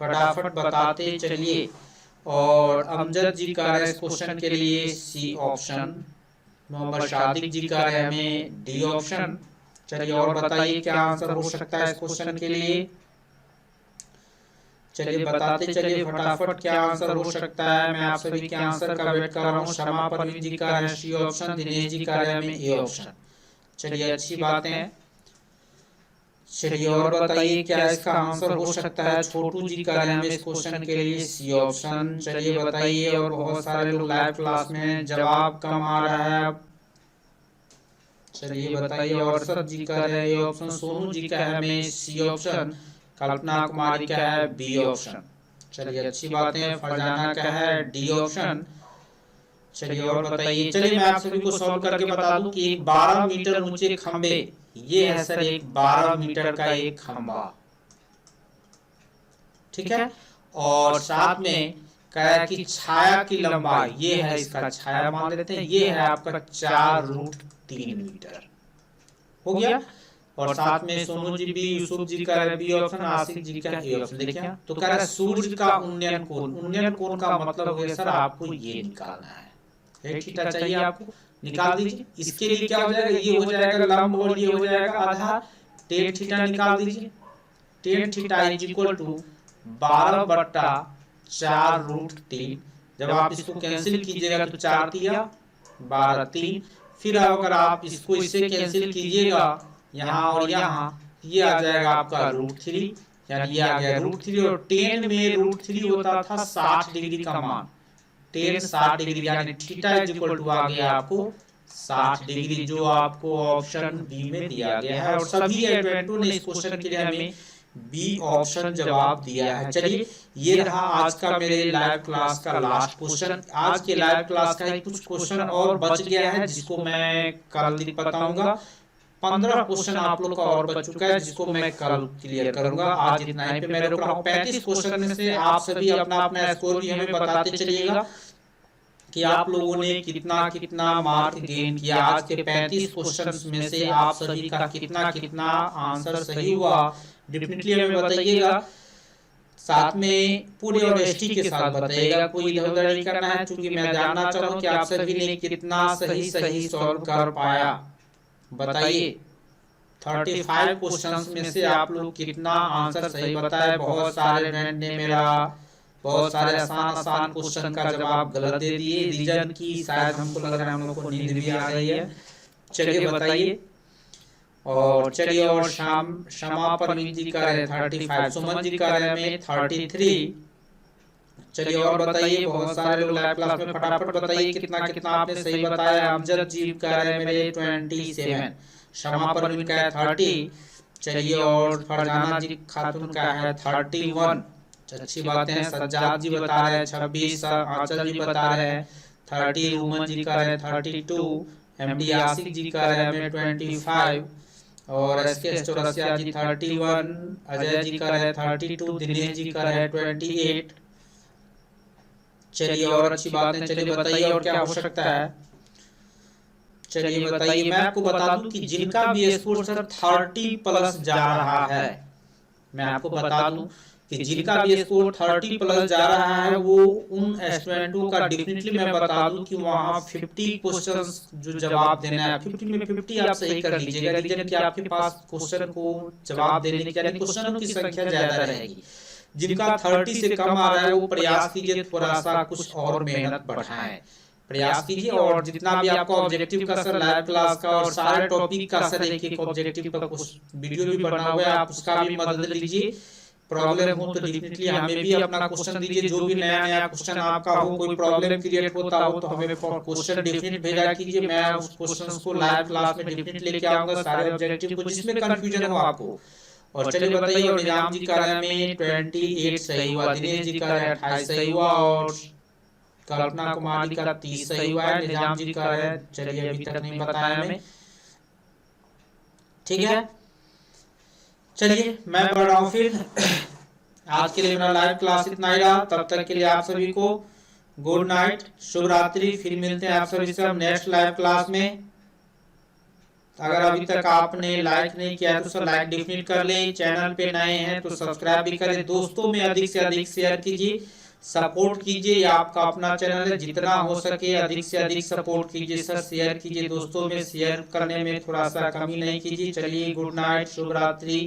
फटाफट बताते चलिए। और अमजद जी का है इस क्वेश्चन के लिए सी ऑप्शन, मोहम्मद शादिक जी का है हमें डी ऑप्शन। चलिए और बताइए क्या आंसर हो सकता है इस क्वेश्चन के लिए? चलिए बताते चलिए फटाफट क्या आंसर हो सकता है। मैं आप सभी के आंसर का वेट कर रहा हूँ। शमा परवीन जी का है सी ऑप्शन, दिनेश जी का है हमें ए ऑप्शन। चलिए अच्छी बात है। चलिए और बताइए क्या इसका आंसर हो सकता है? छोटू जी का है हमें इस क्वेश्चन के लिए सी ऑप्शन। चलिए बताइए। और बहुत सारे लोग लाइव क्लास में जवाब कम आ रहा है। चलिए बताइए। और सब जी का है ए ऑप्शन, सोनू जी का है हमें सी ऑप्शन, कल्पना कुमारी का है बी ऑप्शन। चलिए अच्छी बात है। फरजाना का है डी ऑप्शन। चलिए और बताइए। चलिए मैं आप सभी को सॉल्व करके बता दूं कि एक 12 मीटर ऊंचे खंबे, ये है सर एक 12 मीटर का एक खंबा, ठीक है। और साथ में कहा है कि छाया की लंबाई, ये है इसका छाया मान लेते हैं, ये है आपका 4√3 मीटर। हो गया। और साथ में सोनू जी बी, यूसुफ जी का बी ऑप्शन, आसिफ जी का ए ऑप्शन। देखिए तो कह रहा है सूर्य का उन्नयन कोण। उन्नयन कोण का मतलब हो गया सर आपको ये निकालना है। थीटा चाहिए आपको, निकाल दीजिए। इसके लिए क्या हो जाएगा, ये हो जाएगा लंब और ये हो जाएगा आधार। टेन थीटा निकाल दीजिए। Tan theta is equal to 12/4√3। जब आप इसको कैंसिल कीजिएगा तो 4 तिया 12, 3। फिर अगर आप इसको इससे कैंसिल कीजिएगा यहाँ और यहाँ, ये आ जाएगा आपका √3, यानी ये आ गया √3। और 10 में √3 होता था 60 डिग्री का मान। 10 60 डिग्री यानी थीटा इज इक्वल टू आ गया आपको 60 डिग्री, जो आपको ऑप्शन बी में दिया गया है। और सभी एडवेंटो ने इस क्वेश्चन के लिए हमें बी ऑप्शन जवाब दिया है। चलिए ये रहा आज का मेरे लाइव क्लास का लास्ट क्वेश्चन। आज के लाइव क्लास का ही कुछ क्वेश्चन और बच गया है जिसको मैं कल बताऊंगा। 15 क्वेश्चन आप लोग का और बच चुका है जिसको मैं कल क्लियर करूंगा। आज इतना ही पे मैं रोक रहा हूँ। 35 क्वेश्चन में से आप सभी अपना अपना स्कोर भी हमें बताते चलिएगा कि आप लोगों ने कितना कितना मार्क गेन किया। आज के 35 क्वेश्चंस में से आप सभी का कितना कितना आंसर सही हुआ, डेफिनेटली हमें बताइएगा। साथ में पूरे और एसटी के साथ बताइएगा, कोई इधर उधर नहीं करना है, क्योंकि मैं जानना चाह रहा हूँ कि आप सभी ने कितना सही सही सॉल्व कर पाया। बताइए 35 क्वेश्चंस में से आप लोग कितना आंसर सही बताए। बहुत सारे फ्रेंड ने मेरा बहुत सारे आसान आसान क्वेश्चन का जवाब गलत दे दिए। रीजन की शायद हमको लग रहा है हम लोग को नींद भी आ रही है। चलिए बताइए। और चलिए और शमा परवीन जी का है 35, सुमन जी का है में 33। चलिए और बताइए। बहुत सारे लोग लाइव क्लास में फटाफट बताइए कितना कितना आपने सही बताया। अमजद जी का है मेरे 27, शमा परवीन का है 30। चलिए और फरजाना जी खातून का है 31। अच्छी बातें हैं। सज्जाद जी बता रहे हैं 26, आंचल जी बता रहे हैं 30, उमन जी का है 32, एमडी आसिक जी का है हमें 25, और एसके चौरसिया जी 31, अजय जी का है 32, दिनेश जी का है 28। चलिए और अच्छी बात है। चलिए बताइए और क्या हो सकता है। चलिए बताइए। मैं आपको बता दूं कि जिनका भी स्कोर सर 30+ जा रहा है, मैं आपको बता दूं कि जिनका भी स्कोर 30+ जा रहा है वो उन स्टूडेंटों का डेफिनेटली मैं बता दूं कि वहां 50 क्वेश्चंस जो जवाब देना है 50 में 50 आप सही कर लीजिएगा। रीजन कि आपके पास क्वेश्चन को जवाब देने की यानी क्वेश्चनों की संख्या ज्यादा रहेगी। जिनका 30 से कम आ रहा है वो प्रयास कीजिए थोड़ा सा कुछ और मेहनत बढ़ाएं, प्रयास कीजिए। और जितना भी आपका ऑब्जेक्टिव का सर लाइव क्लास का और सारे टॉपिक का सर एक ऑब्जेक्टिव का कुछ वीडियो भी बना हुआ है, आप उसका भी मदद लीजिए। प्रॉब्लम हो तो डेफिनेटली हमें भी अपना क्वेश्चन दीजिए। जो भी नया नया क्वेश्चन आपका हो, कोई प्रॉब्लम क्रिएट होता हो तो हमें क्वेश्चन डेफिनेट भेजा कीजिए। मैं उस क्वेश्चन को लाइव क्लास में डेफिनेट लेके आऊंगा सारे ऑब्जेक्टिव को जिसमें कंफ्यूजन हो आपको। और चलिए बताइए। और निजाम जी का में 28 सही हुआ, दिनेश जी का 28 सही हुआ, और कल्पना कुमारी का 30 सही हुआ है। निजाम जी का है चलिए अभी तक नहीं बताया हमें, ठीक है। चलिए मैं बढ़ रहा हूँ फिर। आज के लिए मेरा लाइव क्लास इतना ही रहा। तब तक के लिए आप सभी को गुड नाइट, शुभ रात्रि। फिर मिलते हैं आप सभी से हम नेक्स्ट लाइव क्लास में। अगर अभी तक आपने लाइक नहीं किया है तो सर लाइक डेफिनेट कर ले। चैनल पे नए हैं तो सब्सक्राइब भी करें। दोस्तों में अधिक से अधिक शेयर कीजिए, सपोर्ट कीजिए। ये आपका अपना चैनल है, जितना हो सके अधिक से अधिक सपोर्ट कीजिए सर, शेयर कीजिए। दोस्तों में शेयर करने में थोड़ा सा कमी नहीं कीजिए। चलिए गुड नाइट, शुभ रात्रि।